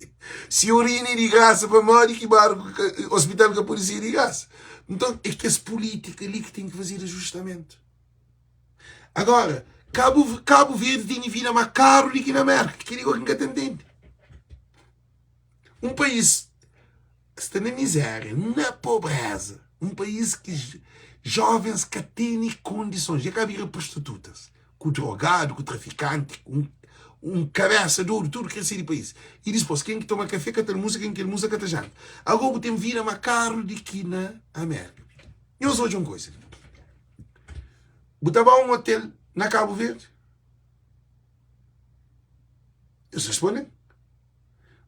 Se urina de graça para morrer, que barco, hospital que a polícia de graça. Então, é que as políticas ali que têm que fazer ajustamento. Agora, Cabo Verde tem vida mais caro do que na América. Que digo que nunca entende. Um país que está na miséria, na pobreza. Um país que jovens que têm condições. Já viram prostitutas. Com drogado, com traficante, com cabeça duro, tudo que é do país. E depois, quem que toma café, canta música, quem que música, canta janta. Agora tem vida mais caro do que na América. Eu sou de uma coisa. Botava um hotel na Cabo Verde. Eles respondem.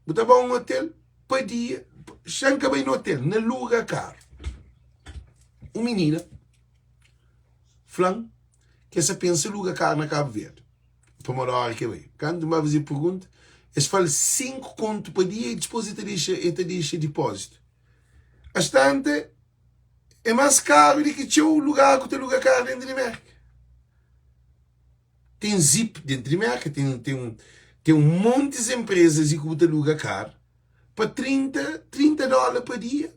Botava um hotel, pedia, chanca bem no hotel, na lugar caro. Uma menina, flan, que essa pensa lugar caro na Cabo Verde. Para morar aqui bem. Quando me fazer pergunta, eles falam 5 contos por dia e depois ele deixa depósito. Bastante é mais caro do que o lugar que tem lugar caro dentro da América. Tem Zip dentro da América, tem um monte de empresas que tem lugar caro para 30 dólares por dia,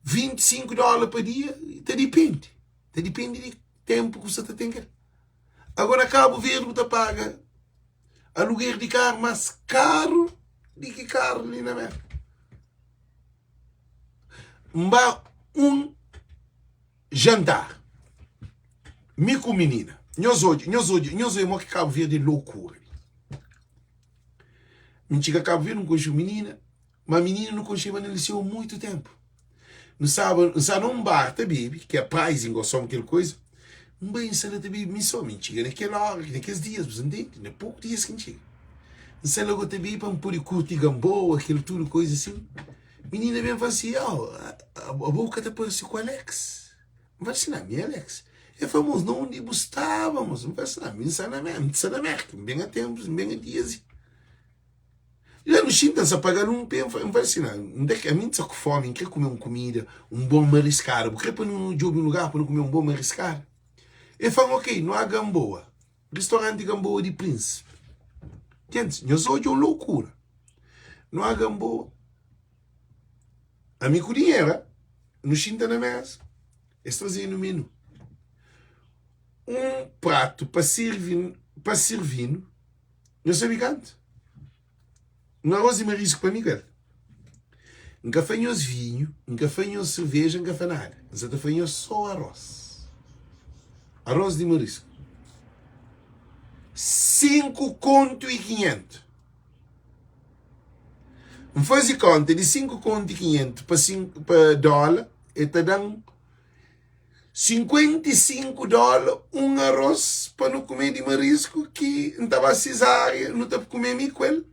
25 dólares por dia, depende. Depende do tempo que você tem que. Agora Cabo Verde você paga aluguer de carro mais caro do que carro ali na América. Um jantar. Me com menina. Nós hoje, que Cabo Verde é loucura. Me chega a Cabo Verde, não conheço menina, mas a menina não conhecia na lição há muito tempo. Não sabe num bar, tá, baby, que é pricing ou só aquela coisa. Um bem sala de baby, me só me chega naquela hora, naqueles dias, você entende? Não é pouco dias que me chega. Não sei logo te baby, para me pôr curto e gamboa, aquilo tudo, coisa assim. Menina bem fala assim, a boca tá parecendo com o Alex. Não vai ensinar, minha Alex. É famoso, não onde estávamos. Não vai ensinar, me ensina na América, bem a tempos, bem a dias. Já no China, se pagar um pé, não vai ensinar. Onde é que a mim está com fome, quer comer uma comida, um bom mariscado, porque para não jogar um lugar para não comer um bom mariscado. Eu falo, ok, não há Gamboa. Restaurante Gamboa de Príncipe. Gente, nós hoje é uma loucura. Não há Gamboa. A minha dinheiro, no China na mesa, eles trazem no menu. Um prato para servir, não sei canto. Um arroz e marisco para Miguel. Um gafanhoso vinho, um gafanhoso cerveja, um gafanalho. Mas a gafanhoso só arroz. Arroz de marisco. 5,5 conto. Me faz conta de 5,5 conto para dólar, e te dão 55 dólares um arroz para não comer de marisco que não estava cesárea, não estava a comer miquel.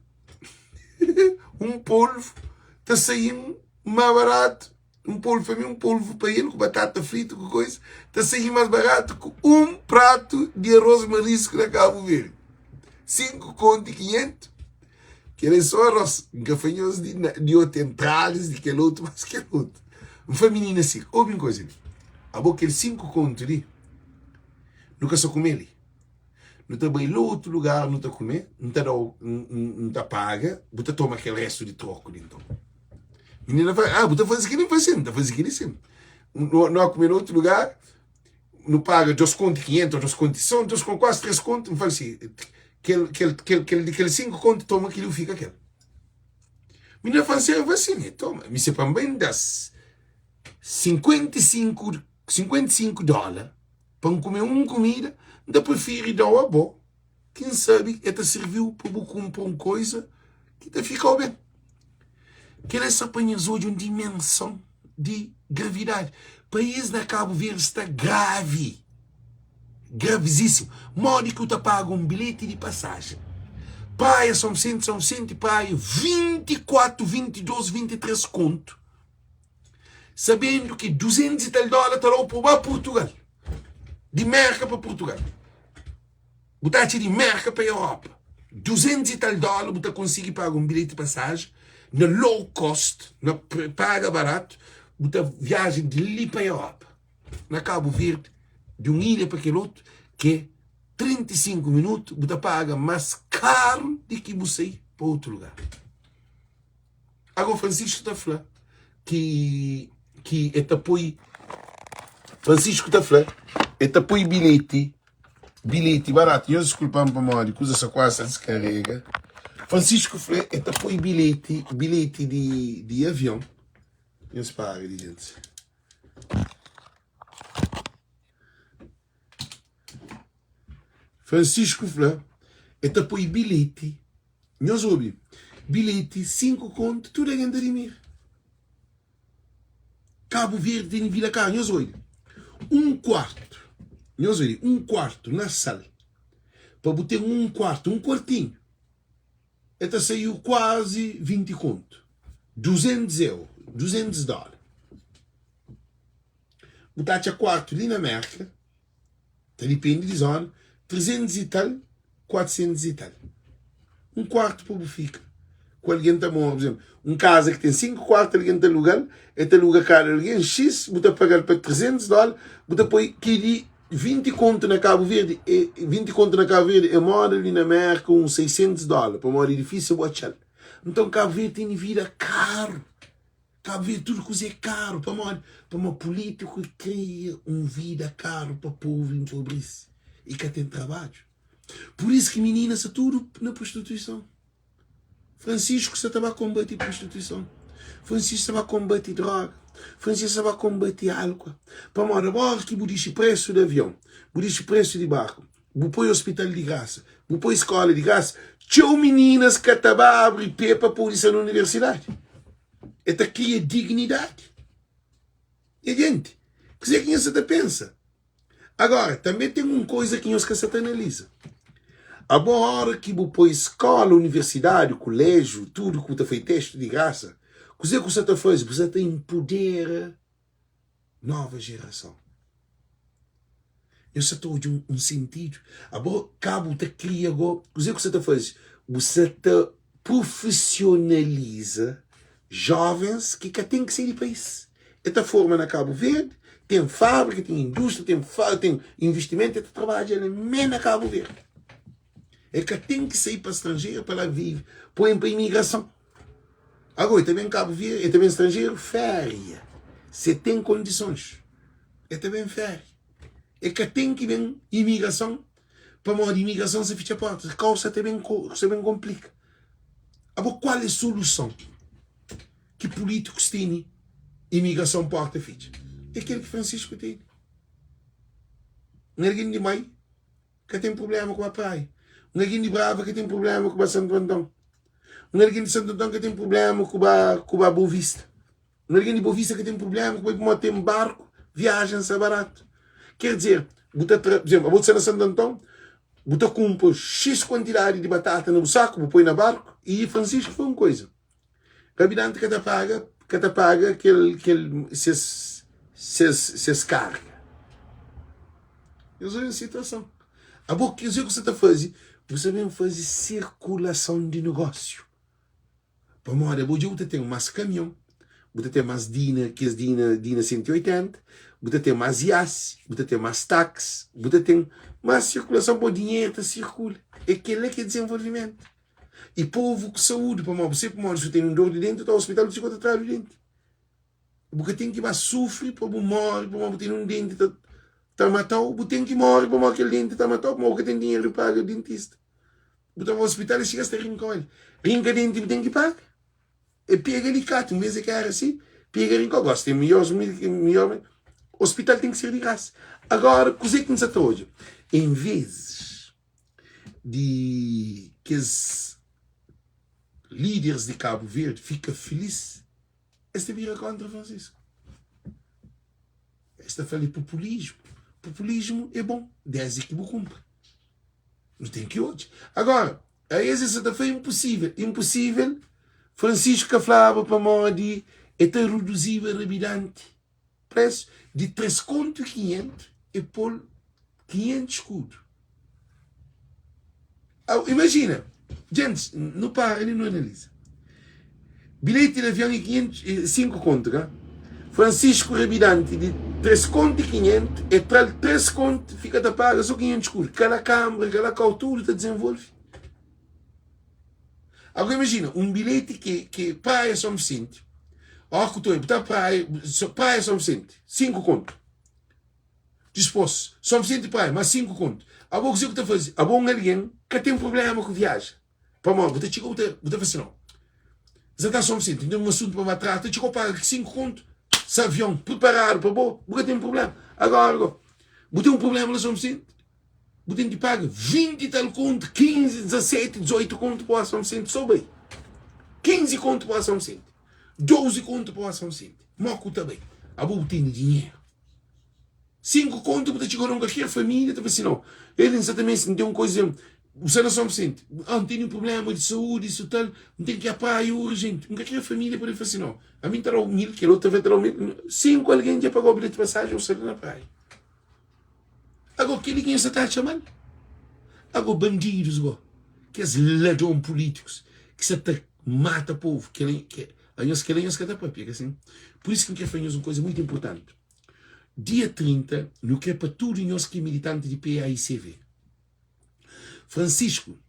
Um polvo está saindo mais barato. Um polvo para mim, um polvo para ele, com batata frita, com coisa, está saindo mais barato que um prato de arroz marisco na Cabo Verde. 5,5 conto. Que era só arroz, gafanhoso de outro entradas, de aquele outro, mas aquele outro. Uma feminina assim, ouve uma coisa ali. A boca aquele 5 conto ali, nunca só comer ali. Não está bem em outro lugar, não está a comer, não está paga, você toma aquele resto de troco então. Menina vai, você faz aquilo, não faz assim, está fazendo aquilo assim. Não a comer em outro lugar, não paga 2 contos 500, 2 contos, são 2 contos, quase 3 contos, não faz assim. Aquele 5 contos, toma aquilo e fica aquele. Menina faz assim, toma, me separa bem das 55 dólares para comer uma comida, ainda prefiro dar a boa. Quem sabe até serviu para comprar uma coisa que até ficou bem. Que eles apanham hoje uma dimensão de gravidade. O país da Cabo Verde está gravíssimo. Modo que tu paga um bilhete de passagem Praia São Vicente, praia 24, 22, 23 conto. Sabendo que 200 e tal dólares está lá para Portugal. De Merca para Portugal. Botar de Merca para a Europa. 200 e tal dólares, você consegue pagar um bilhete de passagem na low cost, na paga barato, você viaja de ali para a Europa. Na Cabo Verde, de uma ilha para aquele outro, que é 35 minutos, você paga mais caro do que você ir para outro lugar. Agora, Francisco está falando que é apoio. Francisco está falando, é apoio bilhete barato. Eu desculpa-me para a que usa essa quase descarrega. Francisco falou, é apoio bilhete de avião. Eu se paga, gente. Francisco falou, é apoio bilhete. Não soube. Bilhete, 5 conto, tudo é gandarimir. Cabo Verde tem Vila Cá, não soube. Um quarto na sala. Para botar um quartinho. Até saiu quase 20 conto. 200 euros, 200 dólares. Botar a quarto ali na Merca, depende de zona, 300 e tal, 400 e tal. Um quarto para o fica. Com alguém está bom, por exemplo, casa que tem 5 quartos, alguém está alugando, aluga cara, alguém X, bota pagar para 300 dólares, bota põe que 20 conto na Cabo Verde, 20 conto na Cabo Verde, eu moro ali na Merca com 600 dólares, para morar difícil, bochar. Então Cabo Verde tem vida caro. Cabo Verde tudo coisa é caro, para uma político que cria uma vida caro para o povo empobrecido e que tem trabalho. Por isso que meninas são tudo na prostituição. Francisco se estava a combater prostituição. Francisco estava a combater droga. Francisco estava a combater álcool. Para morar agora que budiche preço de avião, budiche preço de barco, bupoi hospital de graça, bupoi escola de graça. Tchau meninas que estavam a abrir pé para pôr isso na universidade. Esta cria dignidade. E gente, que dizer que você pensa? Agora, também tem uma coisa que você analisa. A boa hora que você escola, universidade, colégio, tudo que você fez teste de graça, o que você está fazendo? Você está empodera nova geração. Eu só estou de um sentido. A boa cabo te cria agora. O que você está fazendo? Você está profissionaliza jovens que têm que sair do país. Esta forma na Cabo Verde, tem fábrica, tem indústria, tem investimento, esta trabalha na Cabo Verde. É que tem que sair para o estrangeiro para lá viver, põe para a imigração. Agora, também Cabo Verde, também estrangeiro, férias. Se tem condições, é também férias. É que tem que vir imigração, para morar de imigração se fecha a porta. A causa também complica. Agora, qual é a solução que políticos têm imigração porta fecha? É aquele que Francisco tem. Ninguém de mãe que tem problema com a praia. Ninguém de Brava que tem problema com a Santo Antão. Ninguém de Santo Antão que tem problema com a Boa Vista. Ninguém de Boa Vista que tem problema com a ter um barco, viagem-se barato. Quer dizer, por exemplo, a bolsa na Santo Antão, você compra X quantidade de batata no saco, põe na barco, e Francisco foi uma coisa. Cabinante que te paga aquele se carga. Eu sou em situação. A boa que você está fazendo, você vem fazer circulação de negócio. Para morar, você tem mais caminhão, você tem mais Dina 180, você tem mais IAS, você tem mais táxi, você tem mais circulação para o dinheiro que circula. É aquele que é desenvolvimento. E povo com saúde, para você tem um dor de dente, está ao hospital, você fica atrás do dente. Porque tem que mais sofrer para morrer, para você ter um dente está matado, você tem que morrer para aquele dente está matado, para você tem dinheiro para pagar o dentista. Você vai ao hospital e chega a ter rim com ele. Rinca dente tem que pagar. E pega ele cá, um mês é cara assim, pega rim com ele. Gosta, tem melhor. O hospital tem que ser de graça. Agora, o que é que nos está hoje? Em vez de que os líderes de Cabo Verde ficam felizes, esta vira contra Francisco. Esta fala de populismo. Populismo é bom, desde que o cumpre. Não tem que hoje. Agora, Aí isso foi impossível. Impossível. Francisco falava para Modi, reduzir rapidamente preço de 3.500 e por 500 escudos. Imagina, gente, não para, ele não analisa. Bilhete de avião de 5 contos, né? Francisco Rebidante de 3 contos e 500, e traz 3 contos, fica a pagar só 500 escudos. Cada câmara, cada cultura está desenvolve. Agora imagina, um bilhete que praia São Vicente, praia São Vicente, 5 contos. Disposto, São Vicente praia, mas 5 contos. A boa coisa que está fazendo, a bom alguém que tem problema com viagem. Para mim, você chegou, você faz assim, não. Você está São Vicente, tem um assunto para matar, você chegou para 5 contos. Se avião, preparado para bom, você tem um problema. Agora, você tem um problema na São Vicente. Você tem que pagar 20 e tal contos, 15, 17, 18 contos para a São Vicente, só bem. 15 contos para a São Vicente. 12 contos para a São Vicente. Moco também. A boa tem dinheiro. 5 contos para chegar a qualquer família, tá assim, não. Ele exatamente não tem uma coisa, você não São Vicente, não tem um problema de saúde, isso tal, não tem que ir à praia urgente. Qualquer família pode fazer assim, não. A mim terá 1.000, que a outra vai ter 1.000. 5 alguém já pagou o bilhete de passagem ou sair na praia. Agora, aquele que você está chamando? Agora, bandidos, que as ladrões políticos, que você mata o povo, que está para pica, assim. Por isso que eu quero fazer uma coisa muito importante. Dia 30, no que é para tudo nós que é militante de PAICV. Francisco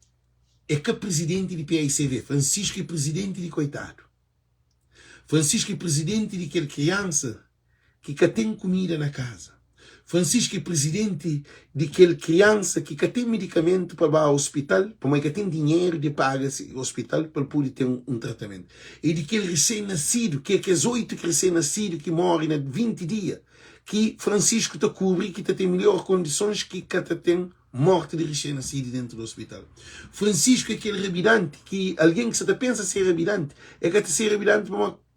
é que é presidente de PAICV. Francisco é presidente de coitado. Francisco é presidente de aquela criança que tem comida na casa. Francisco é presidente de aquela criança que tem medicamento para ir ao hospital, porque tem dinheiro de pagar o hospital para poder ter um tratamento. E de aquele recém-nascido, que é aqueles 8 recém-nascidos que morrem há 20 dias, que Francisco te cobre, que tem melhores condições que tem morte de recém-nascido dentro do hospital. Francisco é aquele rebidante, que alguém que você pensa ser rebidante, é que ser rebidante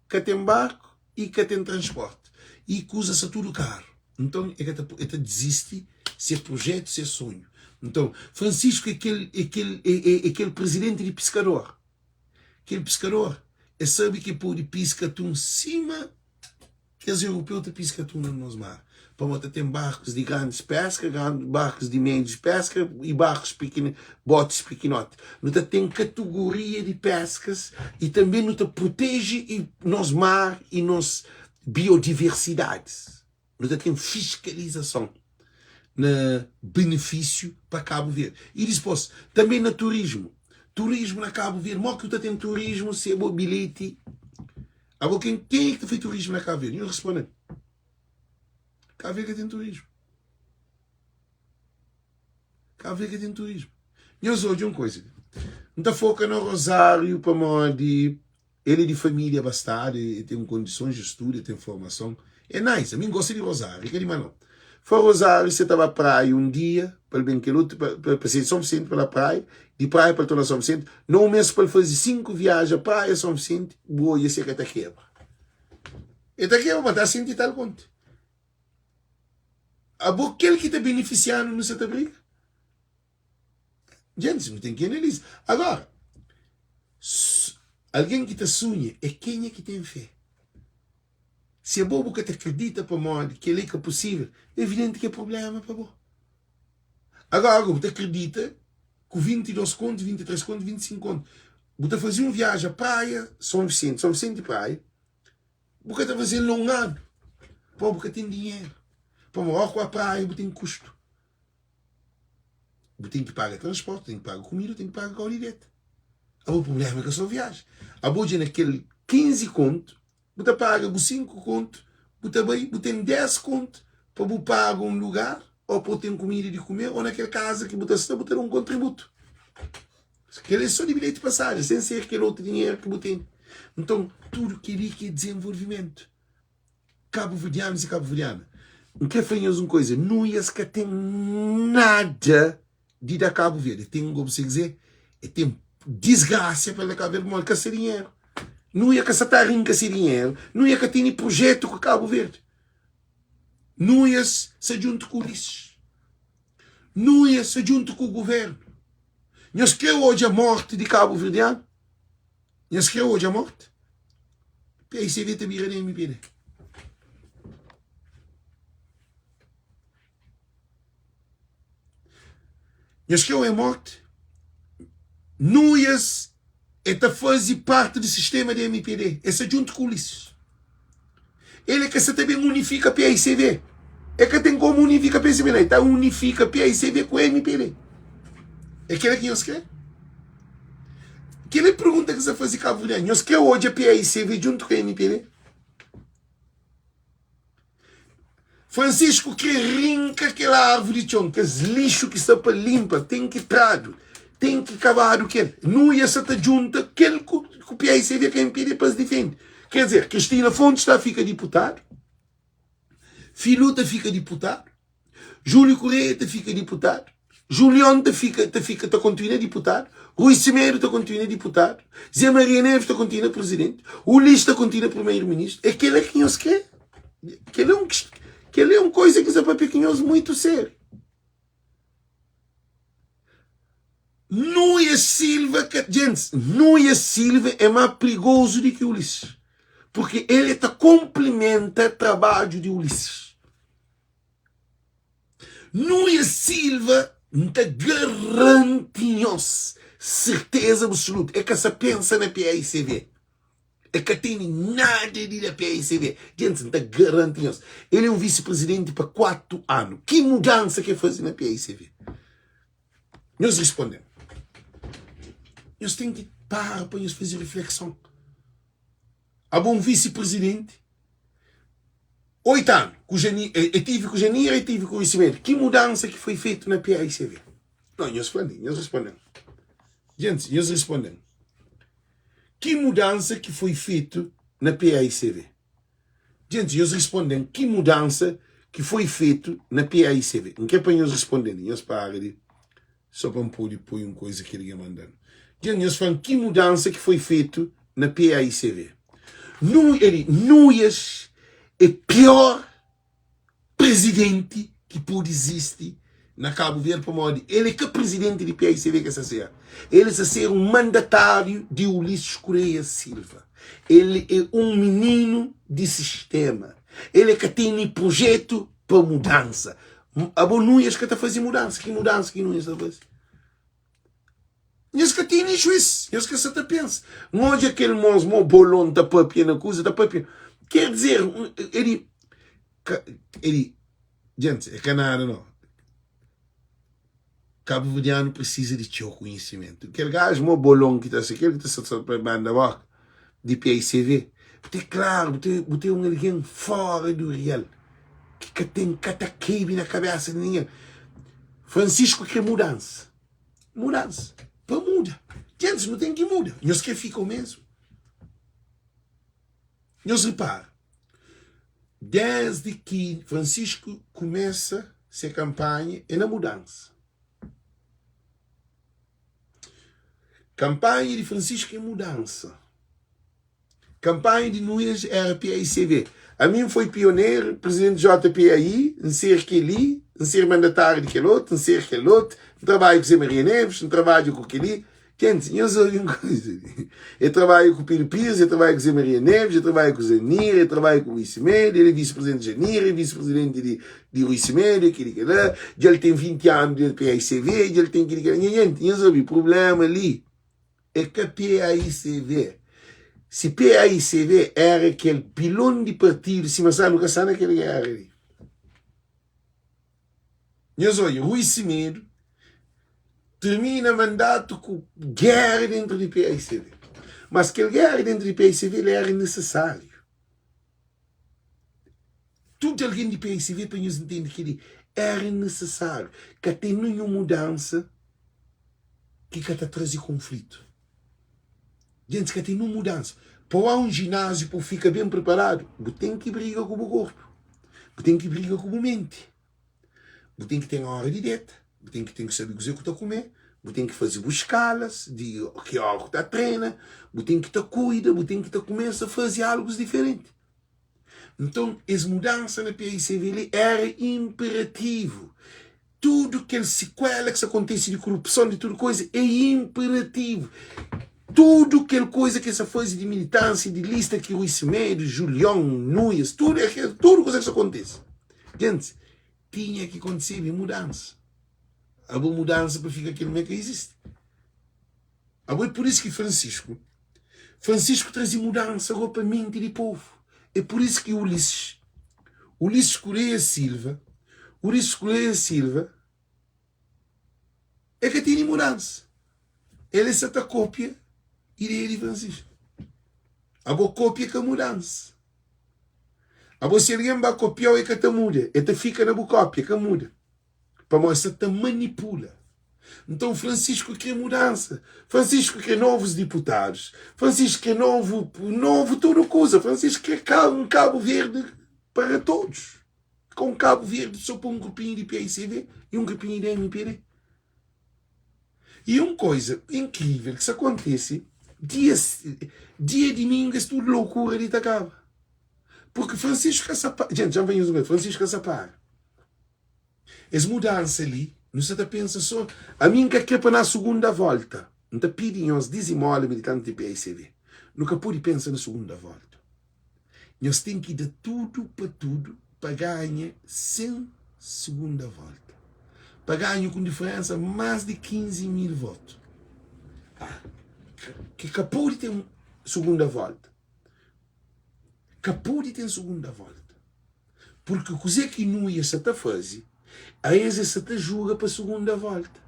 que tem barco e que tem transporte. E que usa-se tudo caro. Então, é que desiste se é projeto, se é sonho. Então, Francisco é aquele presidente de pescador. Aquele pescador sabe que pode pescar atum cima que os europeus te pescam atum nos mar. Para você tem barcos de grandes pesca, barcos de médios pesca e barcos pequenos, botes pequenotes. Não tem categoria de pescas e também não te protege nos mar e nos biodiversidades. Não tem fiscalização no benefício para Cabo Verde. E depois, também no turismo. Turismo na Cabo Verde. Mó que tem turismo, se é bom bilhete. Agora, quem é que fez turismo na Cabo Verde? Eu respondo. Cabo Verde tem turismo. Cabo Verde tem turismo. E eu sou de uma coisa. Não está foca no Rosário para Modi. Ele é de família bastada, tem condições de estudo, tem formação. É nice. A mim gosta de Rosário. Que não. Foi Rosário, você estava à praia um dia, para bem que outro, para ser São Vicente pela praia, de praia para toda São Vicente, não mesmo para fazer 5 viagens à praia São Vicente, boa, ia ser que Itaqueba. Itaqueba, mas está a sentir tal conta. Aquele que está beneficiando não se está briga. Gente, não tem que analisar. Agora, alguém que te sonha é quem é que tem fé. Se é bobo que te acredita para modo que ele é possível, é evidente que é problema para bobo. Agora, você acredita com 22 contos, 23 contos, 25 contos. Você fazer uma viagem à praia, São Vicente de praia, você está fazendo um ano. Porque tem dinheiro. Para morar com a praia, você tem custo. Você tem que pagar transporte, tem que pagar comida, tem que pagar gaudilhete. O problema é que a sua viagem. A boa naquele 15 contos, você paga 5 contos, você tem 10 contos para você pagar um lugar, ou para ter comida de comer, ou naquela casa que você está, você tem um contributo. Aquele é só de bilhete de passagem, sem ser aquele outro dinheiro que você tem. Então, tudo que é desenvolvimento. Cabo-verdianos e cabo-verdianas. Não quer fazer uma coisa, não é que tem nada de dar Cabo Verde. Tem, como você dizer, tem desgraça para Cabo Verde, mas que ser dinheiro. Não é que se está rindo sem dinheiro, não é que tem projeto com Cabo Verde. Não é se junto com o Ulisses. Não é se junto com o governo. Nós queremos hoje a morte de Cabo Verdeano? Nós queremos hoje a morte? PICV te vira nem me pede. Nós queremos a morte? Nós é fazer parte do sistema de MPD. Essa junto com o Ulisses. Ele é que se também unifica a PICV. É que tem como unificar a PICV. Então unifica a PICV com a MPD. É aquilo que nós queremos. Aquela pergunta que você faz em Cabo Verde. Nós queremos hoje a PICV junto com a MPD. Francisco que rinca aquela árvore de chão, que os lixo que está para limpa, tem que trado, tem que cavar o que não ia se junta, aquele que o PICV que a MPD para se defender. Quer dizer, Cristina Fontes fica deputado, Filuta fica deputado, Júlio Correia fica deputado, Julião continua deputado, Rui Cimeiro continua deputado, Zé Maria Neves continua presidente, Ulisses continua primeiro-ministro. Aquele é que nós quer. Aquele é uma coisa que é pequenoso muito sério. Núñez Silva, gente, Núñez Silva é mais perigoso do que Ulisses. Porque ele complementa o trabalho de Ulisses. Núñez Silva está garantindo certeza absoluta. É que se pensa na PICV. É que tem nada de PICV. Gente, está garantindo. Ele é um vice-presidente para 4 anos. Que mudança quer fazer na PICV? Nós respondemos. Nós temos que parar para nós fazer reflexão. Há um vice-presidente, 8 anos, eu tive com o Janir, eu tive com o Ismael. Que mudança que foi feita na PICV? Não, nós respondemos. Gente, nós respondemos. Que mudança que foi feita na PICV? Gente, nós respondemos. Que mudança que foi feita na PICV? Não quer para nós responderem. Nós paramos só para poder pôr uma coisa que ele ia mandando. Gente, nós falamos que mudança que foi feita na PICV. Núñez é o pior presidente que pode existir na Cabo Verde para modo. Ele é que presidente de PICV que ser. Ele é ser um mandatário de Ulisses Correia Silva. Ele é um menino de sistema. Ele é que tem projeto para mudança. A bom Núñez que está fazendo mudança. Que mudança que Núñez está fazendo? Núñez que tem juízo. Núñez que você está pensa. Onde aquele monstro bolão da papia na coisa da papia. Quer dizer, ele gente, é que nada não. Cabo Verdeano precisa de teu conhecimento. Aquele gajo, meu bolão que está aquele que está para banda boca de PICV. Porque claro, botei um alguém fora do real. Que tem cataqueime na cabeça de ninguém. Francisco quer mudança. Mudança. Para muda. Gente, não tem que mudar. Nós que ficam mesmo. Nós repara. Desde que Francisco começa essa campanha, é na mudança. Campanha de Francisco é mudança. Campanha de Núñez era PICV. A mim foi pioneiro, presidente do JPAI, em ser aquele, em ser mandatário de aquele outro, em ser aquele outro, trabalho com Zé Maria Neves, trabalho com aquele. Gente, eu sou uma coisa. Eu trabalho com o Piro Pires, eu trabalho com o Zé Maria Neves, eu trabalho com o Zanir, eu trabalho com o Luís Médio, ele é vice-presidente de Janir, ele é vice-presidente de Luís Médio, aquele que lá, ele tem 20 anos de PICV, ele tem aquele que lá. Gente, eu sou o problema ali. É que a PICV, se PICV era aquele pilão de partido, se mas nunca sabe aquele era ali. Eu sou o Rui Cimeiro, termina mandato com guerra dentro do PICV. Mas aquela guerra dentro do PICV ele era necessário. Tudo alguém de PICV para nos entender que ele era necessário. Que tem nenhuma mudança que está trazendo conflito. Gente, que tem uma mudança. Para um ginásio, para ficar bem preparado, você tem que brigar com o corpo. Você tem que brigar com a mente. Você tem que ter a hora de dieta. Você tem que saber o que você está a comer. Você tem que fazer escalas de que hora você está a treinar. Você tem que estar cuida. Você tem que estar começa a fazer algo diferente. Então, essa mudança na PICV era imperativo. tudo aquele sequela que acontece de corrupção, de tudo coisa, é imperativo. Tudo aquela coisa que essa fase de militância, de lista que o Ismedo, Julião, Núñez, tudo coisa que acontece. Gente, tinha que acontecer em mudança. A boa mudança para ficar aquilo que existe. É por isso que Francisco trazia mudança agora para a mente do povo. É por isso que Ulisses Correia Silva, é que tinha mudança. Ele é essa cópia ideia de Francisco. Agora cópia que a mudança. Agora se alguém vai copiar é que te muda. E te fica na boa cópia que muda. Para mostrar que te manipula. Então Francisco quer mudança. Francisco quer novos deputados. Francisco quer novo tudo coisa. Francisco quer um Cabo Verde para todos. Com um Cabo Verde só para um grupinho de PICV e um grupinho de MPD. E uma coisa incrível que se acontece, dia domingo, é tudo loucura de acaba. Porque Francisco Caçapar, gente, já vem os Francisco Caçapar. Essa mudança ali, não se pensa só, a mim que é para na segunda volta, não te pedem os dizimole militantes de PICV. Nunca pude pensar na segunda volta. Nós temos que dar tudo para ganhar sem segunda volta. Para ganhar com diferença mais de 15 mil votos. Que acabou de ter segunda volta. Acabou de ter segunda volta. Porque o que não ia se fazer, a vezes se te julga para a segunda volta.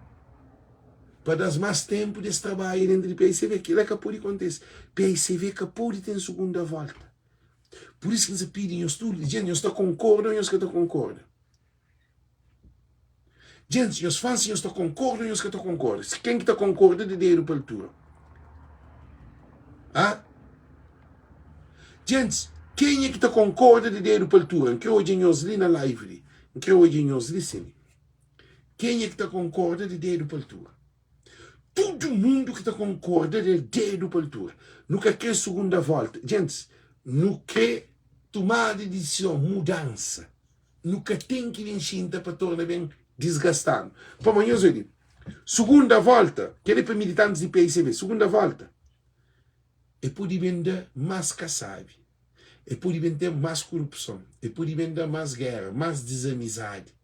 Para dar mais tempo desse trabalho dentro do PICV. Aquilo é que acabou de acontecer. PICV acabou de ter segunda volta. Por isso que nos pedem os estudos. Gente, eu estou concordando e eu estou concordando. Gente, os fãs eu estou concordando e eu estou concordando. Quem que está concordando de dinheiro para a altura? Gente, quem é que está concordando de dinheiro para a altura? Que hoje nós li na live, que hoje nós li. Quem é que está concordando de dinheiro para a altura? Todo mundo que está concordando de dinheiro para a altura. Nunca quer segunda volta. Gente, não quer tomar de decisão, mudança. Nunca tem que vir para tornar bem desgastando. Para amanhã eu digo, segunda volta, que é para militantes de PICV, segunda volta, é por vender mais caçabe, é por vender mais corrupção, é por vender mais guerra, mais desamizade,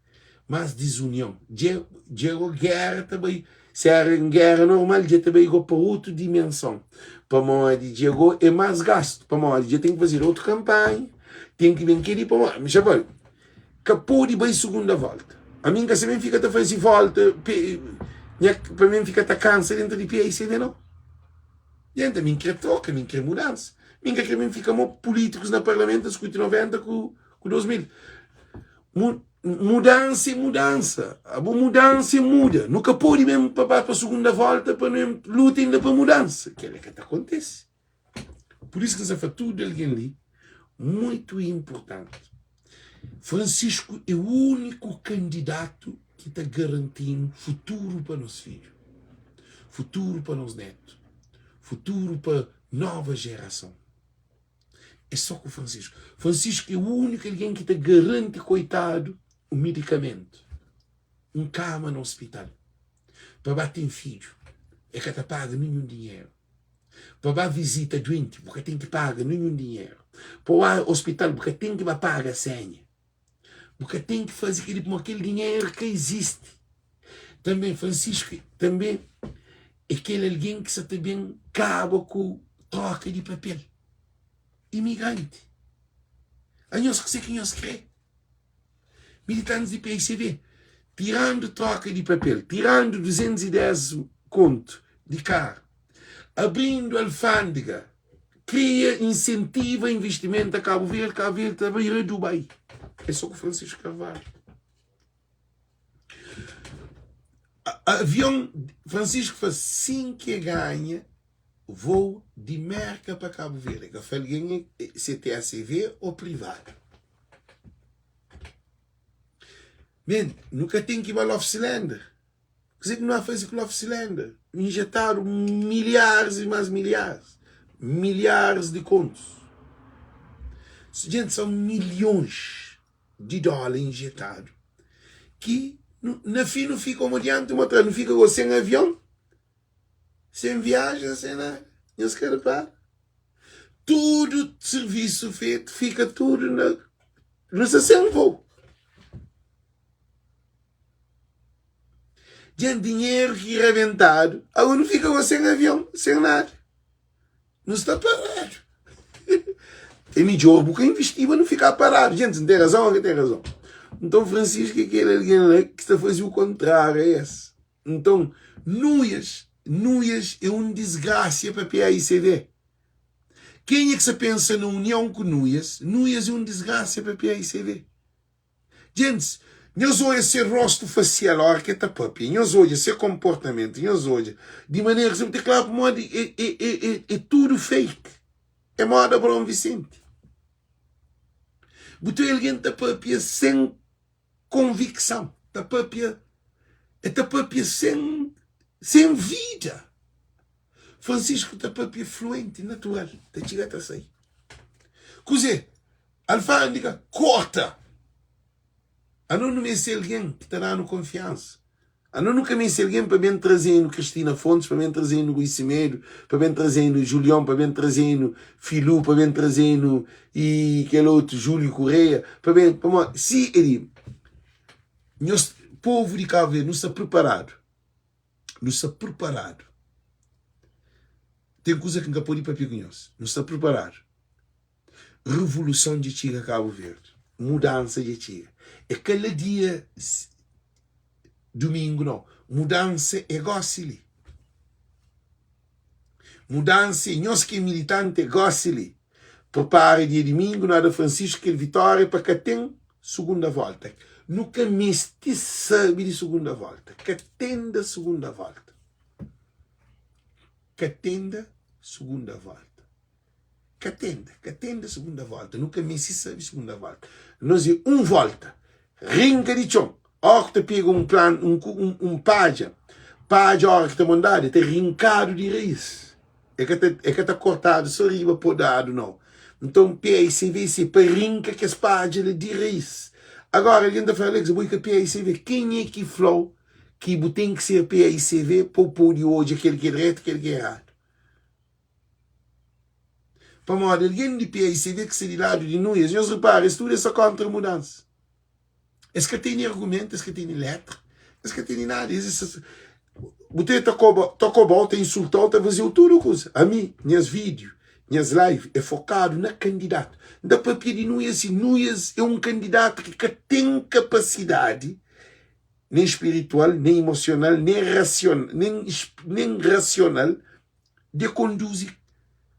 mais desunião. Diego guerra também, se era guerra normal, já também chegou para outra dimensão. Para mim, Diego é mais gasto, para mim, já tem que fazer outra campanha, tem que vir aqui para mim, já vai, capô de bem segunda volta. A mim que também fica a fazer volta, para mim fica a cansa dentro de PICV, não. Gente, a mim quer troca, a mim quer mudança. A mim quer ficar políticos na parlamento das 90 com 2000. Mudança e mudança. A mudança muda. Nunca pode mesmo para a segunda volta para não lutar ainda para mudança. Que é que acontece. Por isso que essa fatura de alguém ali, muito importante. Francisco é o único candidato que está garantindo futuro para nossos filhos, futuro para nossos netos, futuro para nova geração. É só com o Francisco. Francisco é o único alguém que te garante, coitado, um medicamento, um cama no hospital. Para bater filho, é que te paga nenhum dinheiro. Para visita doente, porque tem que pagar nenhum dinheiro. Para o hospital, porque tem que pagar a senha. Porque tem que fazer aquele dinheiro que existe. Também Francisco, também é aquele alguém que se também acaba com troca de papel. Imigrante. A nós que sei que nós quer. Militantes de PICV, tirando troca de papel, tirando 210 conto de carro, abrindo alfândega, cria, incentiva investimento a Cabo Verde também a Dubai. É só com Francisco Carvalho. Avião, Francisco faz assim que ganha voo de Merca para Cabo Verde. Que ele ganha CTACV ou privado. Bem, nunca tem que ir para o off-cylinder. Quer dizer que não há fazer com o off-cylinder. Injetaram milhares e mais milhares. Milhares de contos. Gente, são milhões de dólares injetados. Que Na fim não fica uma adiante, uma atrás. Não fica sem avião, sem viagem, sem nada. Não se quer parar. Tudo serviço feito, fica tudo não se sem voo. De dinheiro que é reventado, agora não fica sem avião, sem nada. Não está parado. É melhor porque investir para não ficar parado. Gente, não tem razão, não tem razão. Então, Francisco, aquele alguém que está a fazer o contrário é esse. Então, Núñez é uma desgraça para a PAICV. Quem é que se pensa na união com Núñez? Núñez é uma desgraça para a PAICV. Gente, nós olhamos ser rosto facial, a arqueta papi, nós olhamos ser comportamento, nós olhamos de maneira que sempre claro, modo é tudo fake. É moda Abrão Vicente. Botou alguém da papi sem convicção, da papi sem vida. Francisco da papi fluente, natural, da chegada a sair. Cosé, alfândega, corta. A não me ser alguém que está dando confiança. A não nunca me ser alguém para bem trazendo Cristina Fontes, para bem trazendo Luís Semedo, para bem trazendo Julião, para bem trazendo Filu, para bem trazendo e aquele outro Júlio Correia, para bem, se ele, nosso povo de Cabo Verde não está preparado, tem coisa que não pode ir para Pigunhos, não está preparado. Revolução de Chiga Cabo Verde, mudança de Chiga. É cada dia, domingo não, mudança é gócili. Mudança, nós que é militante é gócili. Prepare dia domingo, nada Francisco, que vitória para que tem segunda volta. Nunca me sabe de segunda volta. Que tenda segunda volta. Que tenda segunda volta. Que tenda segunda volta. Nunca me sabe de segunda volta. Nós é volta. Rinca de chão. Hora que te pega plano, página, hora que te mandado, te rincado de raiz. É que tá cortado, só riba podado, não. Então, PAICV, se para rinca que as páginas de raiz. Agora, alguém está falando que PAICV, quem é que falou que tem que ser PAICV para o pôr de hoje, aquele que é reto, aquele que é errado? Para modo, alguém de PAICV que se de lado de Núñez, nós reparamos, isso tudo é só contra a mudança. Est-ce que tem argumento? Est-ce que tem letra? Est-ce que tem nada? Você tocou volta, insultou, tá fazendo tudo coisa. A mim, minhas vídeos, minhas lives, é focado na candidato. Da papel de Núñez, Núñez é um candidato que tem capacidade, nem espiritual, nem emocional, nem racional, de conduzir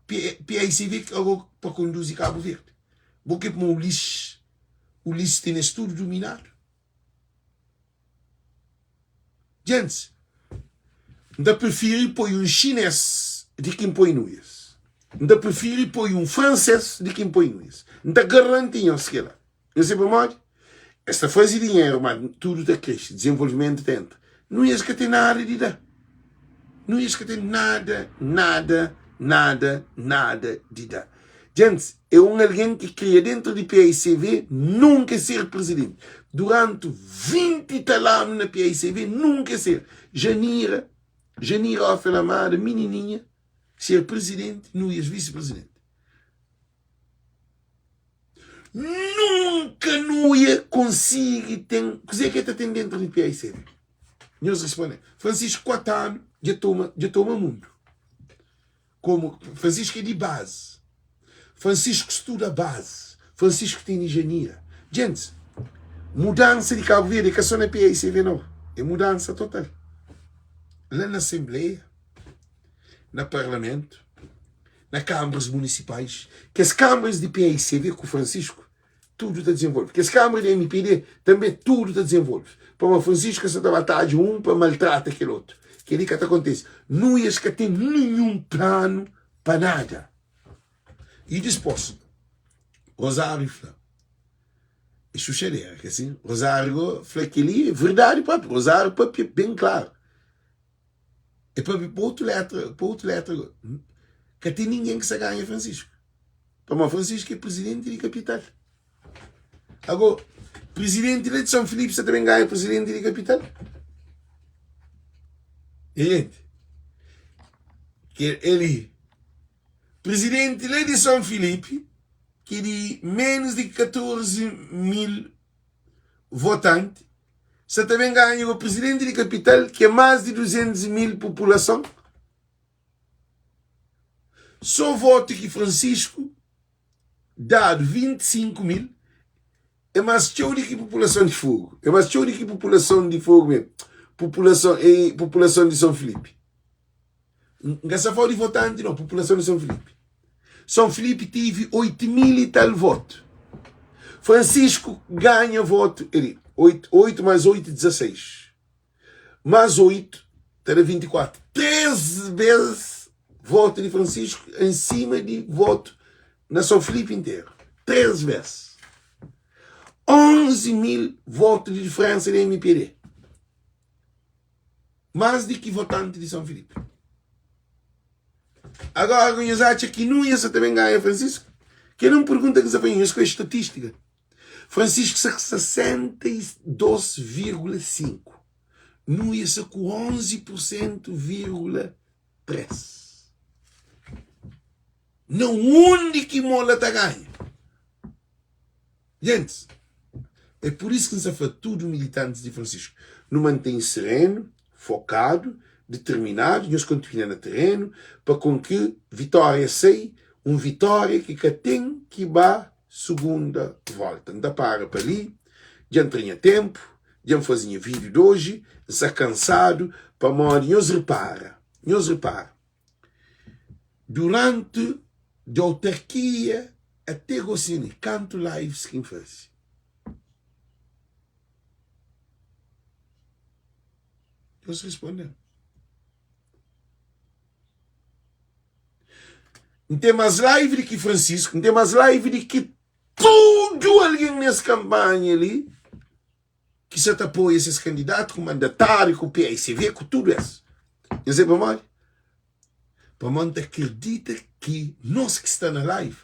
PAICV para conduzir Cabo Verde. Porque o lixo tem tudo dominado. Gente, ainda prefiro pôr um chinês de quem põe Núñez. Ainda prefiro pôr um francês de quem põe Núñez. Ainda garantimos que lá. Eu sei para mais. Esta fase de dinheiro, mas tudo está cresce, desenvolvimento tenta. Núñez que tem nada de dar. Núñez que tem nada de dar. Gente, é alguém que queria dentro de PAICV nunca ser presidente. Durante 20 anos na PAICV, nunca ser. Janira Alfenamada, menininha, ser presidente, Núñez vice-presidente. Nunca Núñez consiga ter... O que tem dentro de PAICV? Nós respondemos. Francisco, 4 anos, já toma mundo. Como Francisco é de base. Francisco estuda a base. Francisco tem engenharia. Gente, mudança de Cabo Verde, que só na PAICV não. É mudança total. Lá na Assembleia, no Parlamento, nas câmaras municipais, que as câmaras de PAICV com o Francisco, tudo está desenvolvido. Que as câmaras de MPD também tudo está desenvolvido. Para o Francisco, essa batalha para maltratar aquele outro. Que ali que acontece. Não ia que tem nenhum plano para nada. E depois, Rosário falou, é xuxadeira, que assim, Rosário falou que ali é verdade, papi. Rosário, papi, bem claro. E papi, para outra letra, que tem ninguém que se ganha Francisco. Para Francisco é presidente de capital. Agora, Presidente de São Filipe, você também ganha presidente de capital? Gente, que ele, presidente de São Filipe, que de menos de 14 mil votantes, você também ganha o presidente de capital, que é mais de 200 mil população. Só voto que Francisco, dado 25 mil, é mais show do que população de Fogo. É mais show do que população de Fogo mesmo. População de São Filipe. Não se fala de votante, não. População de São Filipe. São Filipe teve 8 mil e tal votos. Francisco ganha voto. Ele, 8 mais 8, 16. Mais 8, terá 24. 13 vezes voto de Francisco em cima de voto na São Filipe inteiro. 13 vezes. 11 mil votos de diferença da MPD. Mais do que votante de São Filipe. Agora, nós achamos que não ia também ganhar Francisco. Que não pergunta que você faz isso com a estatística. Francisco sa 62,5. Não ia ser com 11,3. Não onde que mola está ganha. Gente, é por isso que nos faz tudo militantes de Francisco. Não mantém sereno, focado, determinado, nós continuamos no terreno, para com que vitória seja uma vitória que tem que ir segunda volta. Não dá para ali, já não tinha tempo, já não fazia vídeo de hoje, está cansado, para morrer, nos repara. Durante a autarquia, até gostei, canto lives que faz. Nós respondemos. Não tem mais live de que Francisco, não tem mais live de que tudo alguém nessa campanha ali que se apoia esses candidatos, com mandatário, com PSV, com tudo isso. Não sei para mais. Para manter acredita que nós que estamos na live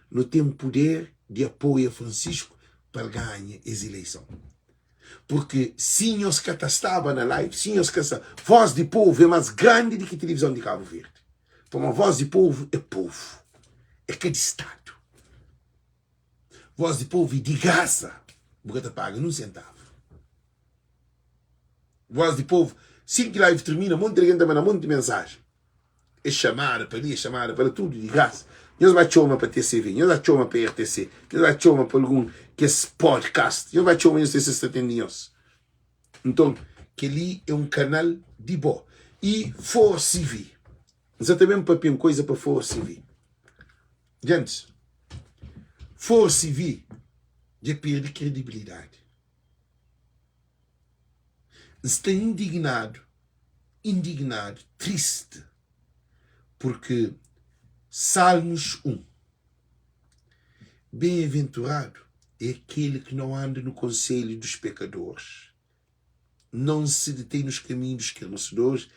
não temos poder de apoio a Francisco para ganhar essa eleição. Porque se nós que estava na live, se nós que está, voz de povo é mais grande do que a televisão de Cabo Verde. Porque uma voz de povo, é cada estado. Voz de povo é de graça, porque te paga num centavo. Voz de povo, assim que a live termina, muita gente manda um monte de mensagem. É chamada para ali, é chamada para tudo, de graça. Nós vai chamar para TCV, nós vai chamar para RTC, nós vai chamar para algum que é podcast, nós vai chamar para esses atendinhos. Então, que ali é um canal de boa. E Força CV. Exatamente para uma coisa para Força CV. Gente, Força CV já perde credibilidade. Está indignado, triste, porque Salmos 1, bem-aventurado é aquele que não anda no conselho dos pecadores, não se detém nos caminhos dos escarnecedores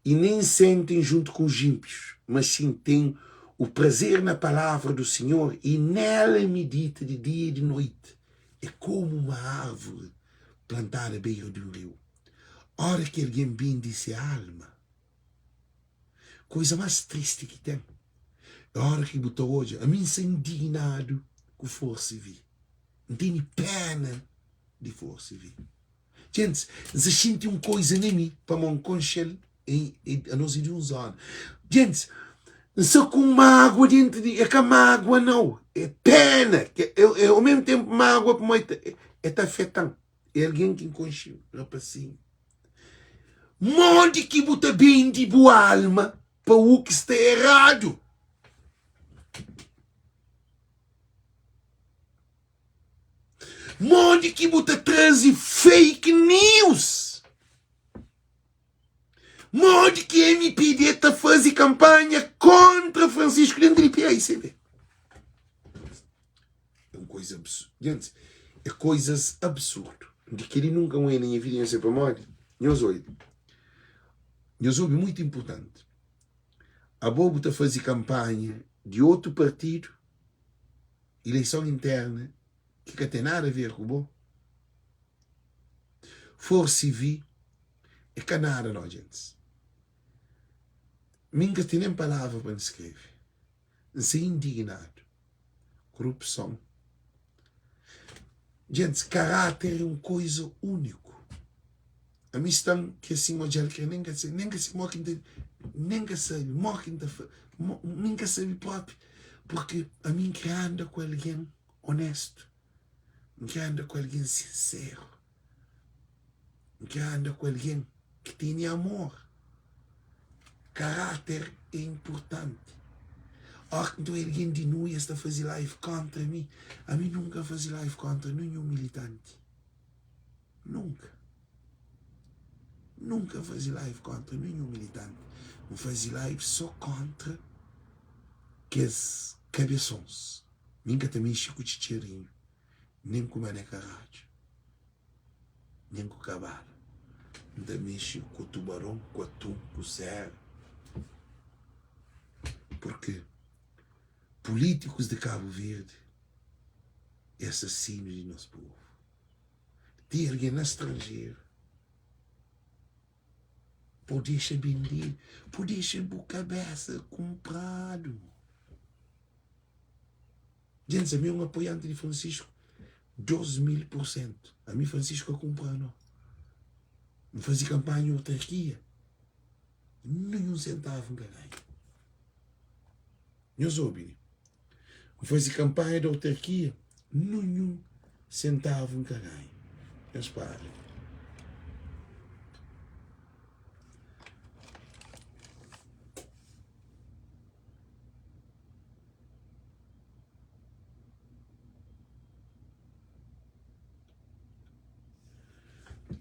e nem sentem junto com os ímpios, mas sim tem o prazer na palavra do Senhor e nela medita de dia e de noite. É como uma árvore plantada à beira de um rio. Ora que alguém bendice a alma, coisa mais triste que tem. A hora que botou hoje, a mim se indignado com Força CV. Não tenho pena de Força CV. Gente, se sente uma coisa em mim, para me conchel a nós de uns anos. Gente, só com mágoa dentro de... É que a mágoa não, é pena. É ao mesmo tempo mágoa, é tá afetando. É alguém que conchel, rapazinho. Monte que bota bem de boa alma para o que está errado. Monte que bota trazer fake news. Monte que a MPD está fazendo campanha contra Francisco dentro do PAICB. É uma coisa absurda. Gente, é coisas absurdas. De que ele nunca é nem evidência para morte. Nós ouve muito importante. A Bobo está fazendo campanha de outro partido, eleição interna, que não tem nada a ver com o Bobo. força vi, é canada, não, gente. Nunca tem nem palavra para escrever. Se indignado. Corrupção. Gente, caráter é uma coisa única. A mim estão que assim, que nem que se morrem, nem que sabe, morrem da, nem que sabe próprio. Porque a mim que anda com alguém honesto, que anda com alguém sincero, que anda com alguém que tem amor. Caráter é importante. Quando alguém de nós está a fazer live contra mim, a mim nunca fazer live contra nenhum militante. Nunca. Nunca fazer live contra nenhum militante. Vou fazer live só contra aqueles cabeções. Nunca também chico de cheirinho. Nem com maneca rádio. Nem com cavalo. Também chico com o tubarão, com o atum, com o zero. Porque políticos de Cabo Verde é assassinos de nosso povo. Tem alguém no estrangeiro. Pode deixar vender, pode deixar por cabeça comprado. Gente, a mim é um apoiante de Francisco, 12.000%. A mim Francisco é comprando. Não fazia campanha em autarquia. Nenhum centavo ganhei. Eu soube. Não fazia campanha de autarquia. Nenhum centavo ganhei. Meus pais.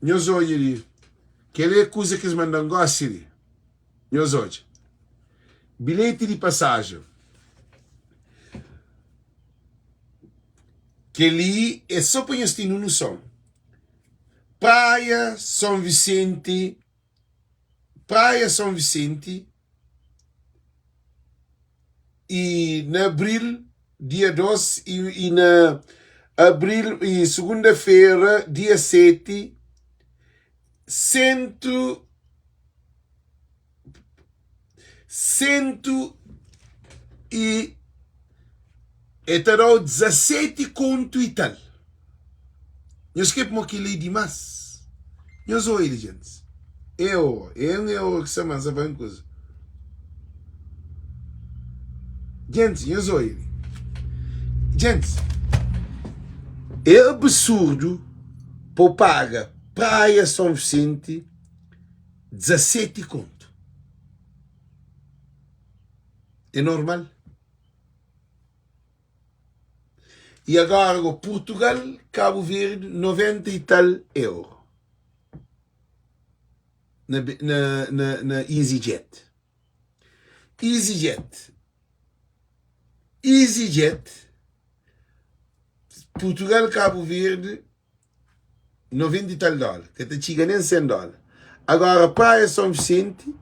Nós olhamos, aquela coisa que eles mandam gostar, nós olhamos, bilhete de passagem, que ali é só para nós ter noção. Praia São Vicente, e na abril, dia 12, e na abril, e segunda-feira, dia 7, cento e terá 17 conto e tal. Eu esqueço como que lei demais. Eu sou ele, gente. Eu que se chama essa coisa. Gente, eu sou ele. Gente, é absurdo por paga Praia São Vicente 17 conto. É normal? E agora Portugal, Cabo Verde, 90 e tal euro. Na EasyJet. EasyJet. Portugal, Cabo Verde, 90 e tal dólares. Que te chega nem 100 dólares. Agora, Praia São Vicente,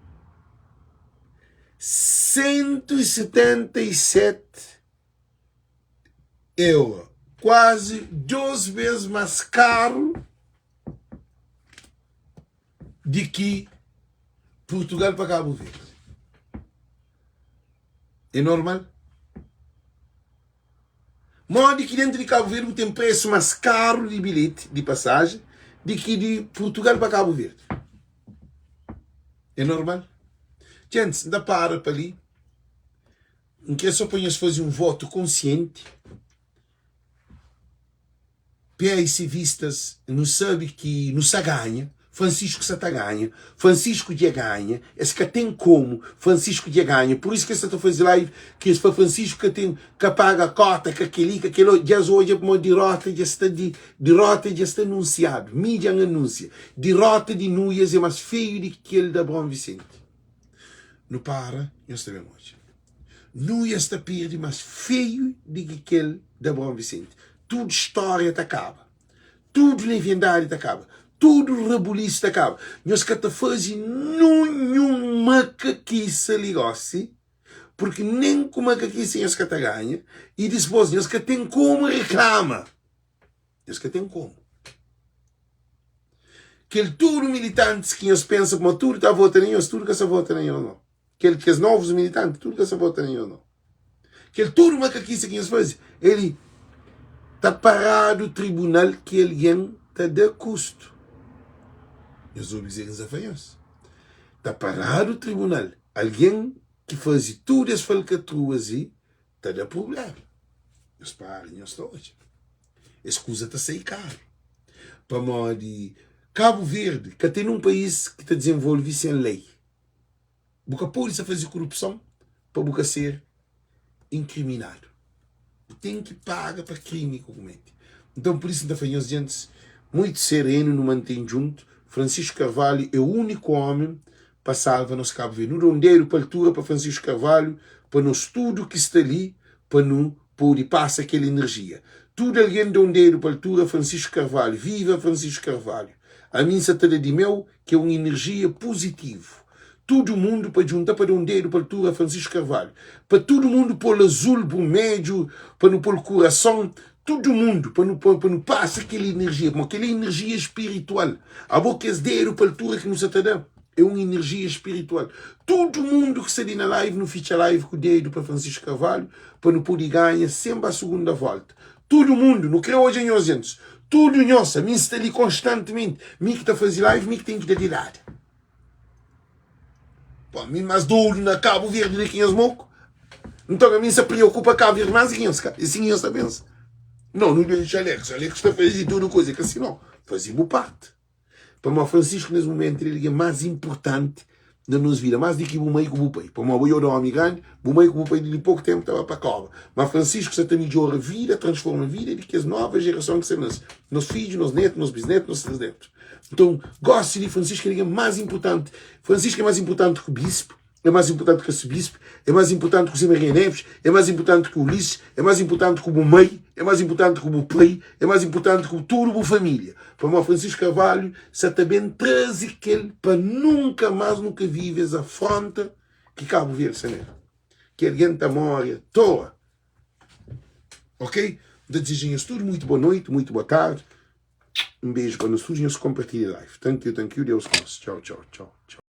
177 euros. Quase 2 vezes mais caro de que Portugal para Cabo Verde. É normal? Mas que dentro de Cabo Verde tem preço mais caro de bilhete de passagem do que de Portugal para Cabo Verde. É normal? Gente, ainda para ali. Em que é só para nós fazer um voto consciente. PSVistas não sabe que não se ganha. Francisco se ganha. Francisco dia ganha. Esse que tem como. Francisco dia ganha. Por isso que esse está a fazer live. Que esse foi Francisco que paga a cota. Que aquele dia hoje é uma derrota. Já está anunciado. Mídia anuncia. Derrota de Núñez é mais feio do que aquele da Bom Vicente. Não para. Nós sabemos hoje. Núñez está perde mais feio do que aquele da Bom Vicente. Tudo história te acaba. Tudo legendário te acaba. Tudo rebuliço te acaba. Nós que te fazem nenhum macaquice ligasse, porque nem com macaquice nós que te ganha, e depois nós que tem como reclama. Nós que tem como. Aquele tudo militantes que eles pensam como tudo está a votar em eles, tudo que se vota em eles não. Aqueles novos militantes, tudo que se vota em eles não. Aquele tudo macaquice que eles fazem, ele está parado no tribunal que alguém está de custo. Eles obedecem a falhas. Está parado no tribunal, alguém que faz tudo as falcatruas e está de problema. Eles param, eles estão hoje. Escusa está a sair caro. Para modo de Cabo Verde, que tem um país que está desenvolvido sem lei. Porque a polícia faz corrupção para boca ser incriminado. Tem que pagar para crime que comete. Então, por isso, ainda fazemos gente muito sereno, no mantém junto. Francisco Carvalho é o único homem para salvar nos Cabo Verde. No rondeiro, para a altura, para Francisco Carvalho, para nós tudo que está ali, para não poder passar aquela energia. Tudo alguém de rondeiro, para a altura, Francisco Carvalho. Viva Francisco Carvalho. A mim se trata de meu, que é uma energia positiva. Todo mundo para juntar para ondeiro, para a altura, Francisco Carvalho. Para todo mundo pôr azul, para o médio, para não pôr o coração. Todo mundo, para não passar aquela energia, como aquela energia espiritual. A boca é dedo para a altura que nos está é uma energia espiritual. Todo mundo que está ali na live, não fica live com o dedo para Francisco Carvalho, para não poder ganhar sempre a segunda volta. Todo mundo, não creio hoje em gente. Tudo nosso, a mim está ali constantemente. Mim que está a fazer live, mim que tem que dar de lado. Pô, a mim mais duro na Cabo Verde daqui as moco. Então a mim se preocupa Cabo Verde mais que isso, cara. E assim eu pensa. Não, não deixa Alex. Alex está a fazer tudo coisa que assim não. Fazemos parte. Para o Francisco, nesse momento, ele é mais importante na nossa vida. Mais do que o meio que o pai. Para o eu não me ganho, o meio que o pai de pouco tempo estava para a cova. Mas Francisco se melhora a vida, transforma a vida de que as novas gerações que são nos filhos, nos netos, nos bisnetos, nos trisnetos. Então, gosto de Francisco, ele é mais importante. Francisco é mais importante que o bispo, é mais importante que o arcebispo, é mais importante que o Zé Maria Neves, é mais importante que o Ulisses, é mais importante que o Mãe, é mais importante que o pai, é mais importante que toda a família. Para o Francisco Carvalho, se também traz aquele para nunca mais, nunca vives a afronta que Cabo Verde se nega. Que alguém está morre, toa. Ok? Então, desejo tudo muito boa noite, muito boa tarde. Um beijo para nós todos e nos compartilhe live. Thank you, Deus. Tchau, tchau, tchau.